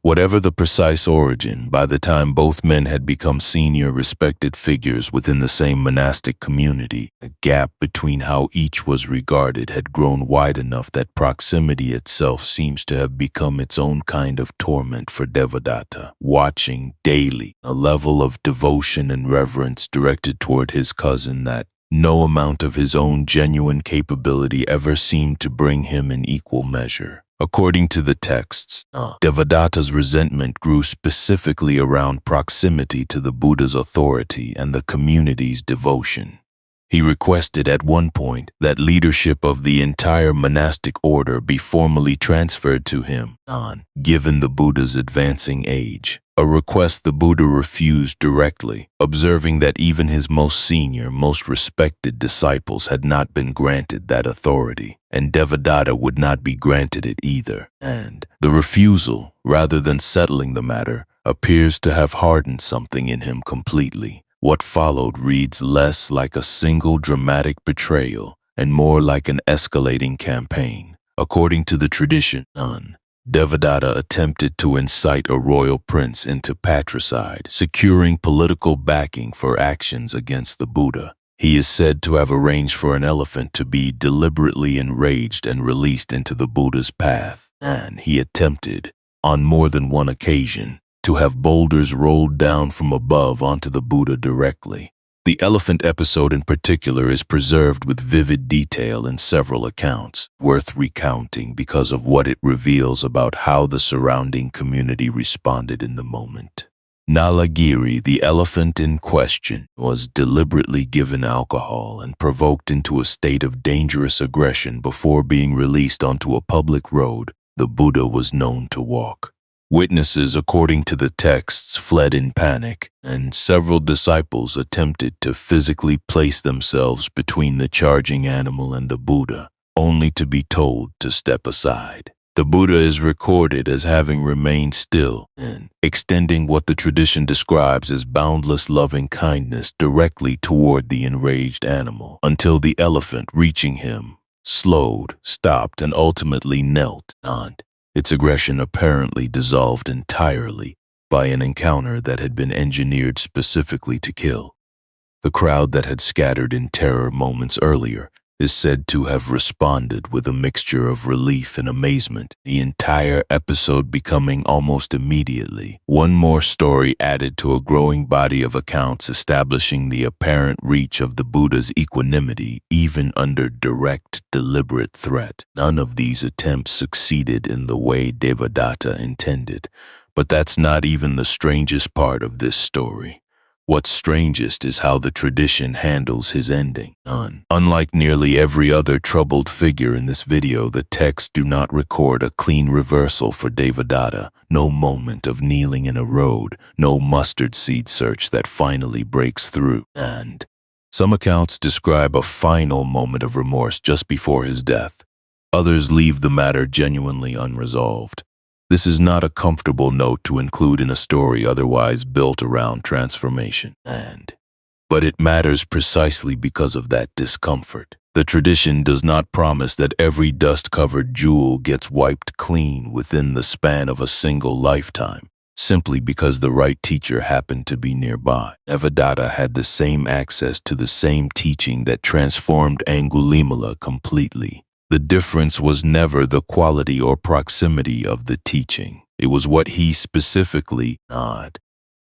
Whatever the precise origin, by the time both men had become senior, respected figures within the same monastic community, the gap between how each was regarded had grown wide enough that proximity itself seems to have become its own kind of torment for Devadatta, watching daily a level of devotion and reverence directed toward his cousin that no amount of his own genuine capability ever seemed to bring him in equal measure. According to the texts, Devadatta's resentment grew specifically around proximity to the Buddha's authority and the community's devotion. He requested at one point that leadership of the entire monastic order be formally transferred to him, given the Buddha's advancing age. A request the Buddha refused directly, observing that even his most senior, most respected disciples had not been granted that authority, and Devadatta would not be granted it either. And the refusal, rather than settling the matter, appears to have hardened something in him completely. What followed reads less like a single dramatic betrayal and more like an escalating campaign. According to the tradition, Devadatta attempted to incite a royal prince into patricide, securing political backing for actions against the Buddha. He is said to have arranged for an elephant to be deliberately enraged and released into the Buddha's path, and he attempted, on more than one occasion, to have boulders rolled down from above onto the Buddha directly. The elephant episode in particular is preserved with vivid detail in several accounts, worth recounting because of what it reveals about how the surrounding community responded in the moment. Nalagiri, the elephant in question, was deliberately given alcohol and provoked into a state of dangerous aggression before being released onto a public road the Buddha was known to walk. Witnesses, according to the texts, fled in panic, and several disciples attempted to physically place themselves between the charging animal and the Buddha, only to be told to step aside. The Buddha is recorded as having remained still and extending what the tradition describes as boundless loving kindness directly toward the enraged animal, until the elephant, reaching him, slowed, stopped, and ultimately knelt, and its aggression apparently dissolved entirely by an encounter that had been engineered specifically to kill. The crowd that had scattered in terror moments earlier is said to have responded with a mixture of relief and amazement, the entire episode becoming almost immediately one more story added to a growing body of accounts establishing the apparent reach of the Buddha's equanimity even under direct, deliberate threat. None of these attempts succeeded in the way Devadatta intended, but that's not even the strangest part of this story. What's strangest is how the tradition handles his ending. Unlike nearly every other troubled figure in this video, the texts do not record a clean reversal for Devadatta, no moment of kneeling in a road, no mustard seed search that finally breaks through. And some accounts describe a final moment of remorse just before his death. Others leave the matter genuinely unresolved. This is not a comfortable note to include in a story otherwise built around transformation, but it matters precisely because of that discomfort. The tradition does not promise that every dust-covered jewel gets wiped clean within the span of a single lifetime, simply because the right teacher happened to be nearby. Devadatta had the same access to the same teaching that transformed Angulimala completely. The difference was never the quality or proximity of the teaching. It was what he specifically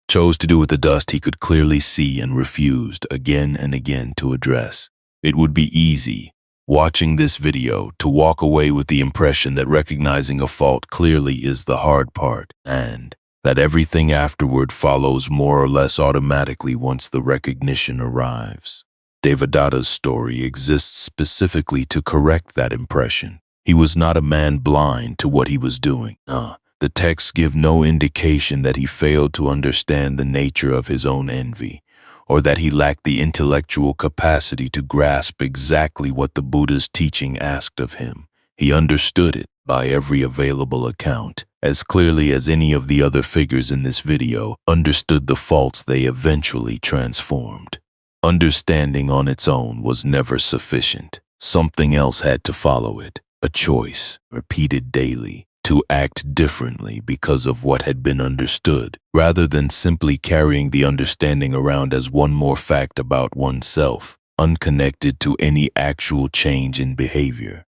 chose to do with the dust he could clearly see and refused again and again to address. It would be easy, watching this video, to walk away with the impression that recognizing a fault clearly is the hard part, and that everything afterward follows more or less automatically once the recognition arrives. Devadatta's story exists specifically to correct that impression. He was not a man blind to what he was doing. The texts give no indication that he failed to understand the nature of his own envy, or that he lacked the intellectual capacity to grasp exactly what the Buddha's teaching asked of him. He understood it, by every available account, as clearly as any of the other figures in this video understood the faults they eventually transformed. Understanding on its own was never sufficient. Something else had to follow it, a choice, repeated daily, to act differently because of what had been understood, rather than simply carrying the understanding around as one more fact about oneself, unconnected to any actual change in behavior.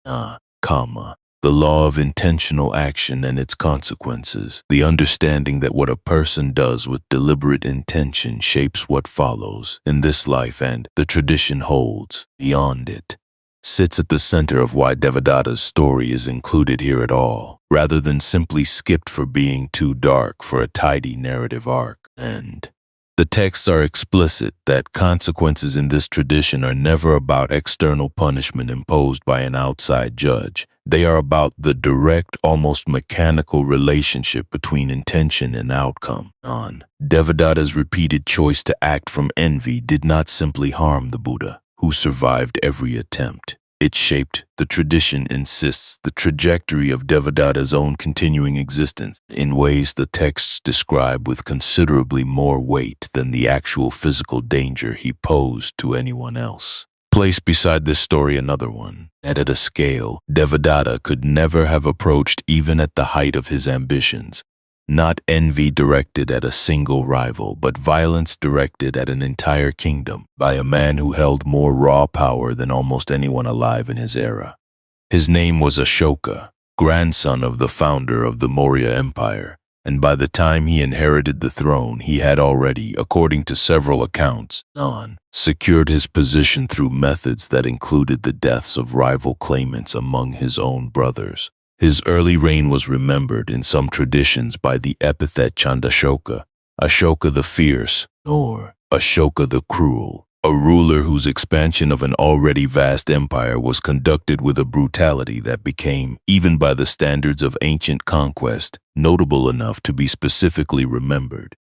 The law of intentional action and its consequences, the understanding that what a person does with deliberate intention shapes what follows in this life, and the tradition holds beyond it, sits at the center of why Devadatta's story is included here at all, rather than simply skipped for being too dark for a tidy narrative arc. And the texts are explicit that consequences in this tradition are never about external punishment imposed by an outside judge. They are about the direct, almost mechanical relationship between intention and outcome. Devadatta's repeated choice to act from envy did not simply harm the Buddha, who survived every attempt. It shaped, the tradition insists, the trajectory of Devadatta's own continuing existence in ways the texts describe with considerably more weight than the actual physical danger he posed to anyone else. Place beside this story another one, and at a scale Devadatta could never have approached even at the height of his ambitions. Not envy directed at a single rival, but violence directed at an entire kingdom by a man who held more raw power than almost anyone alive in his era. His name was Ashoka, grandson of the founder of the Maurya Empire, and by the time he inherited the throne, he had already, according to several accounts, secured his position through methods that included the deaths of rival claimants among his own brothers. His early reign was remembered in some traditions by the epithet Chandashoka, Ashoka the Fierce, or Ashoka the Cruel, a ruler whose expansion of an already vast empire was conducted with a brutality that became, even by the standards of ancient conquest, notable enough to be specifically remembered.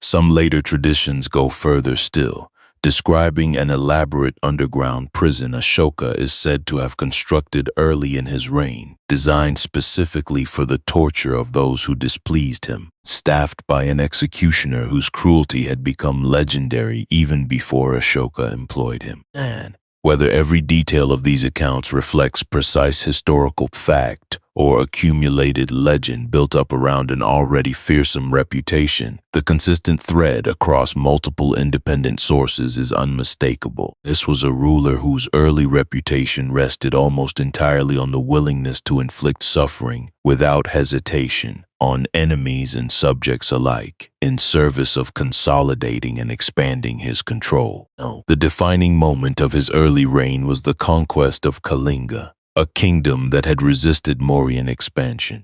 Some later traditions go further still, describing an elaborate underground prison Ashoka is said to have constructed early in his reign, designed specifically for the torture of those who displeased him, staffed by an executioner whose cruelty had become legendary even before Ashoka employed him. And whether every detail of these accounts reflects precise historical fact or accumulated legend built up around an already fearsome reputation, the consistent thread across multiple independent sources is unmistakable. This was a ruler whose early reputation rested almost entirely on the willingness to inflict suffering without hesitation on enemies and subjects alike, in service of consolidating and expanding his control. The defining moment of his early reign was the conquest of Kalinga, a kingdom that had resisted Mauryan expansion.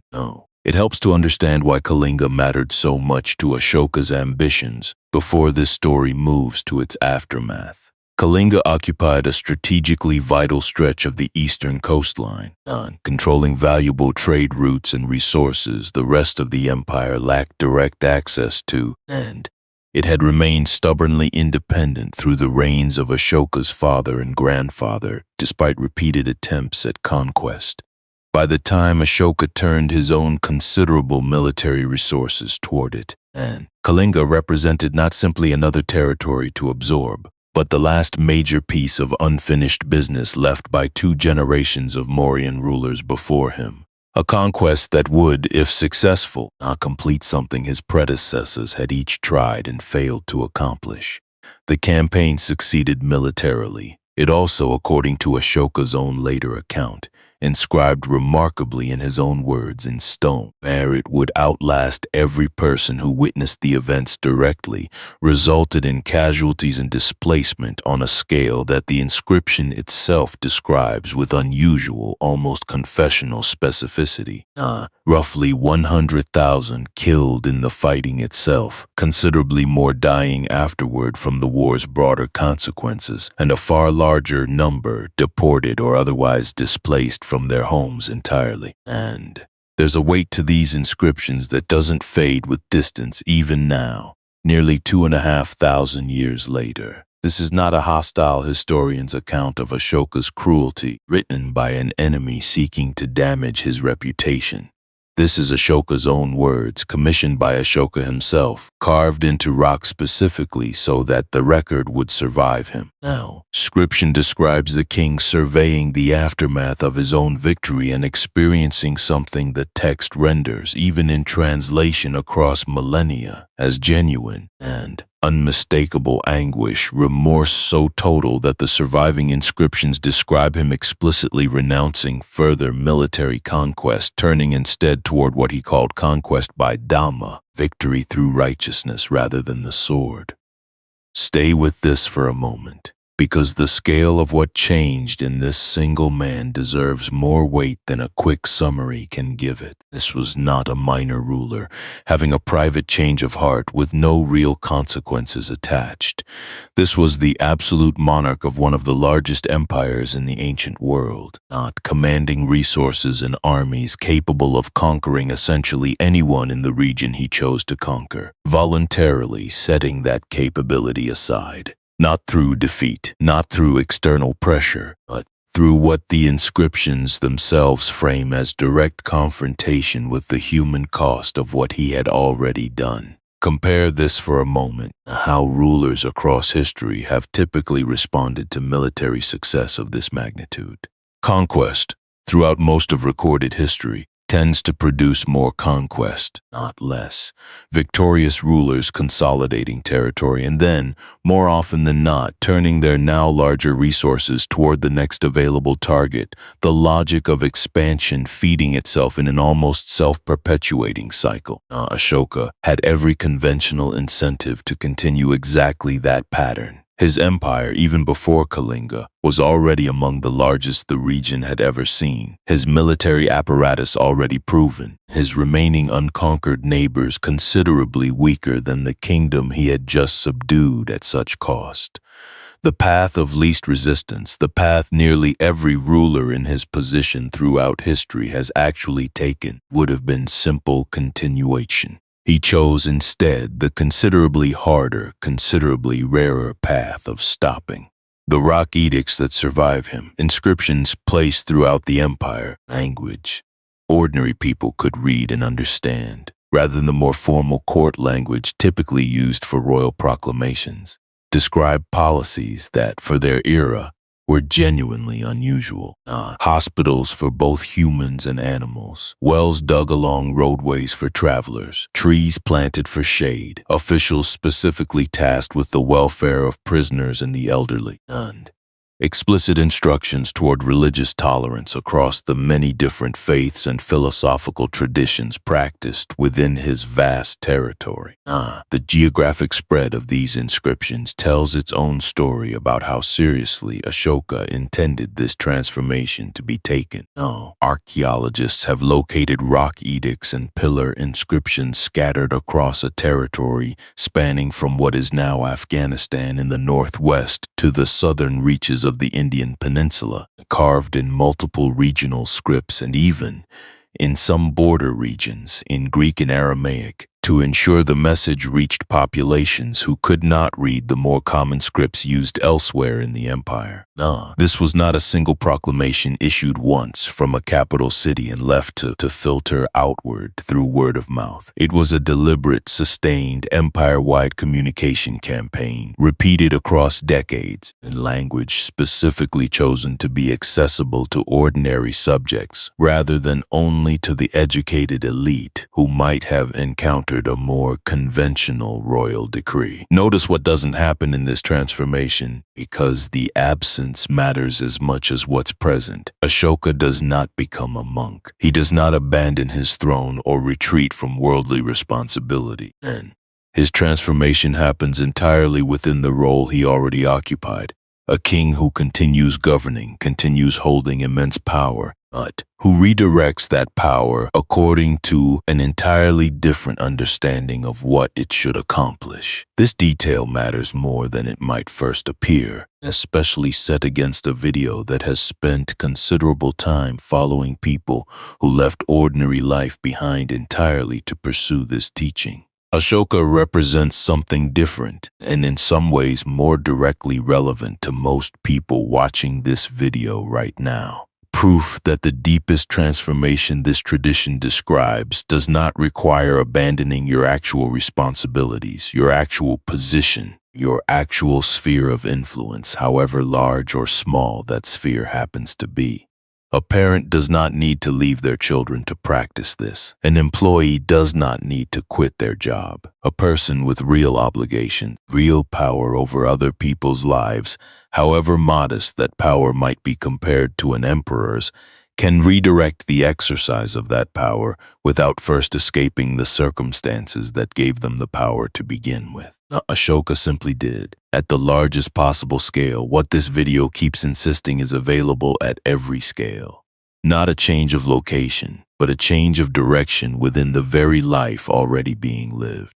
It helps to understand why Kalinga mattered so much to Ashoka's ambitions before this story moves to its aftermath. Kalinga occupied a strategically vital stretch of the eastern coastline, controlling valuable trade routes and resources the rest of the empire lacked direct access to, and it had remained stubbornly independent through the reigns of Ashoka's father and grandfather, despite repeated attempts at conquest. By the time Ashoka turned his own considerable military resources toward it, and Kalinga represented not simply another territory to absorb, but the last major piece of unfinished business left by 2 generations of Mauryan rulers before him. A conquest that would, if successful, not complete something his predecessors had each tried and failed to accomplish. The campaign succeeded militarily. It also, according to Ashoka's own later account, inscribed remarkably in his own words in stone, where it would outlast every person who witnessed the events directly, resulted in casualties and displacement on a scale that the inscription itself describes with unusual, almost confessional specificity. Roughly 100,000 killed in the fighting itself, considerably more dying afterward from the war's broader consequences, and a far larger number deported or otherwise displaced from their homes entirely. And there's a weight to these inscriptions that doesn't fade with distance even now, nearly 2,500 years later. This is not a hostile historian's account of Ashoka's cruelty, written by an enemy seeking to damage his reputation. This is Ashoka's own words, commissioned by Ashoka himself, carved into rock specifically so that the record would survive him. Scription describes the king surveying the aftermath of his own victory and experiencing something the text renders, even in translation across millennia, as genuine and unmistakable anguish, remorse so total that the surviving inscriptions describe him explicitly renouncing further military conquest, turning instead toward what he called conquest by Dhamma, victory through righteousness rather than the sword. Stay with this for a moment, because the scale of what changed in this single man deserves more weight than a quick summary can give it. This was not a minor ruler, having a private change of heart with no real consequences attached. This was the absolute monarch of one of the largest empires in the ancient world, not commanding resources and armies capable of conquering essentially anyone in the region he chose to conquer, voluntarily setting that capability aside. Not through defeat, not through external pressure, but through what the inscriptions themselves frame as direct confrontation with the human cost of what he had already done. Compare this for a moment, how rulers across history have typically responded to military success of this magnitude. Conquest, throughout most of recorded history, tends to produce more conquest, not less. Victorious rulers consolidating territory and then, more often than not, turning their now larger resources toward the next available target, the logic of expansion feeding itself in an almost self-perpetuating cycle. Ashoka had every conventional incentive to continue exactly that pattern. His empire, even before Kalinga, was already among the largest the region had ever seen, his military apparatus already proven, his remaining unconquered neighbors considerably weaker than the kingdom he had just subdued at such cost. The path of least resistance, the path nearly every ruler in his position throughout history has actually taken, would have been simple continuation. He chose instead the considerably harder, considerably rarer path of stopping. The rock edicts that survive him, inscriptions placed throughout the empire, language ordinary people could read and understand, rather than the more formal court language typically used for royal proclamations, describe policies that, for their era, were genuinely unusual. Hospitals for both humans and animals, wells dug along roadways for travelers, trees planted for shade, officials specifically tasked with the welfare of prisoners and the elderly, and explicit instructions toward religious tolerance across the many different faiths and philosophical traditions practiced within his vast territory. The geographic spread of these inscriptions tells its own story about how seriously Ashoka intended this transformation to be taken. Archaeologists have located rock edicts and pillar inscriptions scattered across a territory spanning from what is now Afghanistan in the northwest to the southern reaches of the Indian peninsula, carved in multiple regional scripts and even, in some border regions, in Greek and Aramaic, to ensure the message reached populations who could not read the more common scripts used elsewhere in the empire. This was not a single proclamation issued once from a capital city and left to filter outward through word of mouth. It was a deliberate, sustained, empire-wide communication campaign, repeated across decades, in language specifically chosen to be accessible to ordinary subjects, rather than only to the educated elite who might have encountered a more conventional royal decree. Notice what doesn't happen in this transformation, because the absence matters as much as what's present. Ashoka does not become a monk. He does not abandon his throne or retreat from worldly responsibility. And his transformation happens entirely within the role he already occupied. A king who continues governing, continues holding immense power, but who redirects that power according to an entirely different understanding of what it should accomplish. This detail matters more than it might first appear, especially set against a video that has spent considerable time following people who left ordinary life behind entirely to pursue this teaching. Ashoka represents something different and in some ways more directly relevant to most people watching this video right now. Proof that the deepest transformation this tradition describes does not require abandoning your actual responsibilities, your actual position, your actual sphere of influence, however large or small that sphere happens to be. A parent does not need to leave their children to practice this. An employee does not need to quit their job. A person with real obligations, real power over other people's lives, however modest that power might be compared to an emperor's, can redirect the exercise of that power without first escaping the circumstances that gave them the power to begin with. Ashoka simply did. At the largest possible scale, what this video keeps insisting is available at every scale. Not a change of location, but a change of direction within the very life already being lived.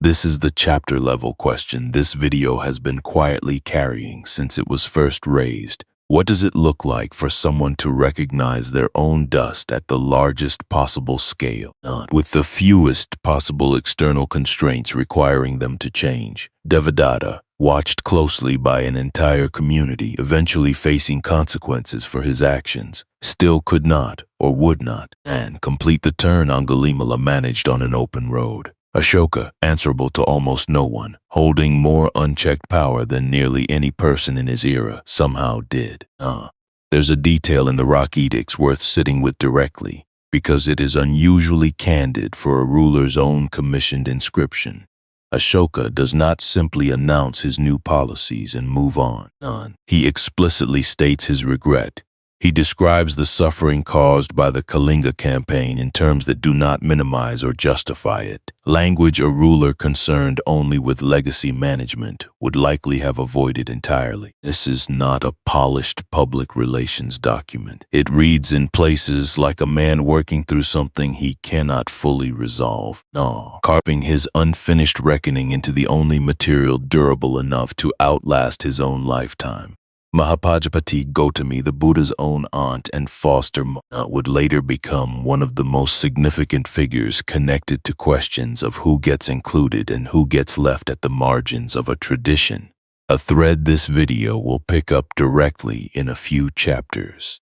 This is the chapter-level question this video has been quietly carrying since it was first raised. What does it look like for someone to recognize their own dust at the largest possible scale, with the fewest possible external constraints requiring them to change? Devadatta, watched closely by an entire community, eventually facing consequences for his actions, still could not, or would not, and complete the turn Angulimala managed on an open road. Ashoka, answerable to almost no one, holding more unchecked power than nearly any person in his era, somehow did. There's a detail in the rock edicts worth sitting with directly. because it is unusually candid for a ruler's own commissioned inscription. Ashoka does not simply announce his new policies and move on. He explicitly states his regret. He describes the suffering caused by the Kalinga campaign in terms that do not minimize or justify it. Language a ruler concerned only with legacy management would likely have avoided entirely. This is not a polished public relations document. It reads in places like a man working through something he cannot fully resolve. Carving his unfinished reckoning into the only material durable enough to outlast his own lifetime. Mahapajapati Gautami, the Buddha's own aunt and foster mother, would later become one of the most significant figures connected to questions of who gets included and who gets left at the margins of a tradition, a thread this video will pick up directly in a few chapters.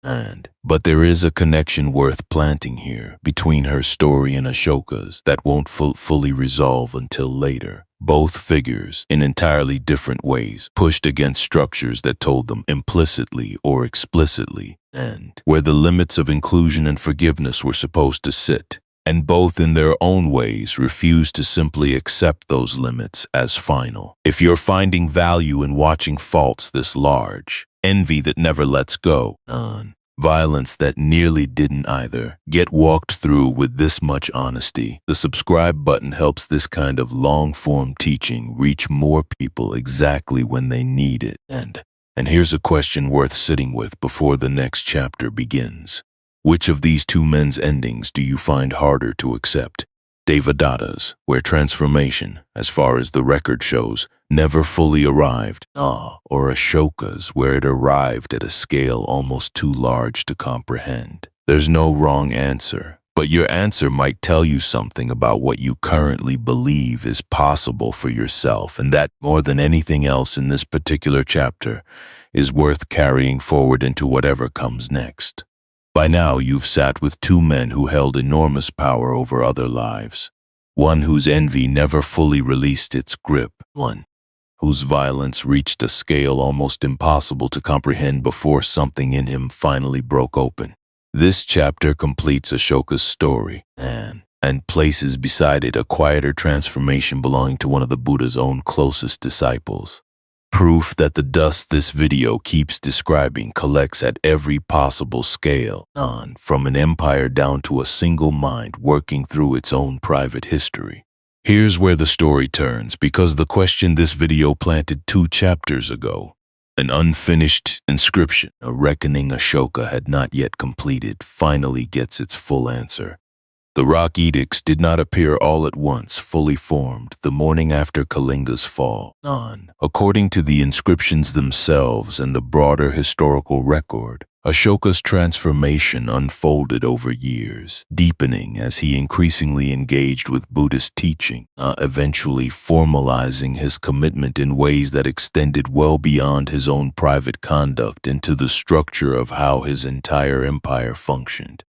But there is a connection worth planting here between her story and Ashoka's that won't fully resolve until later. Both figures, in entirely different ways, pushed against structures that told them implicitly or explicitly, and where the limits of inclusion and forgiveness were supposed to sit, and both in their own ways refused to simply accept those limits as final. If you're finding value in watching faults this large, envy that never lets go, violence that nearly didn't either, get walked through with this much honesty, the subscribe button helps this kind of long-form teaching reach more people exactly when they need it. And here's a question worth sitting with before the next chapter begins. Which of these two men's endings do you find harder to accept? Devadatta's, where transformation, as far as the record shows, never fully arrived, or Ashoka's, where it arrived at a scale almost too large to comprehend? There's no wrong answer, but your answer might tell you something about what you currently believe is possible for yourself, and that, more than anything else in this particular chapter, is worth carrying forward into whatever comes next. By now, you've sat with two men who held enormous power over other lives. One whose envy never fully released its grip. One whose violence reached a scale almost impossible to comprehend before something in him finally broke open. This chapter completes Ashoka's story and places beside it a quieter transformation belonging to one of the Buddha's own closest disciples. Proof that the dust this video keeps describing collects at every possible scale, from an empire down to a single mind working through its own private history. Here's where the story turns, because the question this video planted 2 chapters ago, an unfinished inscription, a reckoning Ashoka had not yet completed, finally gets its full answer. The rock edicts did not appear all at once, fully formed, the morning after Kalinga's fall. According to the inscriptions themselves and the broader historical record, Ashoka's transformation unfolded over years, deepening as he increasingly engaged with Buddhist teaching, eventually formalizing his commitment in ways that extended well beyond his own private conduct into the structure of how his entire empire functioned.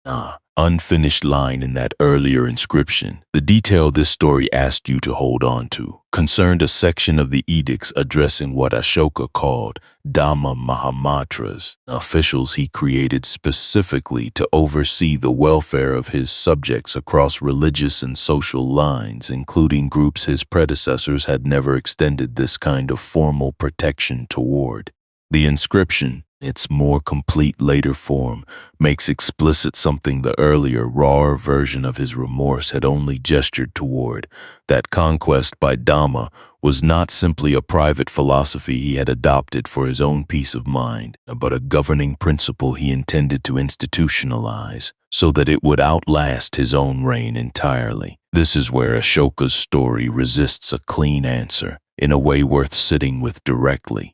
Unfinished line in that earlier inscription, the detail this story asked you to hold on to, concerned a section of the edicts addressing what Ashoka called Dhamma Mahamantras, officials he created specifically to oversee the welfare of his subjects across religious and social lines, including groups his predecessors had never extended this kind of formal protection toward. The inscription, its more complete later form, makes explicit something the earlier, rawer version of his remorse had only gestured toward. That conquest by Dhamma was not simply a private philosophy he had adopted for his own peace of mind, but a governing principle he intended to institutionalize, so that it would outlast his own reign entirely. This is where Ashoka's story resists a clean answer, in a way worth sitting with directly.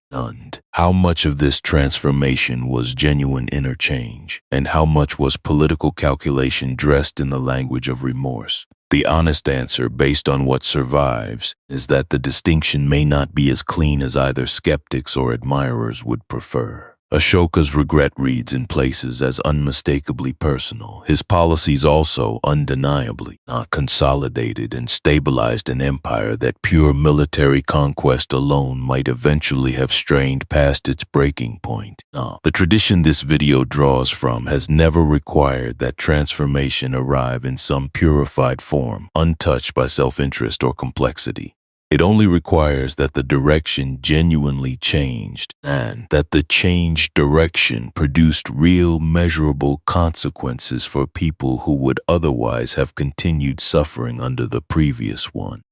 How much of this transformation was genuine interchange, and how much was political calculation dressed in the language of remorse? The honest answer, based on what survives, is that the distinction may not be as clean as either skeptics or admirers would prefer. Ashoka's regret reads in places as unmistakably personal. His policies also undeniably consolidated and stabilized an empire that pure military conquest alone might eventually have strained past its breaking point. The tradition this video draws from has never required that transformation arrive in some purified form, untouched by self-interest or complexity. It only requires that the direction genuinely changed and that the changed direction produced real measurable consequences for people who would otherwise have continued suffering under the previous one.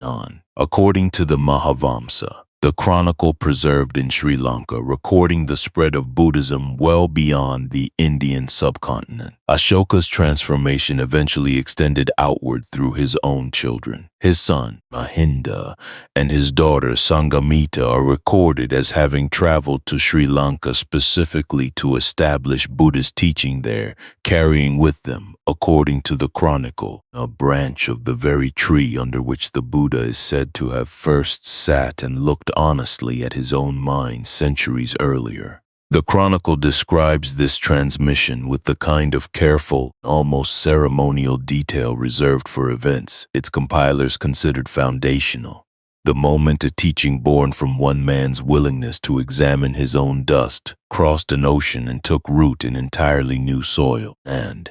According to the Mahavamsa, the chronicle preserved in Sri Lanka recording the spread of Buddhism well beyond the Indian subcontinent, Ashoka's transformation eventually extended outward through his own children. His son, Mahinda, and his daughter, Sangamita, are recorded as having traveled to Sri Lanka specifically to establish Buddhist teaching there, carrying with them, according to the chronicle, a branch of the very tree under which the Buddha is said to have first sat and looked honestly at his own mind centuries earlier. The chronicle describes this transmission with the kind of careful, almost ceremonial detail reserved for events its compilers considered foundational. The moment a teaching born from one man's willingness to examine his own dust crossed an ocean and took root in entirely new soil. And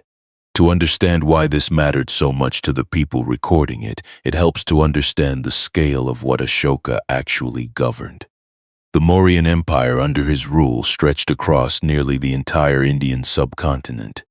to understand why this mattered so much to the people recording it, it helps to understand the scale of what Ashoka actually governed. The Mauryan Empire under his rule stretched across nearly the entire Indian subcontinent,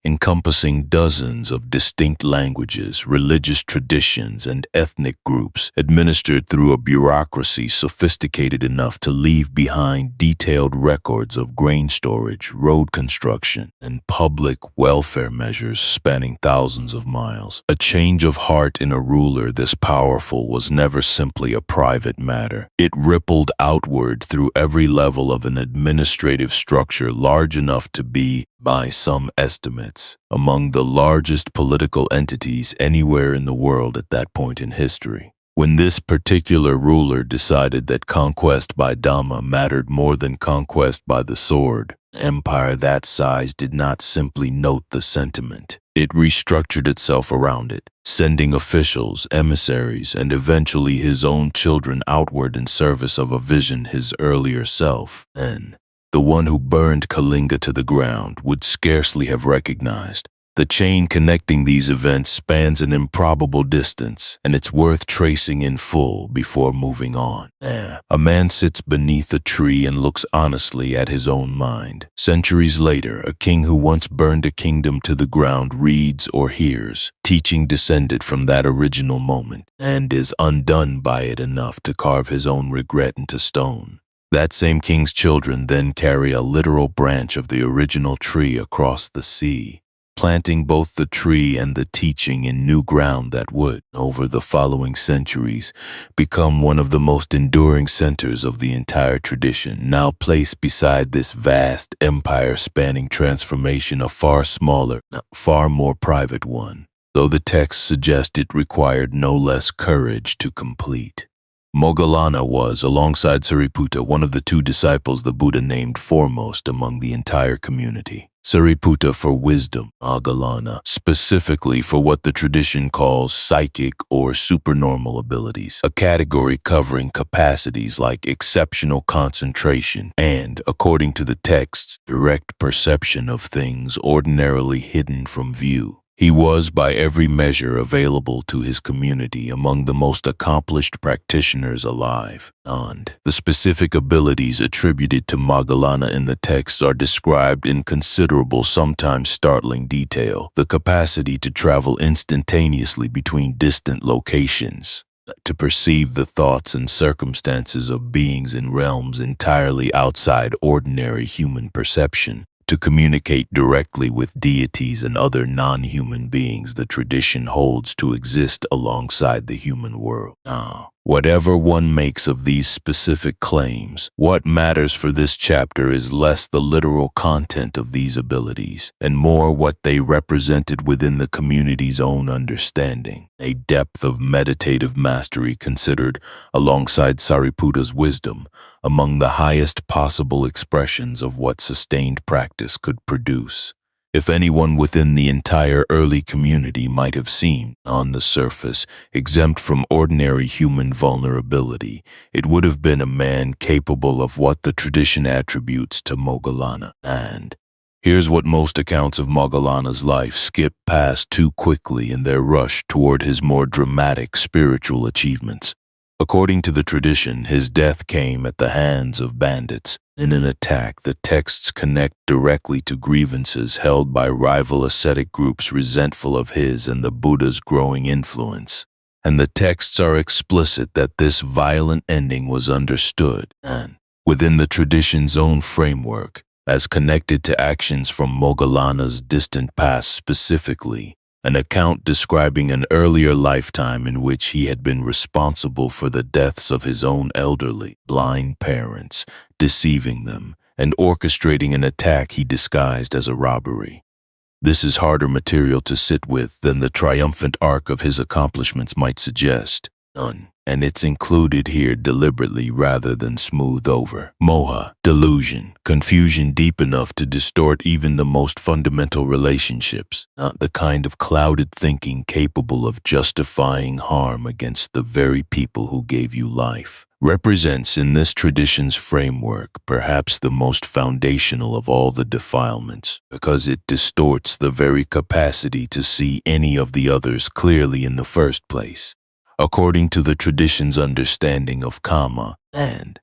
encompassing dozens of distinct languages, religious traditions, and ethnic groups administered through a bureaucracy sophisticated enough to leave behind detailed records of grain storage, road construction, and public welfare measures spanning thousands of miles. A change of heart in a ruler this powerful was never simply a private matter. It rippled outward through every level of an administrative structure large enough to be, by some estimates, among the largest political entities anywhere in the world at that point in history. When this particular ruler decided that conquest by Dhamma mattered more than conquest by the sword, an empire that size did not simply note the sentiment. It restructured itself around it, sending officials, emissaries, and eventually his own children outward in service of a vision his earlier self, the one who burned Kalinga to the ground, would scarcely have recognized. The chain connecting these events spans an improbable distance, and it's worth tracing in full before moving on. A man sits beneath a tree and looks honestly at his own mind. Centuries later, a king who once burned a kingdom to the ground reads or hears, teaching descended from that original moment, and is undone by it enough to carve his own regret into stone. That same king's children then carry a literal branch of the original tree across the sea, planting both the tree and the teaching in new ground that would, over the following centuries, become one of the most enduring centers of the entire tradition, now placed beside this vast empire-spanning transformation, a far smaller, far more private one, though the texts suggest it required no less courage to complete. Moggallana was, alongside Sariputta, one of the two disciples the Buddha named foremost among the entire community. Sariputta for wisdom, Moggallana specifically for what the tradition calls psychic or supernormal abilities, a category covering capacities like exceptional concentration and, according to the texts, direct perception of things ordinarily hidden from view. He was, by every measure available to his community, among the most accomplished practitioners alive. And the specific abilities attributed to Moggallana in the texts are described in considerable, sometimes startling detail. The capacity to travel instantaneously between distant locations, to perceive the thoughts and circumstances of beings in realms entirely outside ordinary human perception, to communicate directly with deities and other non-human beings the tradition holds to exist alongside the human world. Whatever one makes of these specific claims, what matters for this chapter is less the literal content of these abilities and more what they represented within the community's own understanding, a depth of meditative mastery considered, alongside Sariputta's wisdom, among the highest possible expressions of what sustained practice could produce. If anyone within the entire early community might have seemed, on the surface, exempt from ordinary human vulnerability, it would have been a man capable of what the tradition attributes to Moggallana. And here's what most accounts of Moggallana's life skip past too quickly in their rush toward his more dramatic spiritual achievements. According to the tradition, his death came at the hands of bandits. In an attack, the texts connect directly to grievances held by rival ascetic groups resentful of his and the Buddha's growing influence. And the texts are explicit that this violent ending was understood and, within the tradition's own framework, as connected to actions from Moggallana's distant past specifically, an account describing an earlier lifetime in which he had been responsible for the deaths of his own elderly, blind parents, deceiving them, and orchestrating an attack he disguised as a robbery. This is harder material to sit with than the triumphant arc of his accomplishments might suggest. And it's included here deliberately rather than smoothed over. Moha, delusion, confusion deep enough to distort even the most fundamental relationships, not the kind of clouded thinking capable of justifying harm against the very people who gave you life, represents in this tradition's framework perhaps the most foundational of all the defilements, because it distorts the very capacity to see any of the others clearly in the first place. According to the tradition's understanding of karma, and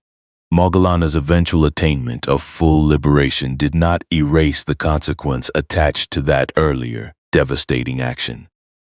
Moggallana's eventual attainment of full liberation did not erase the consequence attached to that earlier, devastating action.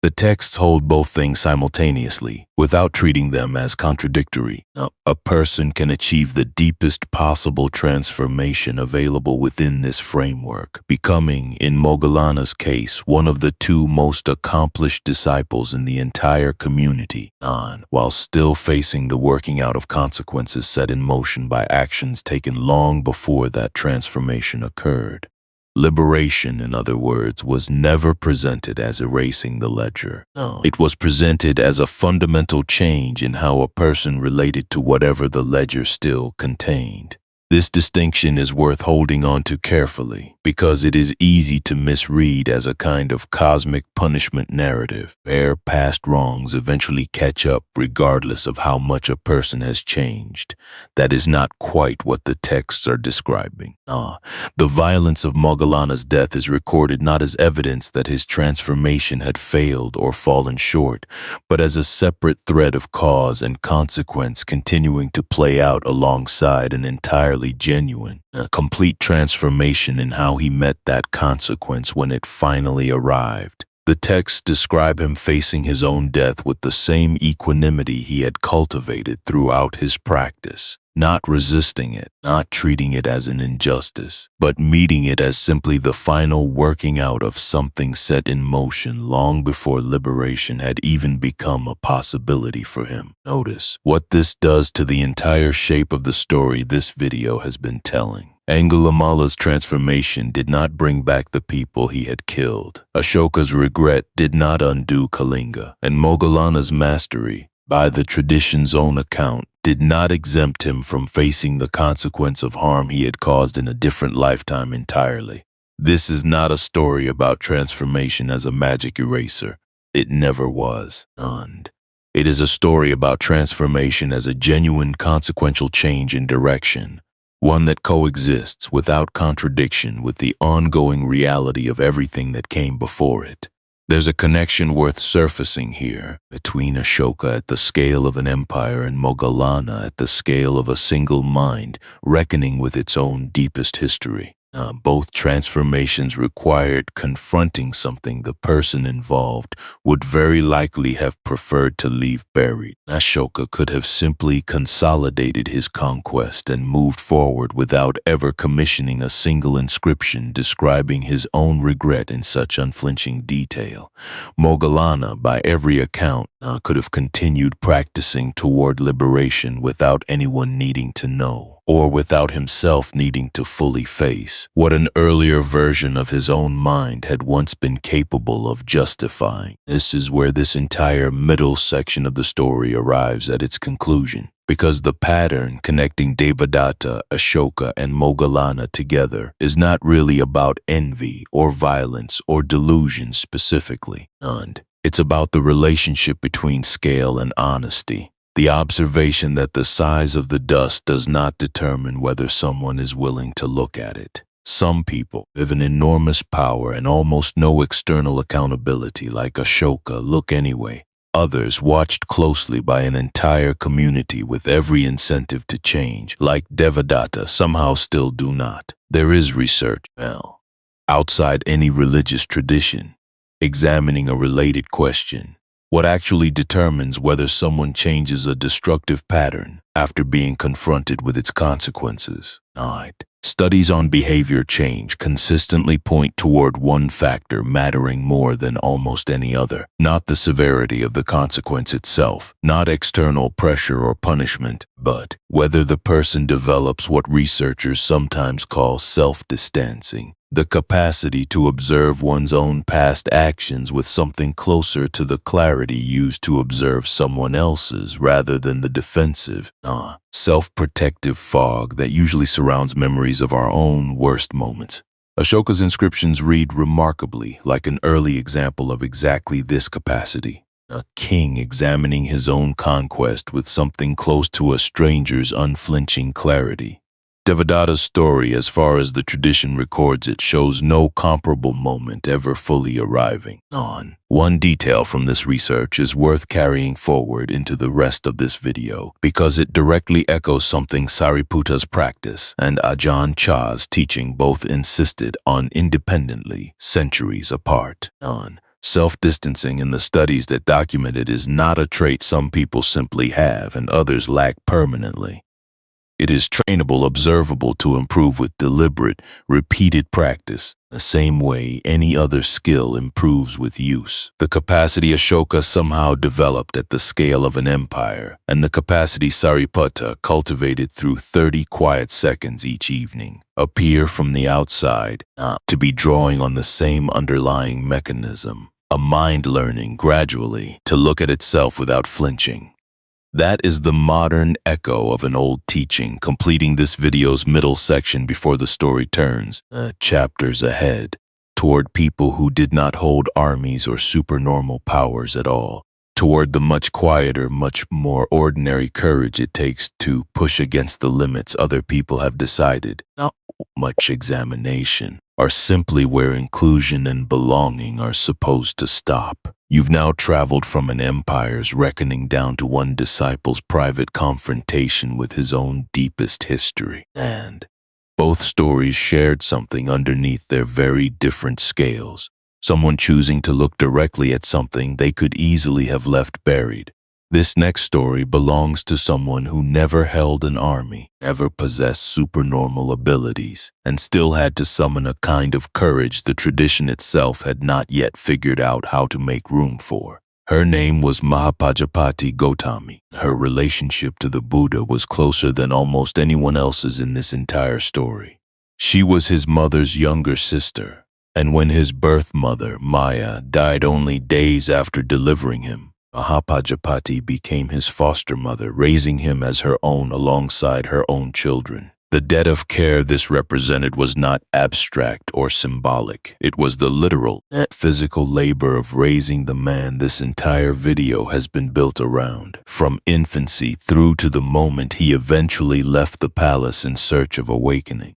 The texts hold both things simultaneously, without treating them as contradictory. A person can achieve the deepest possible transformation available within this framework, becoming, in Moggallana's case, one of the two most accomplished disciples in the entire community, while still facing the working out of consequences set in motion by actions taken long before that transformation occurred. Liberation, in other words, was never presented as erasing the ledger. It was presented as a fundamental change in how a person related to whatever the ledger still contained. This distinction is worth holding on to carefully, because it is easy to misread as a kind of cosmic punishment narrative, where past wrongs eventually catch up regardless of how much a person has changed. That is not quite what the texts are describing. The violence of Moggallana's death is recorded not as evidence that his transformation had failed or fallen short, but as a separate thread of cause and consequence continuing to play out alongside an entirely genuine, complete transformation in how he met that consequence when it finally arrived. The texts describe him facing his own death with the same equanimity he had cultivated throughout his practice, not resisting it, not treating it as an injustice, but meeting it as simply the final working out of something set in motion long before liberation had even become a possibility for him. Notice what this does to the entire shape of the story this video has been telling. Angulimala's transformation did not bring back the people he had killed. Ashoka's regret did not undo Kalinga, and Moggallana's mastery, by the tradition's own account, did not exempt him from facing the consequence of harm he had caused in a different lifetime entirely. This is not a story about transformation as a magic eraser. It never was. And it is a story about transformation as a genuine consequential change in direction, one that coexists without contradiction with the ongoing reality of everything that came before it. There's a connection worth surfacing here between Ashoka at the scale of an empire and Moggallana at the scale of a single mind reckoning with its own deepest history. Both transformations required confronting something the person involved would very likely have preferred to leave buried. Ashoka could have simply consolidated his conquest and moved forward without ever commissioning a single inscription describing his own regret in such unflinching detail. Moggallana, by every account, could have continued practicing toward liberation without anyone needing to know, or without himself needing to fully face what an earlier version of his own mind had once been capable of justifying. This is where this entire middle section of the story arrives at its conclusion, because the pattern connecting Devadatta, Ashoka, and Moggallana together is not really about envy or violence or delusion specifically. It's about the relationship between scale and honesty. The observation that the size of the dust does not determine whether someone is willing to look at it. Some people, with an enormous power and almost no external accountability like Ashoka, look anyway. Others, watched closely by an entire community with every incentive to change, like Devadatta, somehow still do not. There is research, outside any religious tradition, examining a related question. What actually determines whether someone changes a destructive pattern after being confronted with its consequences? Studies on behavior change consistently point toward one factor mattering more than almost any other. Not the severity of the consequence itself, not external pressure or punishment, but whether the person develops what researchers sometimes call self-distancing, the capacity to observe one's own past actions with something closer to the clarity used to observe someone else's rather than the defensive, self-protective fog that usually surrounds memories of our own worst moments. Ashoka's inscriptions read remarkably like an early example of exactly this capacity. A king examining his own conquest with something close to a stranger's unflinching clarity. Devadatta's story, as far as the tradition records it, shows no comparable moment ever fully arriving. One detail from this research is worth carrying forward into the rest of this video because it directly echoes something Sariputta's practice and Ajahn Chah's teaching both insisted on independently, centuries apart. Self-distancing in the studies that document it is not a trait some people simply have and others lack permanently. It is trainable, observable to improve with deliberate, repeated practice, the same way any other skill improves with use. The capacity Ashoka somehow developed at the scale of an empire, and the capacity Sariputta cultivated through 30 quiet seconds each evening, appear from the outside to be drawing on the same underlying mechanism, a mind learning gradually to look at itself without flinching. That is the modern echo of an old teaching, completing this video's middle section before the story turns, chapters ahead, toward people who did not hold armies or supernormal powers at all, toward the much quieter, much more ordinary courage it takes to push against the limits other people have decided, not much examination, are simply where inclusion and belonging are supposed to stop. You've now traveled from an empire's reckoning down to one disciple's private confrontation with his own deepest history. And both stories shared something underneath their very different scales. Someone choosing to look directly at something they could easily have left buried. This next story belongs to someone who never held an army, never possessed supernormal abilities, and still had to summon a kind of courage the tradition itself had not yet figured out how to make room for. Her name was Mahapajapati Gautami. Her relationship to the Buddha was closer than almost anyone else's in this entire story. She was his mother's younger sister, and when his birth mother, Maya, died only days after delivering him, Mahapajapati became his foster mother, raising him as her own alongside her own children. The debt of care this represented was not abstract or symbolic. It was the literal, physical labor of raising the man this entire video has been built around, from infancy through to the moment he eventually left the palace in search of awakening.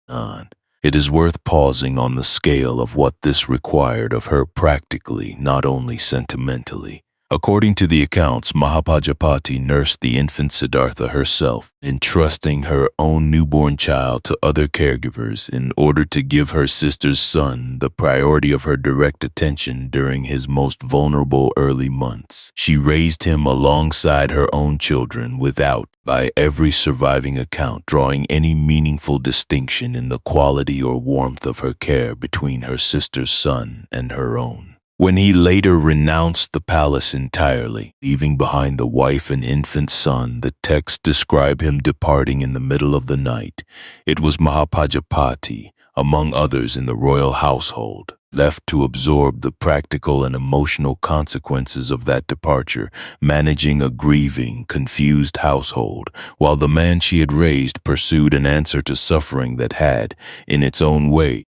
It is worth pausing on the scale of what this required of her practically, not only sentimentally. According to the accounts, Mahapajapati nursed the infant Siddhartha herself, entrusting her own newborn child to other caregivers in order to give her sister's son the priority of her direct attention during his most vulnerable early months. She raised him alongside her own children without, by every surviving account, drawing any meaningful distinction in the quality or warmth of her care between her sister's son and her own. When he later renounced the palace entirely, leaving behind the wife and infant son, the texts describe him departing in the middle of the night. It was Mahapajapati, among others in the royal household, left to absorb the practical and emotional consequences of that departure, managing a grieving, confused household, while the man she had raised pursued an answer to suffering that had, in its own way,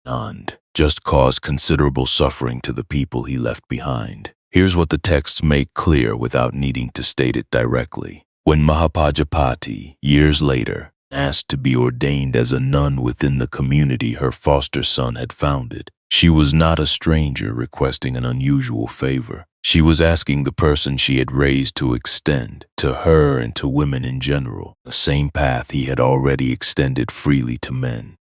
just caused considerable suffering to the people he left behind. Here's what the texts make clear without needing to state it directly. When Mahapajapati, years later, asked to be ordained as a nun within the community her foster son had founded, she was not a stranger requesting an unusual favor. She was asking the person she had raised to extend, to her and to women in general, the same path he had already extended freely to men.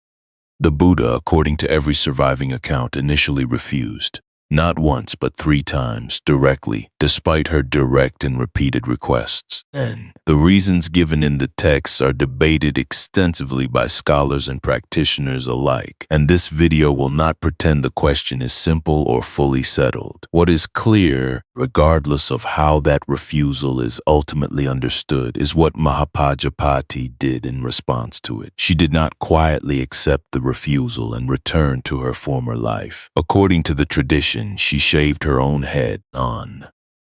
The Buddha, according to every surviving account, initially refused, not once but 3 times, directly, despite her direct and repeated requests. And the reasons given in the texts are debated extensively by scholars and practitioners alike, and this video will not pretend the question is simple or fully settled. What is clear, regardless of how that refusal is ultimately understood, is what Mahapajapati did in response to it. She did not quietly accept the refusal and return to her former life. According to the tradition, she shaved her own head,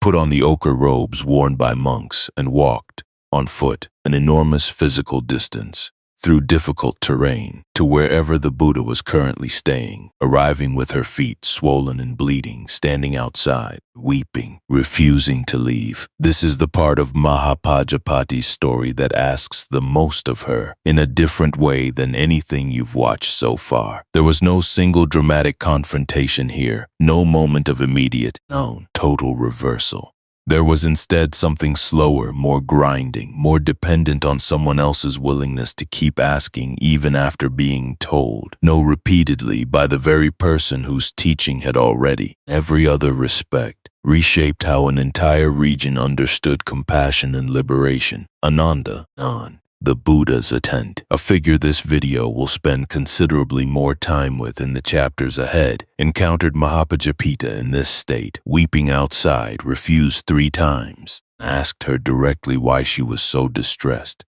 put on the ochre robes worn by monks, and walked, on foot, an enormous physical distance, through difficult terrain, to wherever the Buddha was currently staying, arriving with her feet swollen and bleeding, standing outside, weeping, refusing to leave. This is the part of Mahapajapati's story that asks the most of her, in a different way than anything you've watched so far. There was no single dramatic confrontation here, no moment of immediate, total reversal. There was instead something slower, more grinding, more dependent on someone else's willingness to keep asking even after being told, no, repeatedly, by the very person whose teaching had already, every other respect, reshaped how an entire region understood compassion and liberation. Ananda, the Buddha's attendant, a figure this video will spend considerably more time with in the chapters ahead, encountered Mahapajapita in this state, weeping outside, refused 3 times, asked her directly why she was so distressed.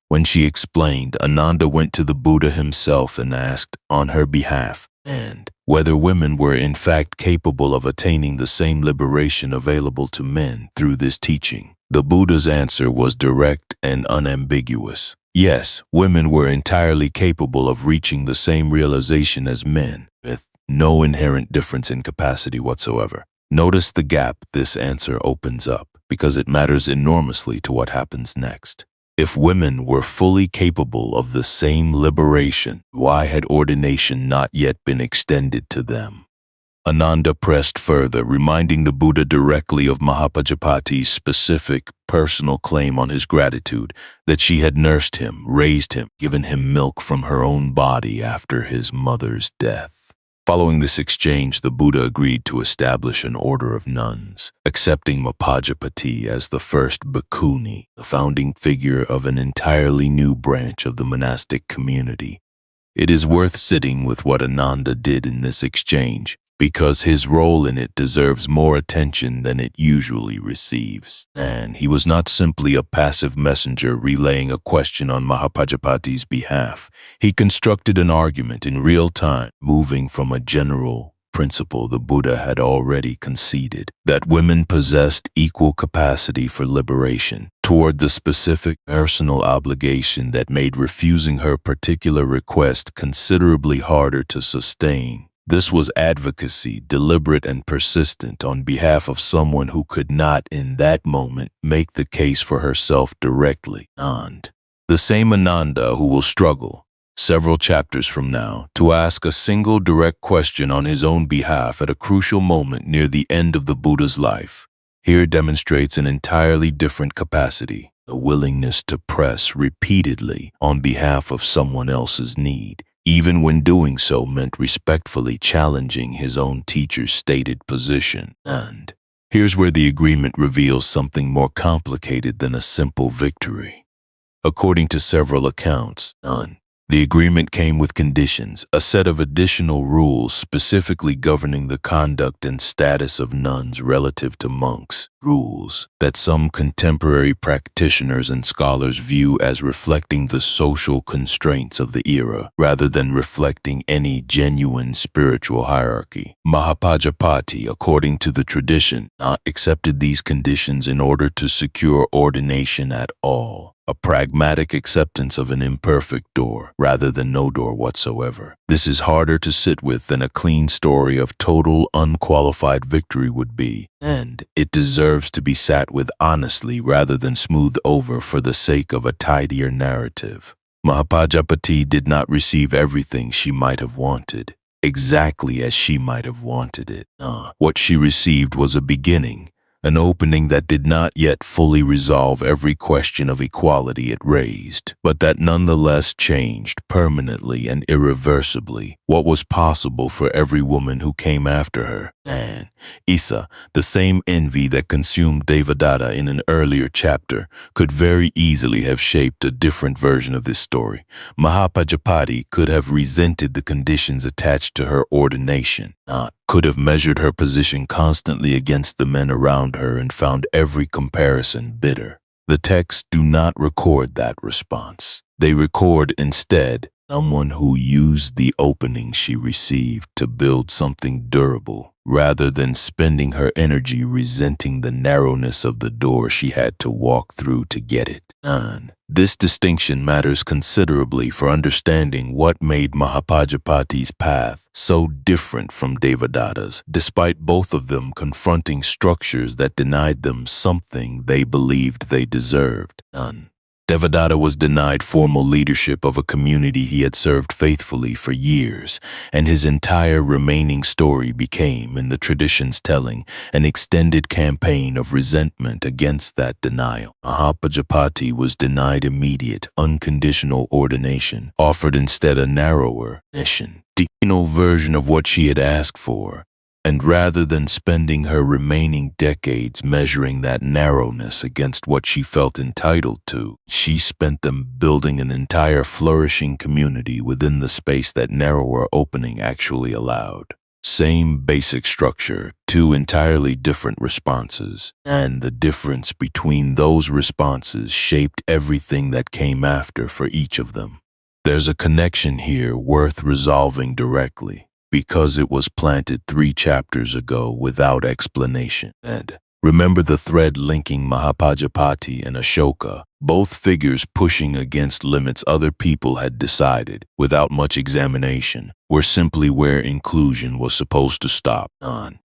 When she explained, Ananda went to the Buddha himself and asked, on her behalf, and whether women were in fact capable of attaining the same liberation available to men through this teaching. The Buddha's answer was direct and unambiguous. Yes, women were entirely capable of reaching the same realization as men, with no inherent difference in capacity whatsoever. Notice the gap this answer opens up, because it matters enormously to what happens next. If women were fully capable of the same liberation, why had ordination not yet been extended to them? Ananda pressed further, reminding the Buddha directly of Mahapajapati's specific, personal claim on his gratitude, that she had nursed him, raised him, given him milk from her own body after his mother's death. Following this exchange, the Buddha agreed to establish an order of nuns, accepting Mahapajapati as the first bhikkhuni, the founding figure of an entirely new branch of the monastic community. It is worth sitting with what Ananda did in this exchange, because his role in it deserves more attention than it usually receives. And he was not simply a passive messenger relaying a question on Mahapajapati's behalf. He constructed an argument in real time, moving from a general principle the Buddha had already conceded, that women possessed equal capacity for liberation, toward the specific personal obligation that made refusing her particular request considerably harder to sustain. This was advocacy, deliberate and persistent, on behalf of someone who could not, in that moment, make the case for herself directly. And the same Ananda who will struggle, several chapters from now, to ask a single direct question on his own behalf at a crucial moment near the end of the Buddha's life, here demonstrates an entirely different capacity, a willingness to press repeatedly on behalf of someone else's need, even when doing so meant respectfully challenging his own teacher's stated position. And here's where the agreement reveals something more complicated than a simple victory. According to several accounts, The agreement came with conditions, a set of additional rules specifically governing the conduct and status of nuns relative to monks, rules that some contemporary practitioners and scholars view as reflecting the social constraints of the era, rather than reflecting any genuine spiritual hierarchy. Mahapajapati, according to the tradition, not accepted these conditions in order to secure ordination at all. A pragmatic acceptance of an imperfect door, rather than no door whatsoever. This is harder to sit with than a clean story of total, unqualified victory would be, and it deserves to be sat with honestly rather than smoothed over for the sake of a tidier narrative. Mahapajapati did not receive everything she might have wanted, exactly as she might have wanted it. What she received was a beginning, an opening that did not yet fully resolve every question of equality it raised, but that nonetheless changed permanently and irreversibly what was possible for every woman who came after her. And Isa, the same envy that consumed Devadatta in an earlier chapter, could very easily have shaped a different version of this story. Mahapajapati could have resented the conditions attached to her ordination, could have measured her position constantly against the men around her and found every comparison bitter. The texts do not record that response. They record instead someone who used the opening she received to build something durable, rather than spending her energy resenting the narrowness of the door she had to walk through to get it. This distinction matters considerably for understanding what made Mahapajapati's path so different from Devadatta's, despite both of them confronting structures that denied them something they believed they deserved. Devadatta was denied formal leadership of a community he had served faithfully for years, and his entire remaining story became, in the tradition's telling, an extended campaign of resentment against that denial. Mahapajapati was denied immediate, unconditional ordination, offered instead a narrower, version of what she had asked for. And rather than spending her remaining decades measuring that narrowness against what she felt entitled to, she spent them building an entire flourishing community within the space that narrower opening actually allowed. Same basic structure, two entirely different responses, and the difference between those responses shaped everything that came after for each of them. There's a connection here worth resolving directly, because it was planted 3 chapters ago without explanation. And remember the thread linking Mahapajapati and Ashoka, both figures pushing against limits other people had decided, without much examination, were simply where inclusion was supposed to stop.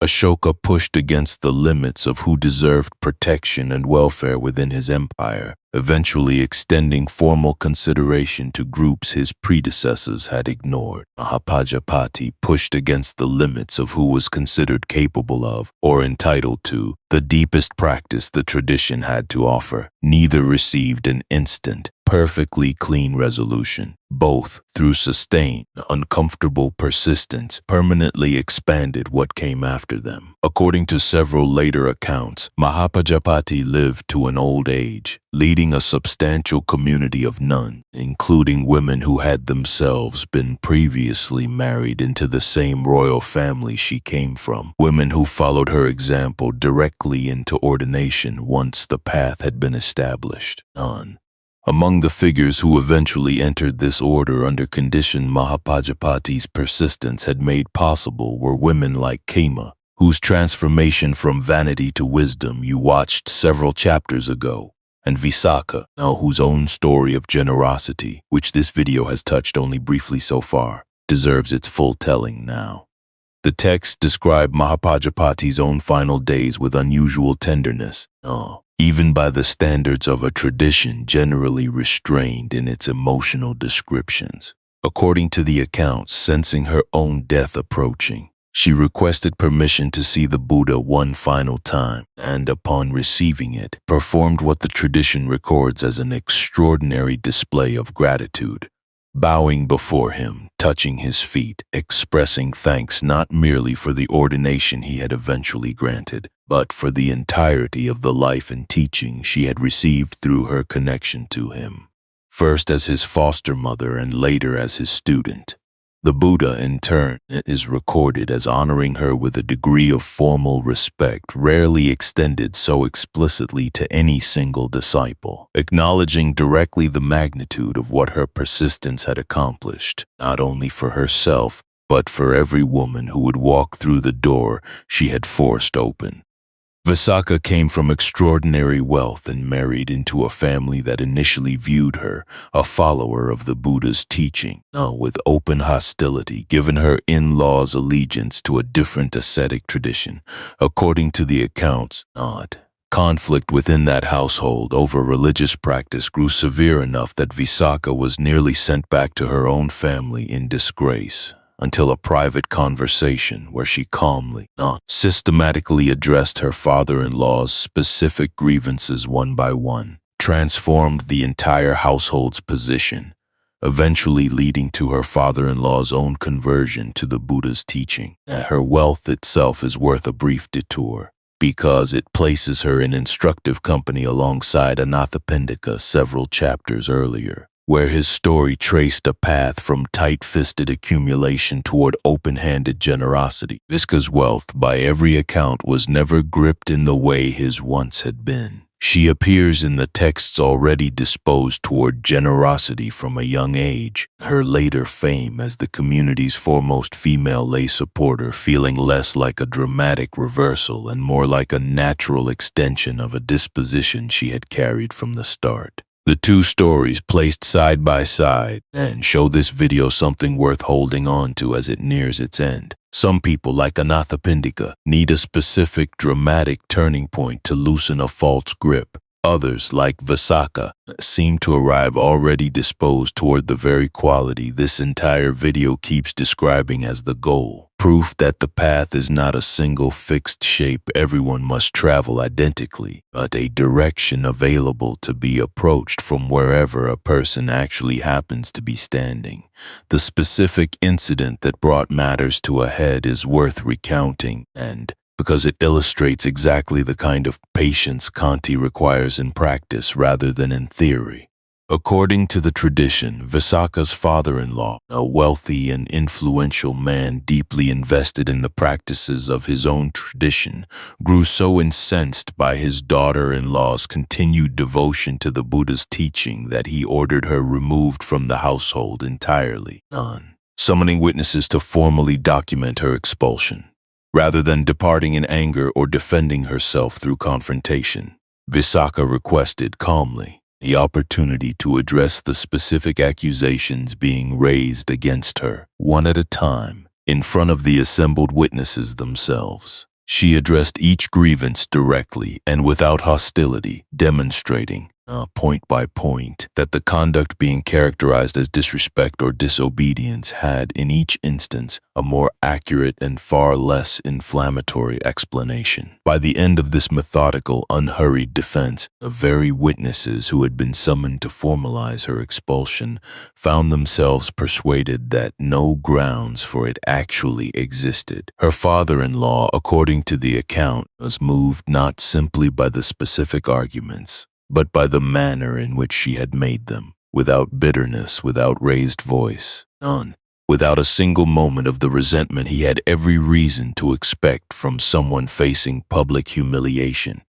Ashoka pushed against the limits of who deserved protection and welfare within his empire, eventually extending formal consideration to groups his predecessors had ignored. Mahapajapati pushed against the limits of who was considered capable of, or entitled to, the deepest practice the tradition had to offer. Neither received an instant, perfectly clean resolution. Both, through sustained, uncomfortable persistence, permanently expanded what came after them. According to several later accounts, Mahapajapati lived to an old age, leading a substantial community of nuns, including women who had themselves been previously married into the same royal family she came from, women who followed her example directly into ordination once the path had been established. Among the figures who eventually entered this order under condition Mahapajapati's persistence had made possible were women like Kema, whose transformation from vanity to wisdom you watched several chapters ago, and Visakha, whose own story of generosity, which this video has touched only briefly so far, deserves its full telling now. The texts describe Mahapajapati's own final days with unusual tenderness, even by the standards of a tradition generally restrained in its emotional descriptions. According to the accounts, sensing her own death approaching, she requested permission to see the Buddha one final time, and upon receiving it, performed what the tradition records as an extraordinary display of gratitude, bowing before him, touching his feet, expressing thanks not merely for the ordination he had eventually granted, but for the entirety of the life and teaching she had received through her connection to him. first as his foster mother and later as his student. The Buddha, in turn, is recorded as honoring her with a degree of formal respect rarely extended so explicitly to any single disciple, acknowledging directly the magnitude of what her persistence had accomplished, not only for herself, but for every woman who would walk through the door she had forced open. Visakha came from extraordinary wealth and married into a family that initially viewed her, a follower of the Buddha's teaching, with open hostility, given her in-laws allegiance to a different ascetic tradition. According to the accounts, conflict within that household over religious practice grew severe enough that Visakha was nearly sent back to her own family in disgrace, until a private conversation where she calmly, systematically addressed her father-in-law's specific grievances one by one, transformed the entire household's position, eventually leading to her father-in-law's own conversion to the Buddha's teaching. Her wealth itself is worth a brief detour, because it places her in instructive company alongside Anathapindika several chapters earlier, where his story traced a path from tight-fisted accumulation toward open-handed generosity. Visakha's wealth, by every account, was never gripped in the way his once had been. She appears in the texts already disposed toward generosity from a young age, her later fame as the community's foremost female lay supporter feeling less like a dramatic reversal and more like a natural extension of a disposition she had carried from the start. The two stories placed side by side and show this video something worth holding on to as it nears its end. Some people, like Anathapindika, need a specific dramatic turning point to loosen a false grip. Others, like Visakha, seem to arrive already disposed toward the very quality this entire video keeps describing as the goal. Proof that the path is not a single fixed shape everyone must travel identically, but a direction available to be approached from wherever a person actually happens to be standing. The specific incident that brought matters to a head is worth recounting, and because it illustrates exactly the kind of patience Kanti requires in practice rather than in theory. According to the tradition, Visakha's father-in-law, a wealthy and influential man deeply invested in the practices of his own tradition, grew so incensed by his daughter-in-law's continued devotion to the Buddha's teaching that he ordered her removed from the household entirely, summoning witnesses to formally document her expulsion. Rather than departing in anger or defending herself through confrontation, Visakha requested calmly the opportunity to address the specific accusations being raised against her, one at a time, in front of the assembled witnesses themselves. She addressed each grievance directly and without hostility, demonstrating, point by point, that the conduct being characterized as disrespect or disobedience had, in each instance, a more accurate and far less inflammatory explanation. By the end of this methodical, unhurried defense, the very witnesses who had been summoned to formalize her expulsion found themselves persuaded that no grounds for it actually existed. Her father-in-law, according to the account, was moved not simply by the specific arguments, but by the manner in which she had made them, without bitterness, without raised voice, without a single moment of the resentment he had every reason to expect from someone facing public humiliation.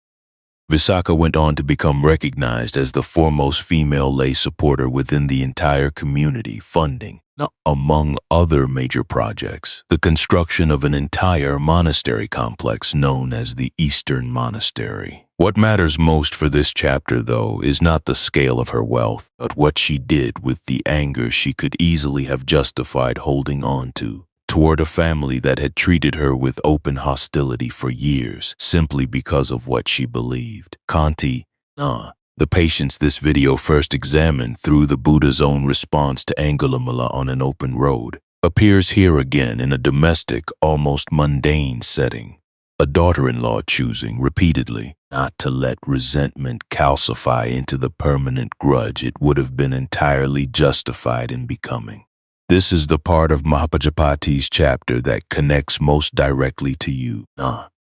Visakha went on to become recognized as the foremost female lay supporter within the entire community, funding, among other major projects, the construction of an entire monastery complex known as the Eastern Monastery. What matters most for this chapter, though, is not the scale of her wealth, but what she did with the anger she could easily have justified holding on to, toward a family that had treated her with open hostility for years, simply because of what she believed. Kanti, the patience this video first examined through the Buddha's own response to Angulimala on an open road, appears here again in a domestic, almost mundane setting. A daughter-in-law choosing, repeatedly, not to let resentment calcify into the permanent grudge it would have been entirely justified in becoming. This is the part of Mahapajapati's chapter that connects most directly to you,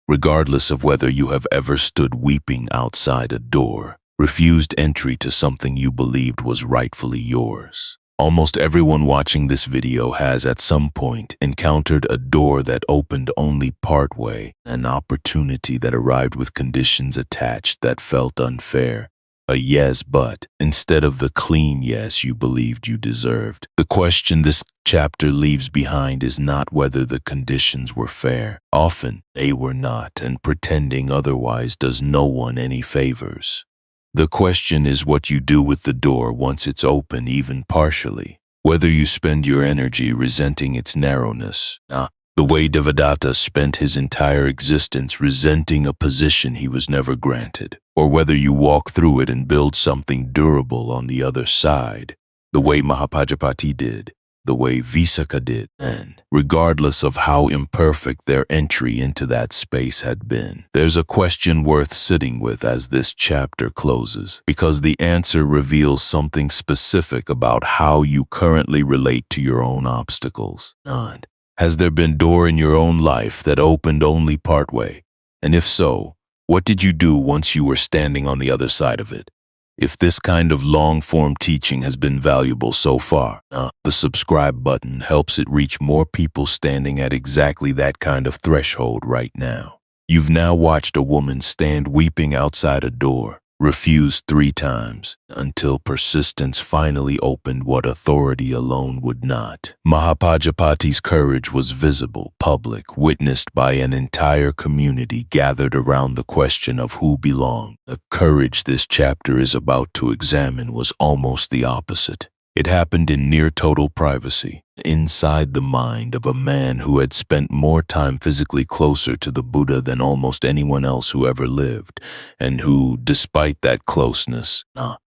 regardless of whether you have ever stood weeping outside a door, refused entry to something you believed was rightfully yours. Almost everyone watching this video has at some point encountered a door that opened only partway, an opportunity that arrived with conditions attached that felt unfair. A yes, but instead of the clean yes you believed you deserved. The question this chapter leaves behind is not whether the conditions were fair. Often they were not, and pretending otherwise does no one any favors. The question is what you do with the door once it's open, even partially. Whether you spend your energy resenting its narrowness, the way Devadatta spent his entire existence resenting a position he was never granted, or whether you walk through it and build something durable on the other side, the way Mahapajapati did, the way Visakha did, and regardless of how imperfect their entry into that space had been. There's a question worth sitting with as this chapter closes, because the answer reveals something specific about how you currently relate to your own obstacles. None. Has there been a door in your own life that opened only partway? And if so, what did you do once you were standing on the other side of it? If this kind of long-form teaching has been valuable so far, the subscribe button helps it reach more people standing at exactly that kind of threshold right now. You've now watched a woman stand weeping outside a door, refused 3 times, until persistence finally opened what authority alone would not. Mahapajapati's courage was visible, public, witnessed by an entire community gathered around the question of who belonged. The courage this chapter is about to examine was almost the opposite. It happened in near total privacy, inside the mind of a man who had spent more time physically closer to the Buddha than almost anyone else who ever lived, and who, despite that closeness,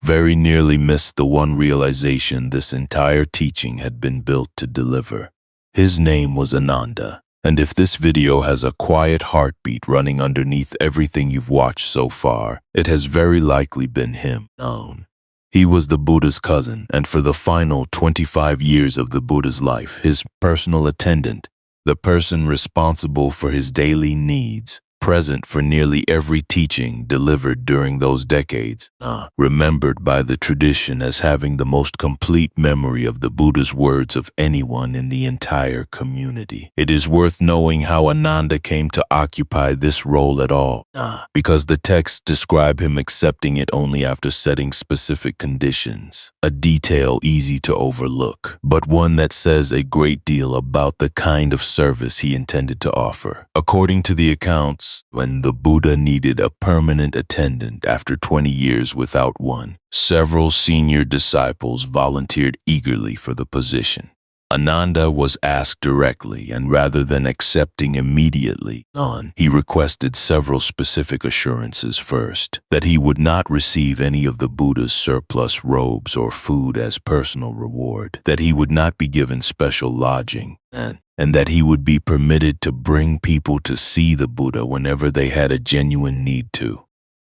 very nearly missed the one realization this entire teaching had been built to deliver. His name was Ananda, and if this video has a quiet heartbeat running underneath everything you've watched so far, it has very likely been him. He was the Buddha's cousin, and for the final 25 years of the Buddha's life, his personal attendant, the person responsible for his daily needs, present for nearly every teaching delivered during those decades, remembered by the tradition as having the most complete memory of the Buddha's words of anyone in the entire community. It is worth knowing how Ananda came to occupy this role at all, because the texts describe him accepting it only after setting specific conditions, a detail easy to overlook, but one that says a great deal about the kind of service he intended to offer. According to the accounts, when the Buddha needed a permanent attendant after 20 years without one, several senior disciples volunteered eagerly for the position. Ananda was asked directly, and rather than accepting immediately, he requested several specific assurances first, that he would not receive any of the Buddha's surplus robes or food as personal reward, that he would not be given special lodging, and that he would be permitted to bring people to see the Buddha whenever they had a genuine need to.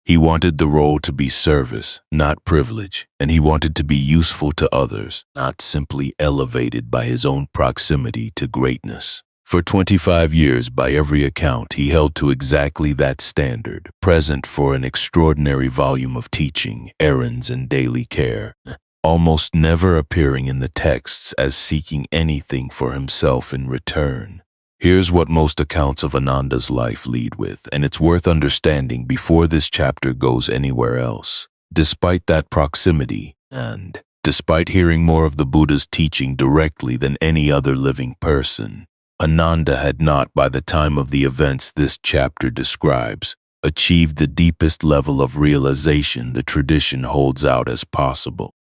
He wanted the role to be service, not privilege, and he wanted to be useful to others, not simply elevated by his own proximity to greatness. For 25 years, by every account, he held to exactly that standard, present for an extraordinary volume of teaching, errands, and daily care, almost never appearing in the texts as seeking anything for himself in return. Here's what most accounts of Ananda's life lead with, and it's worth understanding before this chapter goes anywhere else. Despite that proximity, and despite hearing more of the Buddha's teaching directly than any other living person, Ananda had not, by the time of the events this chapter describes, achieved the deepest level of realization the tradition holds out as possible.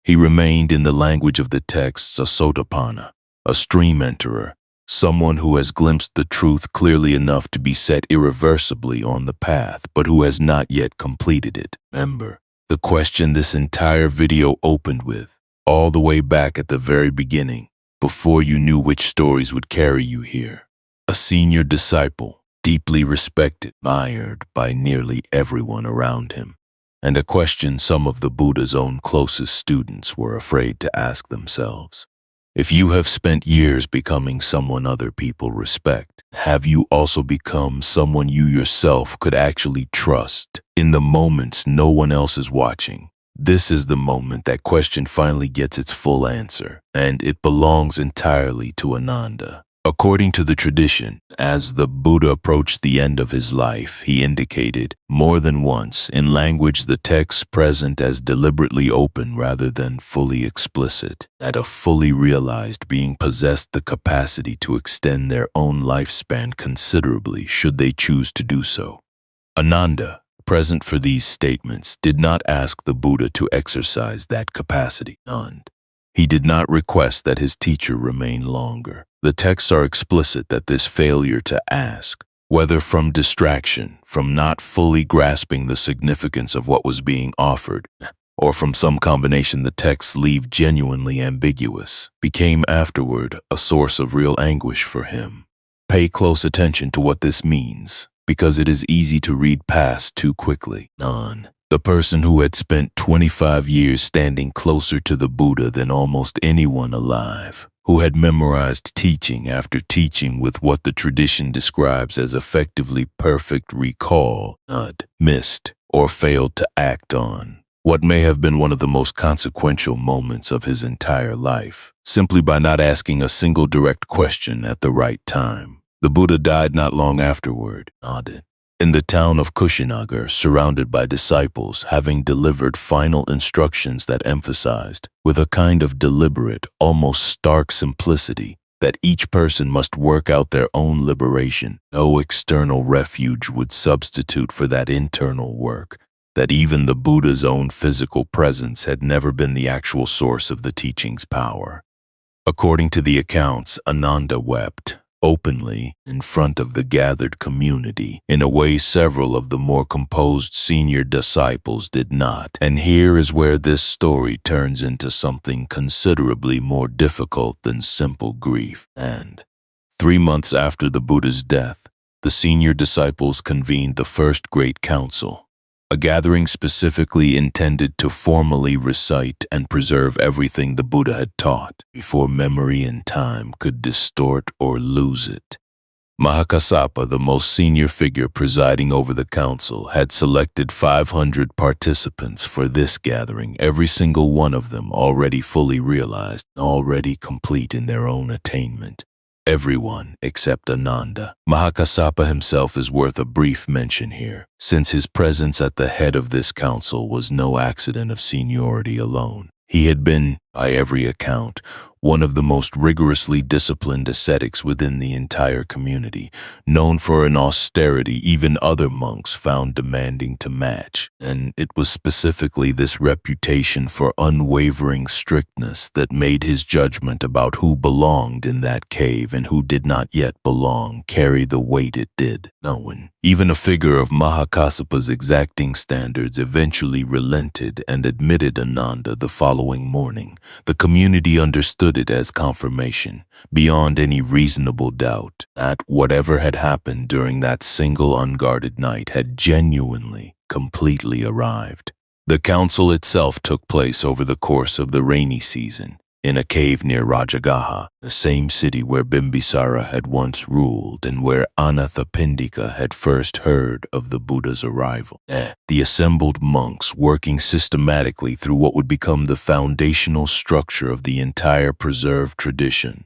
He remained, in the language of the texts, a sotapanna, a stream enterer, someone who has glimpsed the truth clearly enough to be set irreversibly on the path, but who has not yet completed it. Remember, the question this entire video opened with, all the way back at the very beginning, before you knew which stories would carry you here. A senior disciple, deeply respected, admired by nearly everyone around him, and a question some of the Buddha's own closest students were afraid to ask themselves. If you have spent years becoming someone other people respect, have you also become someone you yourself could actually trust? in the moments no one else is watching. This is the moment that question finally gets its full answer, and it belongs entirely to Ananda. According to the tradition, as the Buddha approached the end of his life, he indicated, more than once, in language the text present as deliberately open rather than fully explicit, that a fully realized being possessed the capacity to extend their own lifespan considerably should they choose to do so. Ananda, present for these statements, did not ask the Buddha to exercise that capacity. He did not request that his teacher remain longer. The texts are explicit that this failure to ask, whether from distraction, from not fully grasping the significance of what was being offered, or from some combination the texts leave genuinely ambiguous, became afterward a source of real anguish for him. Pay close attention to what this means, because it is easy to read past too quickly. The person who had spent 25 years standing closer to the Buddha than almost anyone alive, who had memorized teaching after teaching with what the tradition describes as effectively perfect recall, missed or failed to act on what may have been one of the most consequential moments of his entire life, simply by not asking a single direct question at the right time. The Buddha died not long afterward, in the town of Kushinagar, surrounded by disciples, having delivered final instructions that emphasized, with a kind of deliberate, almost stark simplicity, that each person must work out their own liberation. No external refuge would substitute for that internal work, that even the Buddha's own physical presence had never been the actual source of the teaching's power. According to the accounts, Ananda wept openly in front of the gathered community, in a way several of the more composed senior disciples did not. And here is where this story turns into something considerably more difficult than simple grief. And 3 months after the Buddha's death, the senior disciples convened the First Great Council, a gathering specifically intended to formally recite and preserve everything the Buddha had taught before memory and time could distort or lose it. Mahakassapa, the most senior figure presiding over the council, had selected 500 participants for this gathering, every single one of them already fully realized, already complete in their own attainment. Everyone except Ananda. Mahakassapa himself is worth a brief mention here, since his presence at the head of this council was no accident of seniority alone. He had been, by every account, one of the most rigorously disciplined ascetics within the entire community, known for an austerity even other monks found demanding to match. And it was specifically this reputation for unwavering strictness that made his judgment about who belonged in that cave and who did not yet belong carry the weight it did. No one, even a figure of Mahakassapa's exacting standards, eventually relented and admitted Ananda the following morning. The community understood it as confirmation, beyond any reasonable doubt, that whatever had happened during that single unguarded night had genuinely, completely arrived. The council itself took place over the course of the rainy season, in a cave near Rajagaha, the same city where Bimbisara had once ruled and where Anathapindika had first heard of the Buddha's arrival. The assembled monks, working systematically through what would become the foundational structure of the entire preserved tradition.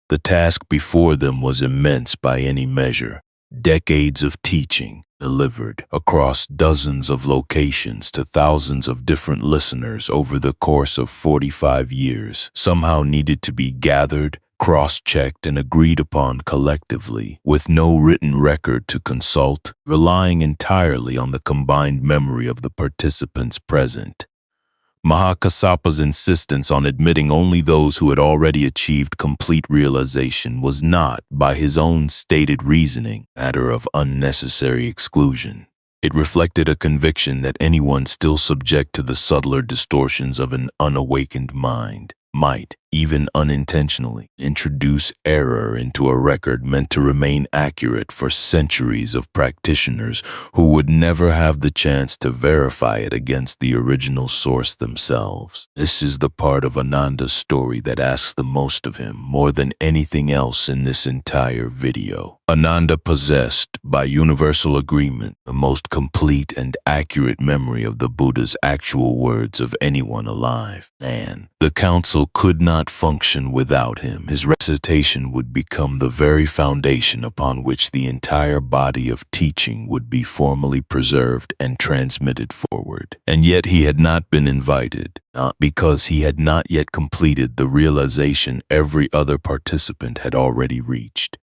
The task before them was immense by any measure. Decades of teaching, delivered across dozens of locations to thousands of different listeners over the course of 45 years, somehow needed to be gathered, cross-checked, and agreed upon collectively, with no written record to consult, relying entirely on the combined memory of the participants present. Mahakassapa's insistence on admitting only those who had already achieved complete realization was not, by his own stated reasoning, a matter of unnecessary exclusion. It reflected a conviction that anyone still subject to the subtler distortions of an unawakened mind might, even unintentionally, introduce error into a record meant to remain accurate for centuries of practitioners who would never have the chance to verify it against the original source themselves. This is the part of Ananda's story that asks the most of him, more than anything else in this entire video. Ananda possessed, by universal agreement, the most complete and accurate memory of the Buddha's actual words of anyone alive. And the council could not function without him. His recitation would become the very foundation upon which the entire body of teaching would be formally preserved and transmitted forward. And yet he had not been invited, not because he had not yet completed the realization every other participant had already reached.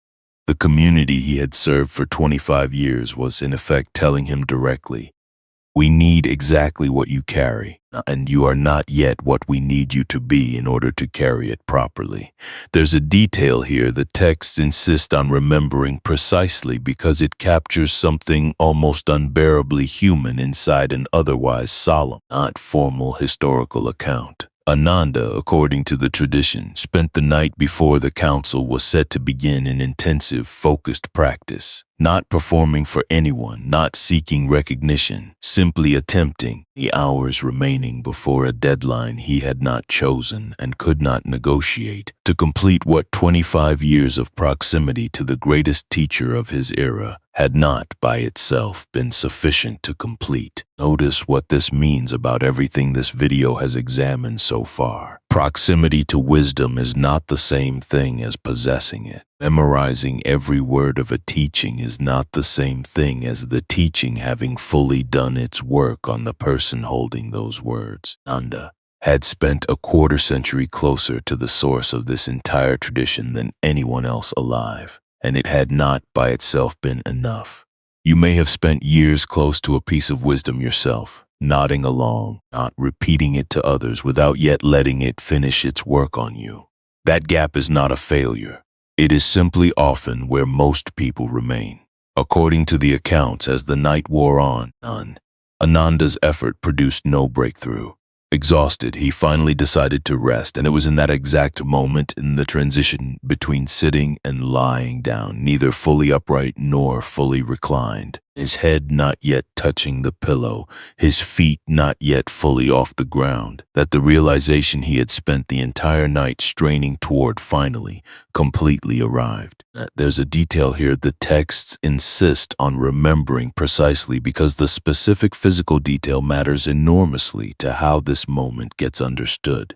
The community he had served for 25 years was in effect telling him directly, "We need exactly what you carry, and you are not yet what we need you to be in order to carry it properly." There's a detail here the texts insist on remembering precisely because it captures something almost unbearably human inside an otherwise solemn, not formal historical account. Ananda, according to the tradition, spent the night before the council was set to begin an intensive, focused practice, not performing for anyone, not seeking recognition, simply attempting, the hours remaining before a deadline he had not chosen and could not negotiate, to complete what 25 years of proximity to the greatest teacher of his era had not by itself been sufficient to complete. Notice what this means about everything this video has examined so far. Proximity to wisdom is not the same thing as possessing it. Memorizing every word of a teaching is not the same thing as the teaching having fully done its work on the person holding those words. Ananda had spent a quarter century closer to the source of this entire tradition than anyone else alive, and it had not by itself been enough. You may have spent years close to a piece of wisdom yourself, nodding along, not repeating it to others without yet letting it finish its work on you. That gap is not a failure. It is simply often where most people remain. According to the accounts, as the night wore on, Ananda's effort produced no breakthrough. Exhausted, he finally decided to rest, and it was in that exact moment in the transition between sitting and lying down, neither fully upright nor fully reclined, his head not yet touching the pillow, his feet not yet fully off the ground, that the realization he had spent the entire night straining toward finally, completely arrived. There's a detail here the texts insist on remembering precisely because the specific physical detail matters enormously to how this moment gets understood.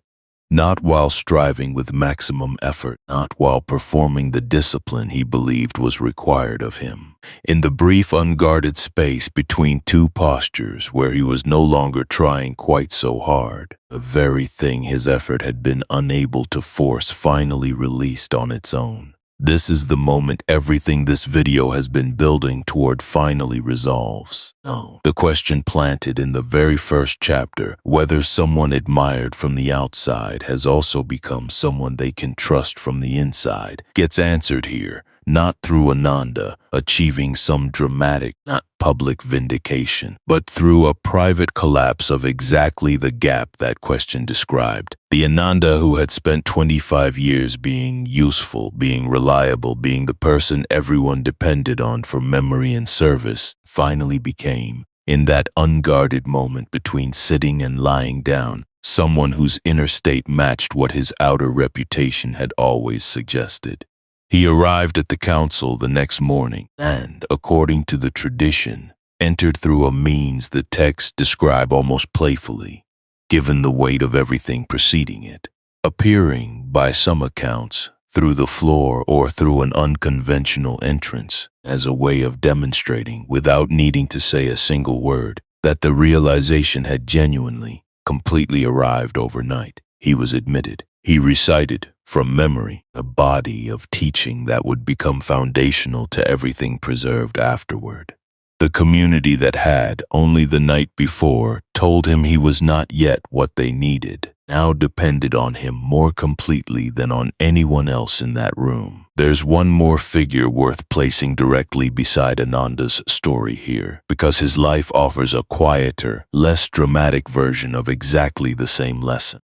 Not while striving with maximum effort, not while performing the discipline he believed was required of him. In the brief unguarded space between two postures where he was no longer trying quite so hard, the very thing his effort had been unable to force finally released on its own. This is the moment everything this video has been building toward finally resolves. No, the question planted in the very first chapter, whether someone admired from the outside has also become someone they can trust from the inside, gets answered here, not through Ananda achieving some dramatic, not public vindication, but through a private collapse of exactly the gap that question described. The Ananda who had spent 25 years being useful, being reliable, being the person everyone depended on for memory and service, finally became, in that unguarded moment between sitting and lying down, someone whose inner state matched what his outer reputation had always suggested. He arrived at the council the next morning and, according to the tradition, entered through a means the texts describe almost playfully, given the weight of everything preceding it, appearing, by some accounts, through the floor or through an unconventional entrance, as a way of demonstrating, without needing to say a single word, that the realization had genuinely, completely arrived overnight. He was admitted. He recited, from memory, a body of teaching that would become foundational to everything preserved afterward. The community that had, only the night before, told him he was not yet what they needed, now depended on him more completely than on anyone else in that room. There's one more figure worth placing directly beside Ananda's story here, because his life offers a quieter, less dramatic version of exactly the same lesson.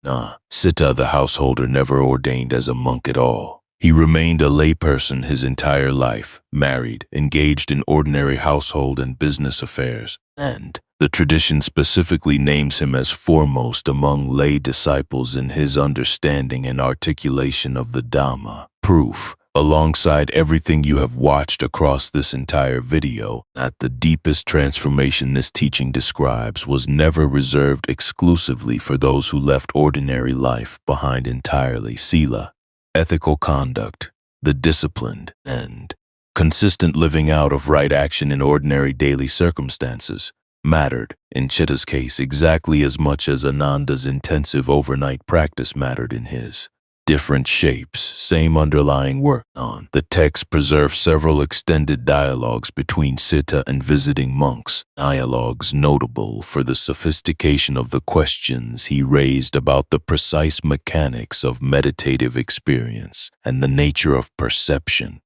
Sita the householder never ordained as a monk at all. He remained a layperson his entire life, married, engaged in ordinary household and business affairs, and the tradition specifically names him as foremost among lay disciples in his understanding and articulation of the Dhamma. Proof, alongside everything you have watched across this entire video, that the deepest transformation this teaching describes was never reserved exclusively for those who left ordinary life behind entirely. Sila, ethical conduct, the disciplined and consistent living out of right action in ordinary daily circumstances, mattered, in Chitta's case, exactly as much as Ananda's intensive overnight practice mattered in his. Different shapes, same underlying work on. The text preserves several extended dialogues between Sita and visiting monks, dialogues notable for the sophistication of the questions he raised about the precise mechanics of meditative experience and the nature of perception.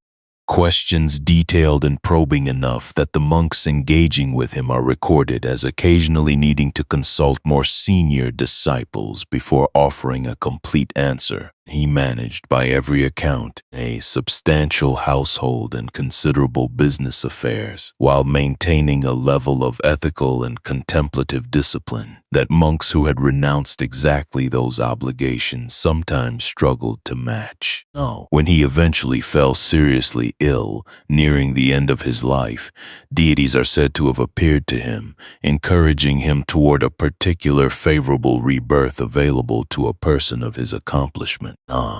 Questions detailed and probing enough that the monks engaging with him are recorded as occasionally needing to consult more senior disciples before offering a complete answer. He managed, by every account, a substantial household and considerable business affairs, while maintaining a level of ethical and contemplative discipline that monks who had renounced exactly those obligations sometimes struggled to match. When he eventually fell seriously ill, nearing the end of his life, deities are said to have appeared to him, encouraging him toward a particular favorable rebirth available to a person of his accomplishment.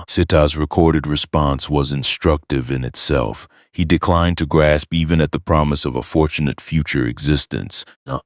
Sita's recorded response was instructive in itself. He declined to grasp even at the promise of a fortunate future existence,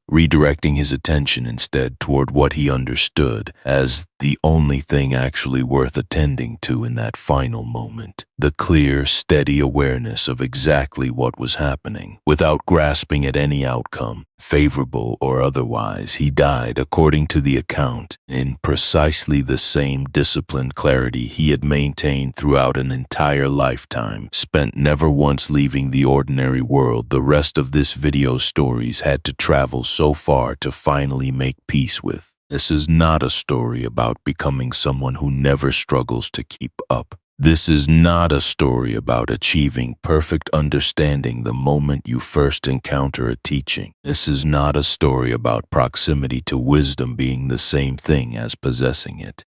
redirecting his attention instead toward what he understood as the only thing actually worth attending to in that final moment. The clear, steady awareness of exactly what was happening, without grasping at any outcome, favorable or otherwise. He died, according to the account, in precisely the same disciplined clarity he had maintained throughout an entire lifetime, spent never once leaving the ordinary world. The rest of this video's stories had to travel so far to finally make peace with. This is not a story about becoming someone who never struggles to keep up. This is not a story about achieving perfect understanding the moment you first encounter a teaching. This is not a story about proximity to wisdom being the same thing as possessing it.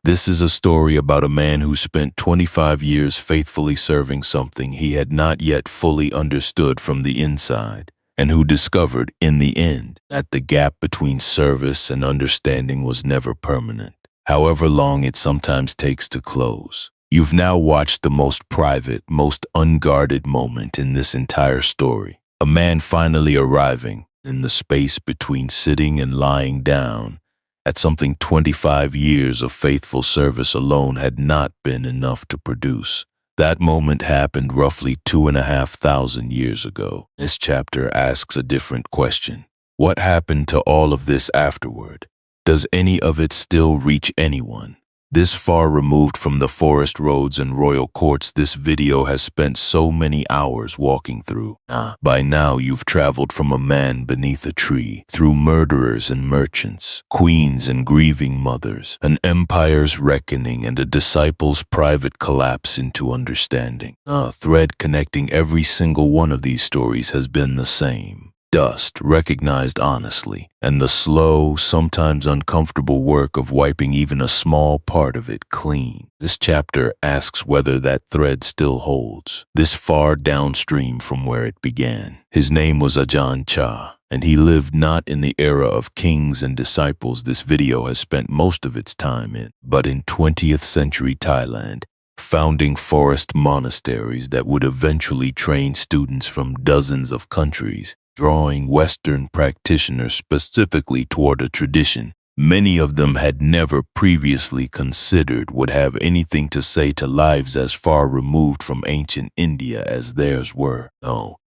This is a story about a man who spent 25 years faithfully serving something he had not yet fully understood from the inside, and who discovered, in the end, that the gap between service and understanding was never permanent, however long it sometimes takes to close. You've now watched the most private, most unguarded moment in this entire story. A man finally arriving in the space between sitting and lying down at something 25 years of faithful service alone had not been enough to produce. That moment happened roughly 2,500 years ago. This chapter asks a different question. What happened to all of this afterward? Does any of it still reach anyone? This far removed from the forest roads and royal courts this video has spent so many hours walking through. By now you've traveled from a man beneath a tree, through murderers and merchants, queens and grieving mothers, an empire's reckoning and a disciple's private collapse into understanding. A thread connecting every single one of these stories has been the same. Dust, recognized honestly, and the slow, sometimes uncomfortable work of wiping even a small part of it clean. This chapter asks whether that thread still holds, this far downstream from where it began. His name was Ajahn Chah, and he lived not in the era of kings and disciples this video has spent most of its time in, but in 20th century Thailand, founding forest monasteries that would eventually train students from dozens of countries, drawing Western practitioners specifically toward a tradition many of them had never previously considered would have anything to say to lives as far removed from ancient India as theirs were.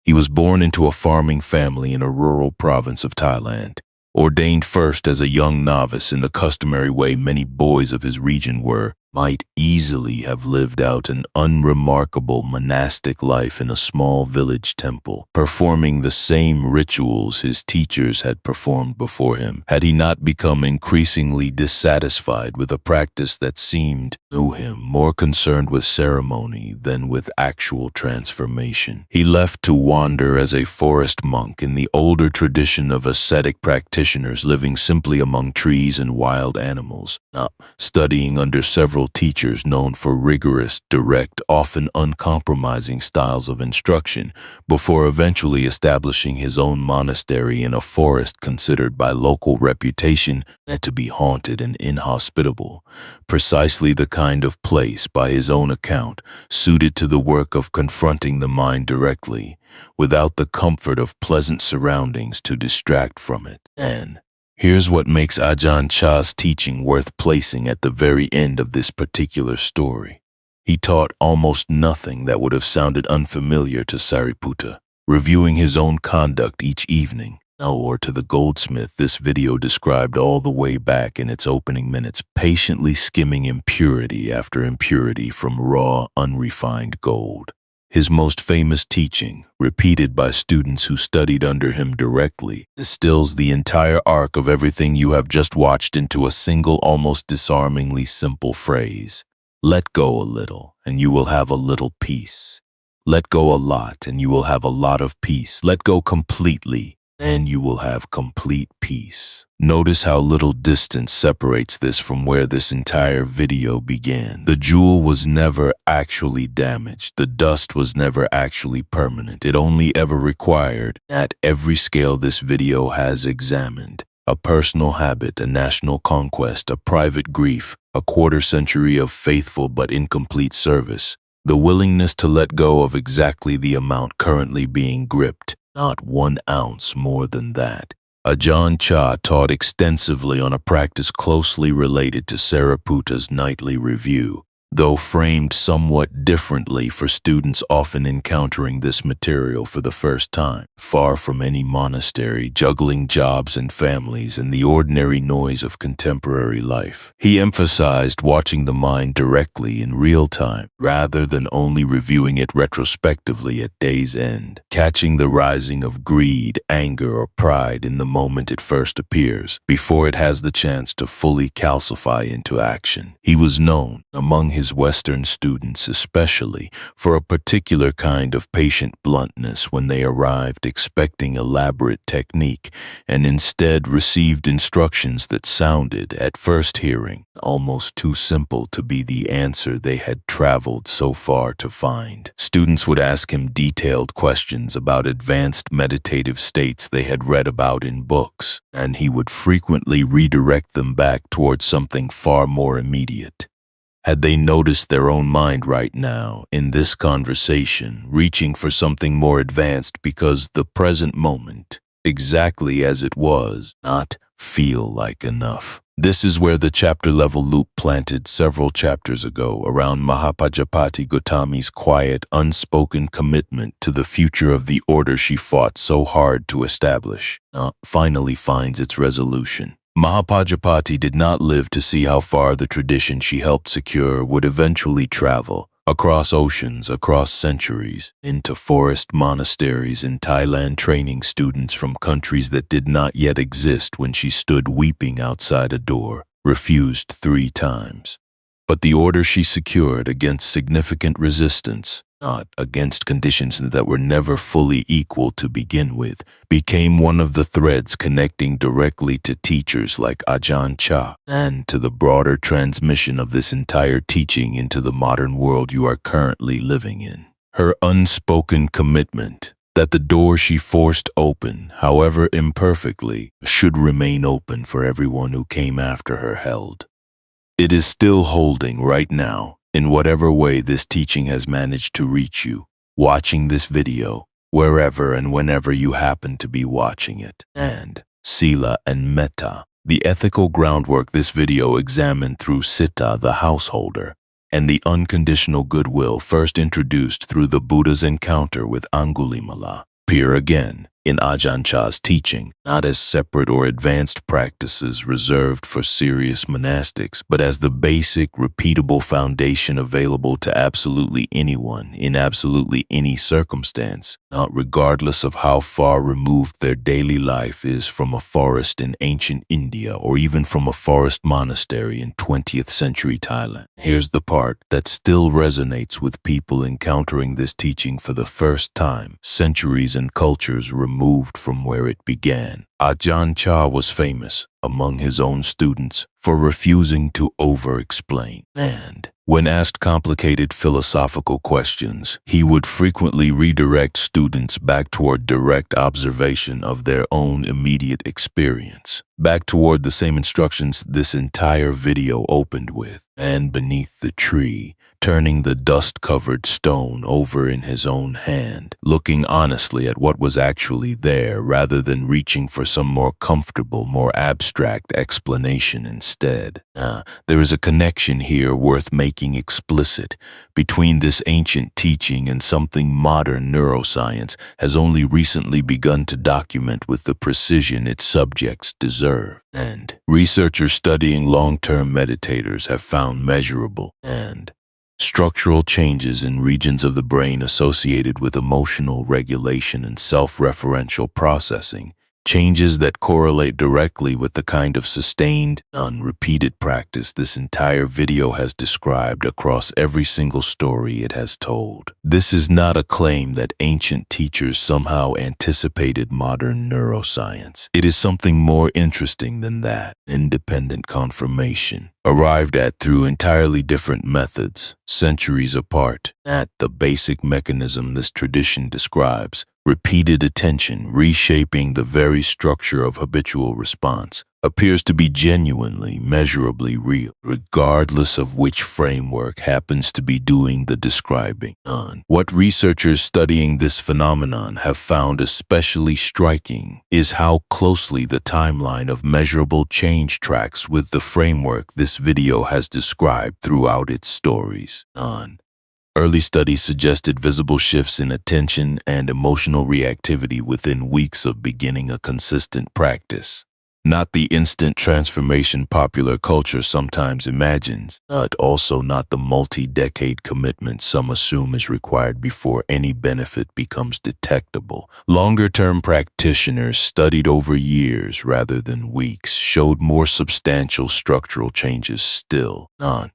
He was born into a farming family in a rural province of Thailand, ordained first as a young novice in the customary way many boys of his region were, might easily have lived out an unremarkable monastic life in a small village temple, performing the same rituals his teachers had performed before him, had he not become increasingly dissatisfied with a practice that seemed to him more concerned with ceremony than with actual transformation. He left to wander as a forest monk in the older tradition of ascetic practitioners living simply among trees and wild animals, studying under several teachers known for rigorous, direct, often uncompromising styles of instruction, before eventually establishing his own monastery in a forest considered by local reputation to be haunted and inhospitable, precisely the kind of place, by his own account, suited to the work of confronting the mind directly, without the comfort of pleasant surroundings to distract from it. And here's what makes Ajahn Chah's teaching worth placing at the very end of this particular story. He taught almost nothing that would have sounded unfamiliar to Sariputta, reviewing his own conduct each evening. Or to the goldsmith this video described all the way back in its opening minutes, patiently skimming impurity after impurity from raw, unrefined gold. His most famous teaching, repeated by students who studied under him directly, distills the entire arc of everything you have just watched into a single, almost disarmingly simple phrase. Let go a little, and you will have a little peace. Let go a lot, and you will have a lot of peace. Let go completely, and you will have complete peace. Notice how little distance separates this from where this entire video began. The jewel was never actually damaged. The dust was never actually permanent. It only ever required, at every scale this video has examined, a personal habit, a national conquest, a private grief, a quarter-century of faithful but incomplete service, the willingness to let go of exactly the amount currently being gripped, not 1 ounce more than that. Ajahn Chah taught extensively on a practice closely related to Sariputta's nightly review, though framed somewhat differently for students often encountering this material for the first time. Far from any monastery, juggling jobs and families and the ordinary noise of contemporary life, he emphasized watching the mind directly in real time, rather than only reviewing it retrospectively at day's end, catching the rising of greed, anger, or pride in the moment it first appears, before it has the chance to fully calcify into action. He was known, among his Western students especially, for a particular kind of patient bluntness when they arrived expecting elaborate technique and instead received instructions that sounded, at first hearing, almost too simple to be the answer they had traveled so far to find. Students would ask him detailed questions about advanced meditative states they had read about in books, and he would frequently redirect them back towards something far more immediate. Had they noticed their own mind right now, in this conversation, reaching for something more advanced because the present moment, exactly as it was, not feel like enough? This is where the chapter-level loop planted several chapters ago around Mahapajapati Gautami's quiet, unspoken commitment to the future of the order she fought so hard to establish, finally finds its resolution. Mahapajapati did not live to see how far the tradition she helped secure would eventually travel, across oceans, across centuries, into forest monasteries in Thailand, training students from countries that did not yet exist when she stood weeping outside a door, refused 3 times. But the order she secured against significant resistance, not against conditions that were never fully equal to begin with, became one of the threads connecting directly to teachers like Ajahn Chah and to the broader transmission of this entire teaching into the modern world you are currently living in. Her unspoken commitment that the door she forced open, however imperfectly, should remain open for everyone who came after her held. It is still holding right now, in whatever way this teaching has managed to reach you, watching this video, wherever and whenever you happen to be watching it. And Sila and Metta, the ethical groundwork this video examined through Sita the householder, and the unconditional goodwill first introduced through the Buddha's encounter with Angulimala, appear again, in Ajahn Chah's teaching, not as separate or advanced practices reserved for serious monastics, but as the basic, repeatable foundation available to absolutely anyone in absolutely any circumstance, not regardless of how far removed their daily life is from a forest in ancient India or even from a forest monastery in 20th century Thailand. Here's the part that still resonates with people encountering this teaching for the first time, centuries and cultures removed from where it began. Ajahn Chah was famous among his own students for refusing to over-explain, and when asked complicated philosophical questions, he would frequently redirect students back toward direct observation of their own immediate experience, back toward the same instructions this entire video opened with. And beneath the tree, turning the dust-covered stone over in his own hand, looking honestly at what was actually there rather than reaching for some more comfortable, more abstract explanation instead. There is a connection here worth making explicit between this ancient teaching and something modern neuroscience has only recently begun to document with the precision its subjects deserve. And researchers studying long-term meditators have found measurable and structural changes in regions of the brain associated with emotional regulation and self-referential processing, changes that correlate directly with the kind of sustained, unrepeated practice this entire video has described across every single story it has told. This is not a claim that ancient teachers somehow anticipated modern neuroscience. It is something more interesting than that, independent confirmation, arrived at through entirely different methods, centuries apart, at the basic mechanism this tradition describes. Repeated attention, reshaping the very structure of habitual response, appears to be genuinely, measurably real, regardless of which framework happens to be doing the describing. What researchers studying this phenomenon have found especially striking is how closely the timeline of measurable change tracks with the framework this video has described throughout its stories. Early studies suggested visible shifts in attention and emotional reactivity within weeks of beginning a consistent practice. Not the instant transformation popular culture sometimes imagines, but also not the multi-decade commitment some assume is required before any benefit becomes detectable. Longer-term practitioners studied over years rather than weeks showed more substantial structural changes still,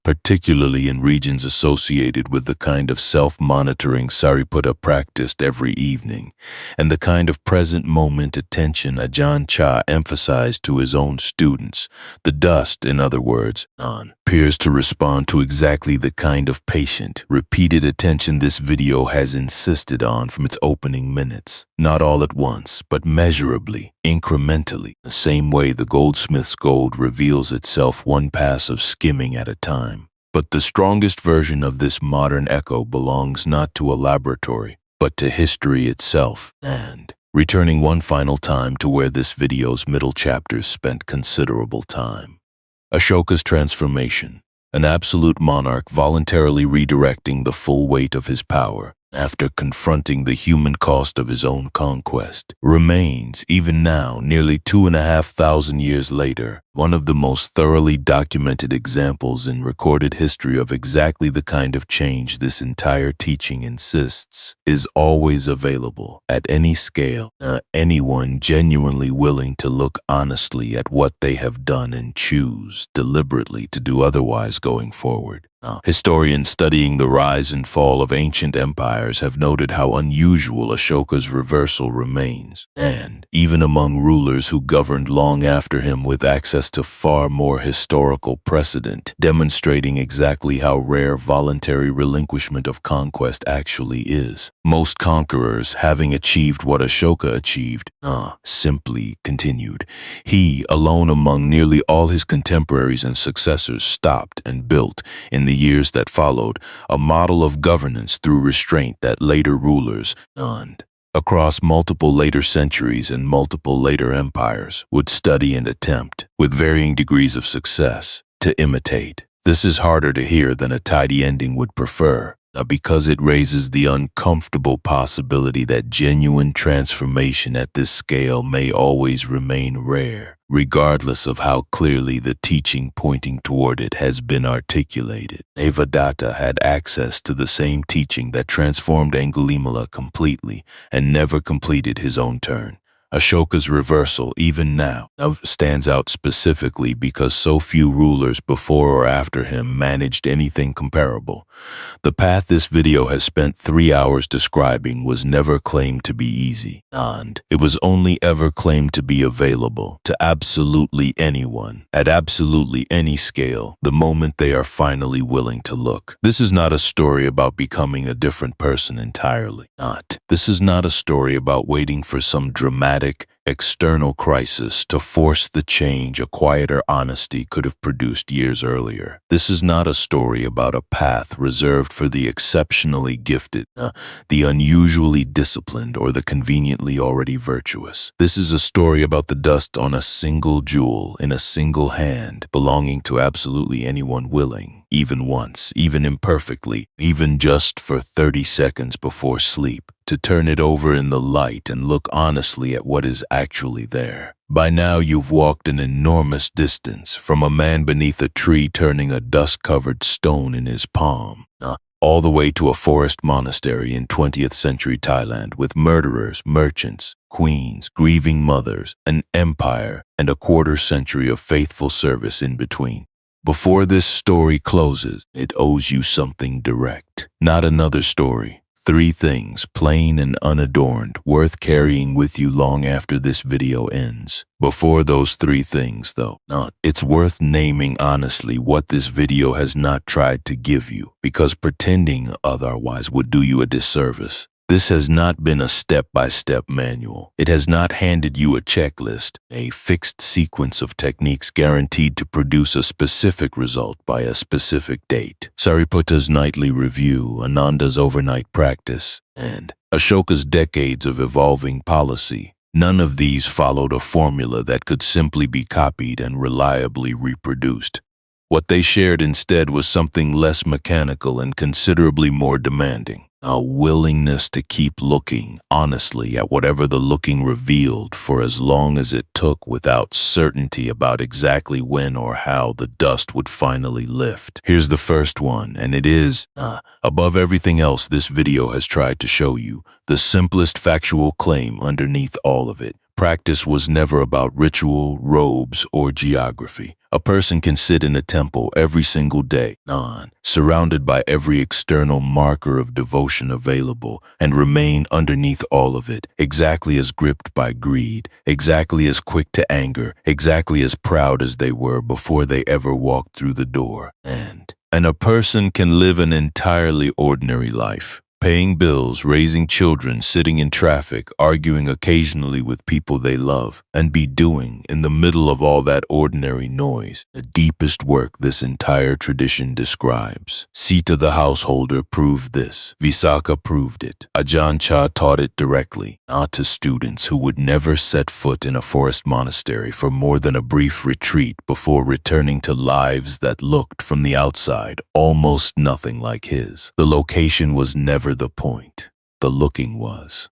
particularly in regions associated with the kind of self-monitoring Sariputta practiced every evening, and the kind of present moment attention Ajahn Chah emphasized to his own students. The dust, in other words, appears to respond to exactly the kind of patient, repeated attention this video has insisted on from its opening minutes. Not all at once, but measurably, incrementally, the same way the goldsmith's gold reveals itself one pass of skimming at a time. But the strongest version of this modern echo belongs not to a laboratory, but to history itself, and returning one final time to where this video's middle chapters spent considerable time. Ashoka's transformation, an absolute monarch voluntarily redirecting the full weight of his power after confronting the human cost of his own conquest, remains, even now, nearly 2,500 years later, one of the most thoroughly documented examples in recorded history of exactly the kind of change this entire teaching insists is always available, at any scale, anyone genuinely willing to look honestly at what they have done and choose deliberately to do otherwise going forward. Historians studying the rise and fall of ancient empires have noted how unusual Ashoka's reversal remains, and even among rulers who governed long after him with access to far more historical precedent, demonstrating exactly how rare voluntary relinquishment of conquest actually is. Most conquerors, having achieved what Ashoka achieved, simply continued. He, alone among nearly all his contemporaries and successors, stopped and built, in the years that followed, a model of governance through restraint that later rulers, across multiple later centuries and multiple later empires, would study and attempt, with varying degrees of success, to imitate. This is harder to hear than a tidy ending would prefer, because it raises the uncomfortable possibility that genuine transformation at this scale may always remain rare, regardless of how clearly the teaching pointing toward it has been articulated. Devadatta had access to the same teaching that transformed Angulimala completely and never completed his own turn. Ashoka's reversal, even now, stands out specifically because so few rulers before or after him managed anything comparable. The path this video has spent 3 hours describing was never claimed to be easy, and it was only ever claimed to be available to absolutely anyone, at absolutely any scale, the moment they are finally willing to look. This is not a story about becoming a different person entirely. This is not a story about waiting for some dramatic, external crisis to force the change a quieter honesty could have produced years earlier. This is not a story about a path reserved for the exceptionally gifted, the unusually disciplined, or the conveniently already virtuous. This is a story about the dust on a single jewel in a single hand, belonging to absolutely anyone willing, even once, even imperfectly, even just for 30 seconds before sleep, to turn it over in the light and look honestly at what is actually there. By now you've walked an enormous distance, from a man beneath a tree turning a dust-covered stone in his palm, all the way to a forest monastery in 20th century Thailand with murderers, merchants, queens, grieving mothers, an empire, and a quarter-century of faithful service in between. Before this story closes, it owes you something direct, not another story. 3 things, plain and unadorned, worth carrying with you long after this video ends. Before those 3 things, though, it's worth naming honestly what this video has not tried to give you, because pretending otherwise would do you a disservice. This has not been a step-by-step manual. It has not handed you a checklist, a fixed sequence of techniques guaranteed to produce a specific result by a specific date. Sariputta's nightly review, Ananda's overnight practice, and Ashoka's decades of evolving policy. None of these followed a formula that could simply be copied and reliably reproduced. What they shared instead was something less mechanical and considerably more demanding. A willingness to keep looking honestly at whatever the looking revealed for as long as it took, without certainty about exactly when or how the dust would finally lift. Here's the first one, and it is, above everything else this video has tried to show you, the simplest factual claim underneath all of it. Practice was never about ritual, robes, or geography. A person can sit in a temple every single day, surrounded by every external marker of devotion available, and remain underneath all of it, exactly as gripped by greed, exactly as quick to anger, exactly as proud as they were before they ever walked through the door. And a person can live an entirely ordinary life. Paying bills, raising children, sitting in traffic, arguing occasionally with people they love, and be doing, in the middle of all that ordinary noise, the deepest work this entire tradition describes. Sita the householder proved this. Visakha proved it. Ajahn Chah taught it directly, not to students who would never set foot in a forest monastery for more than a brief retreat before returning to lives that looked, from the outside, almost nothing like his. The location was never the point. The looking was.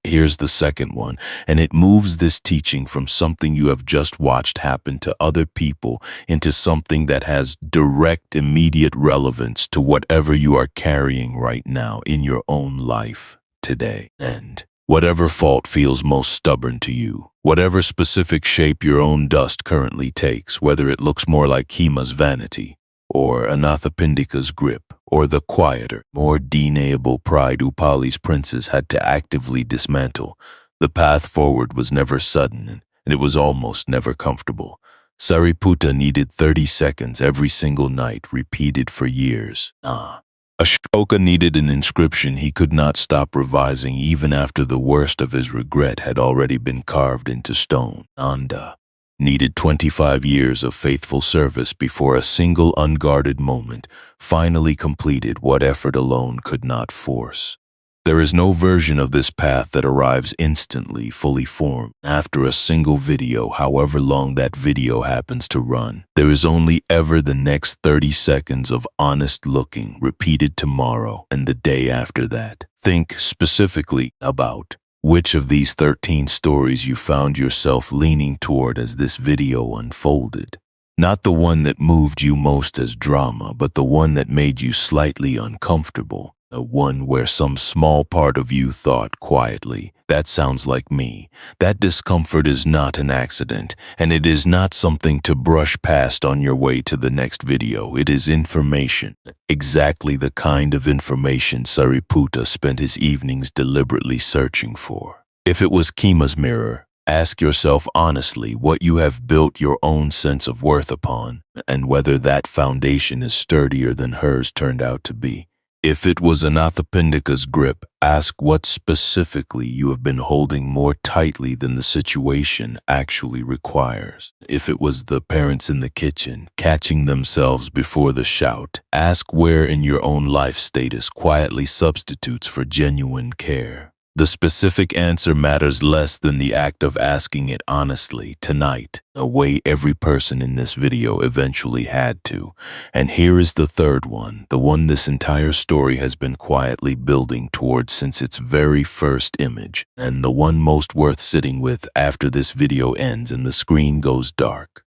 Here's the second one, and it moves this teaching from something you have just watched happen to other people into something that has direct, immediate relevance to whatever you are carrying right now in your own life today. And whatever fault feels most stubborn to you, whatever specific shape your own dust currently takes, whether it looks more like Kima's vanity, or Anathapindika's grip, or the quieter, more deniable pride Upali's princes had to actively dismantle. The path forward was never sudden, and it was almost never comfortable. Sariputta needed 30 seconds every single night, repeated for years. Ashoka needed an inscription he could not stop revising even after the worst of his regret had already been carved into stone. Nanda needed 25 years of faithful service before a single unguarded moment finally completed what effort alone could not force. There is no version of this path that arrives instantly, fully formed, after a single video, however long that video happens to run. There is only ever the next 30 seconds of honest looking, repeated tomorrow and the day after that. Think specifically about which of these 13 stories you found yourself leaning toward as this video unfolded. Not the one that moved you most as drama, but the one that made you slightly uncomfortable. The one where some small part of you thought quietly, that sounds like me. That discomfort is not an accident, and it is not something to brush past on your way to the next video. It is information. Exactly the kind of information Sariputta spent his evenings deliberately searching for. If it was Kima's mirror, ask yourself honestly what you have built your own sense of worth upon, and whether that foundation is sturdier than hers turned out to be. If it was Anathapindika's grip, ask what specifically you have been holding more tightly than the situation actually requires. If it was the parents in the kitchen, catching themselves before the shout, ask where in your own life status quietly substitutes for genuine care. The specific answer matters less than the act of asking it honestly tonight, a way every person in this video eventually had to. And here is the third one, the one this entire story has been quietly building towards since its very first image, and the one most worth sitting with after this video ends and the screen goes dark.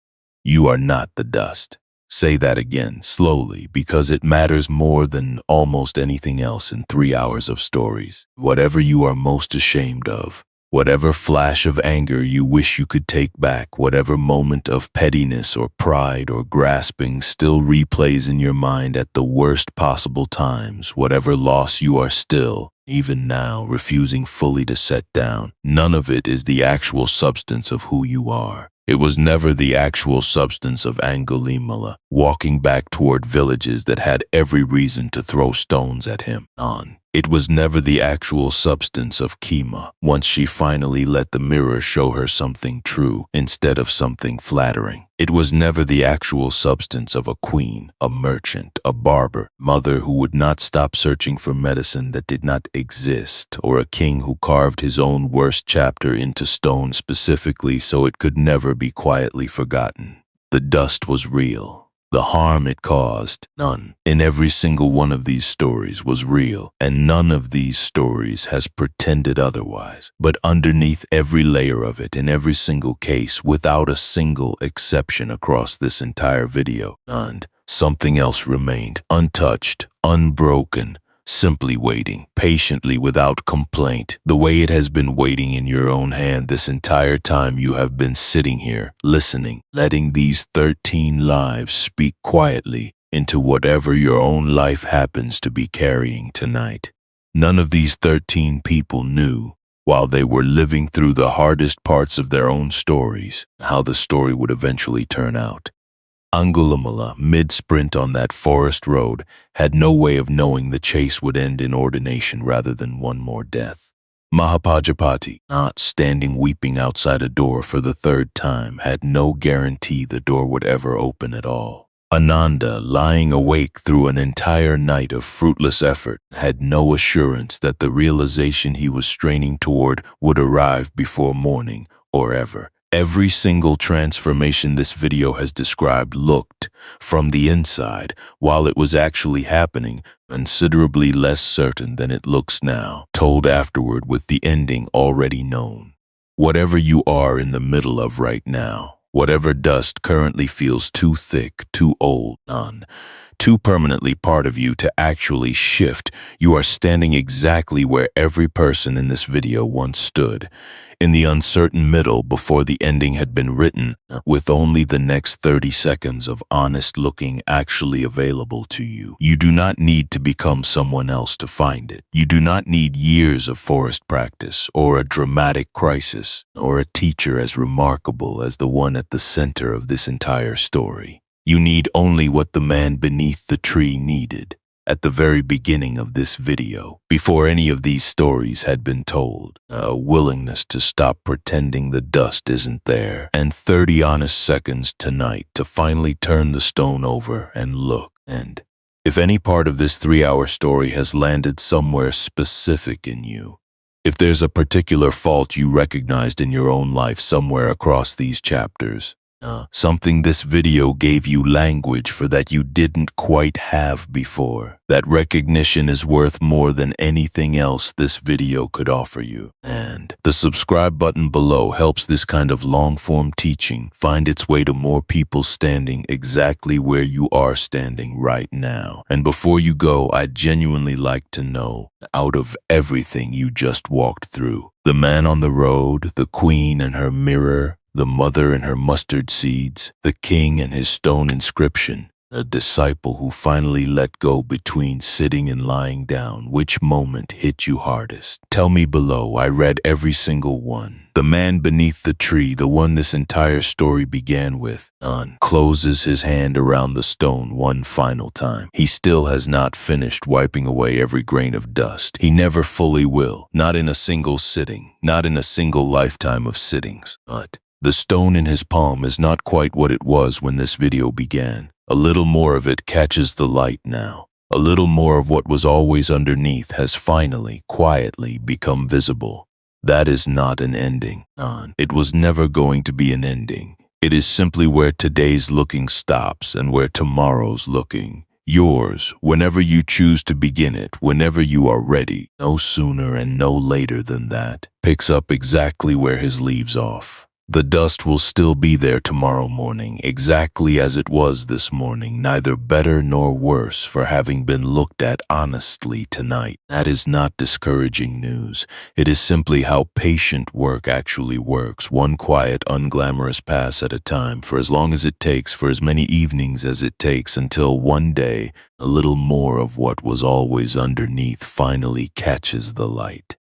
You are not the dust. Say that again, slowly, because it matters more than almost anything else in 3 hours of stories. Whatever you are most ashamed of, whatever flash of anger you wish you could take back, whatever moment of pettiness or pride or grasping still replays in your mind at the worst possible times, whatever loss you are still, even now, refusing fully to set down, none of it is the actual substance of who you are. It was never the actual substance of Angulimala, walking back toward villages that had every reason to throw stones at him. It was never the actual substance of Kima, once she finally let the mirror show her something true instead of something flattering. It was never the actual substance of a queen, a merchant, a barber, mother who would not stop searching for medicine that did not exist, or a king who carved his own worst chapter into stone specifically so it could never be quietly forgotten. The dust was real. The harm it caused, none in every single one of these stories was real, and none of these stories has pretended otherwise. But underneath every layer of it, in every single case, without a single exception across this entire video, something else remained, untouched, unbroken, simply waiting, patiently without complaint, the way it has been waiting in your own hand this entire time you have been sitting here, listening, letting these 13 lives speak quietly into whatever your own life happens to be carrying tonight. None of these 13 people knew, while they were living through the hardest parts of their own stories, how the story would eventually turn out. Angulimala, mid-sprint on that forest road, had no way of knowing the chase would end in ordination rather than one more death. Mahapajapati, not standing weeping outside a door for the third time, had no guarantee the door would ever open at all. Ananda, lying awake through an entire night of fruitless effort, had no assurance that the realization he was straining toward would arrive before morning or ever. Every single transformation this video has described looked, from the inside, while it was actually happening, considerably less certain than it looks now, told afterward with the ending already known. Whatever you are in the middle of right now, whatever dust currently feels too thick, too old, too permanently part of you to actually shift, you are standing exactly where every person in this video once stood, in the uncertain middle before the ending had been written, with only the next 30 seconds of honest looking actually available to you. You do not need to become someone else to find it. You do not need years of forest practice, or a dramatic crisis, or a teacher as remarkable as the one at the center of this entire story. You need only what the man beneath the tree needed at the very beginning of this video, before any of these stories had been told. A willingness to stop pretending the dust isn't there, and 30 honest seconds tonight to finally turn the stone over and look. And If any part of this 3-hour story has landed somewhere specific in you, if there's a particular fault you recognized in your own life somewhere across these chapters, something this video gave you language for that you didn't quite have before, that recognition is worth more than anything else this video could offer you. And the subscribe button below helps this kind of long-form teaching find its way to more people standing exactly where you are standing right now. And before you go, I'd genuinely like to know, out of everything you just walked through, the man on the road, the queen and her mirror, the mother and her mustard seeds, the king and his stone inscription, a disciple who finally let go between sitting and lying down, which moment hit you hardest? Tell me below. I read every single one. The man beneath the tree, the one this entire story began with, closes his hand around the stone one final time. He still has not finished wiping away every grain of dust. He never fully will, not in a single sitting, not in a single lifetime of sittings. But the stone in his palm is not quite what it was when this video began. A little more of it catches the light now. A little more of what was always underneath has finally, quietly become visible. That is not an ending. It was never going to be an ending. It is simply where today's looking stops and where tomorrow's looking. Yours, whenever you choose to begin it, whenever you are ready, no sooner and no later than that, picks up exactly where his leaves off. The dust will still be there tomorrow morning, exactly as it was this morning, neither better nor worse for having been looked at honestly tonight. That is not discouraging news. It is simply how patient work actually works, one quiet, unglamorous pass at a time, for as long as it takes, for as many evenings as it takes, until one day, a little more of what was always underneath finally catches the light.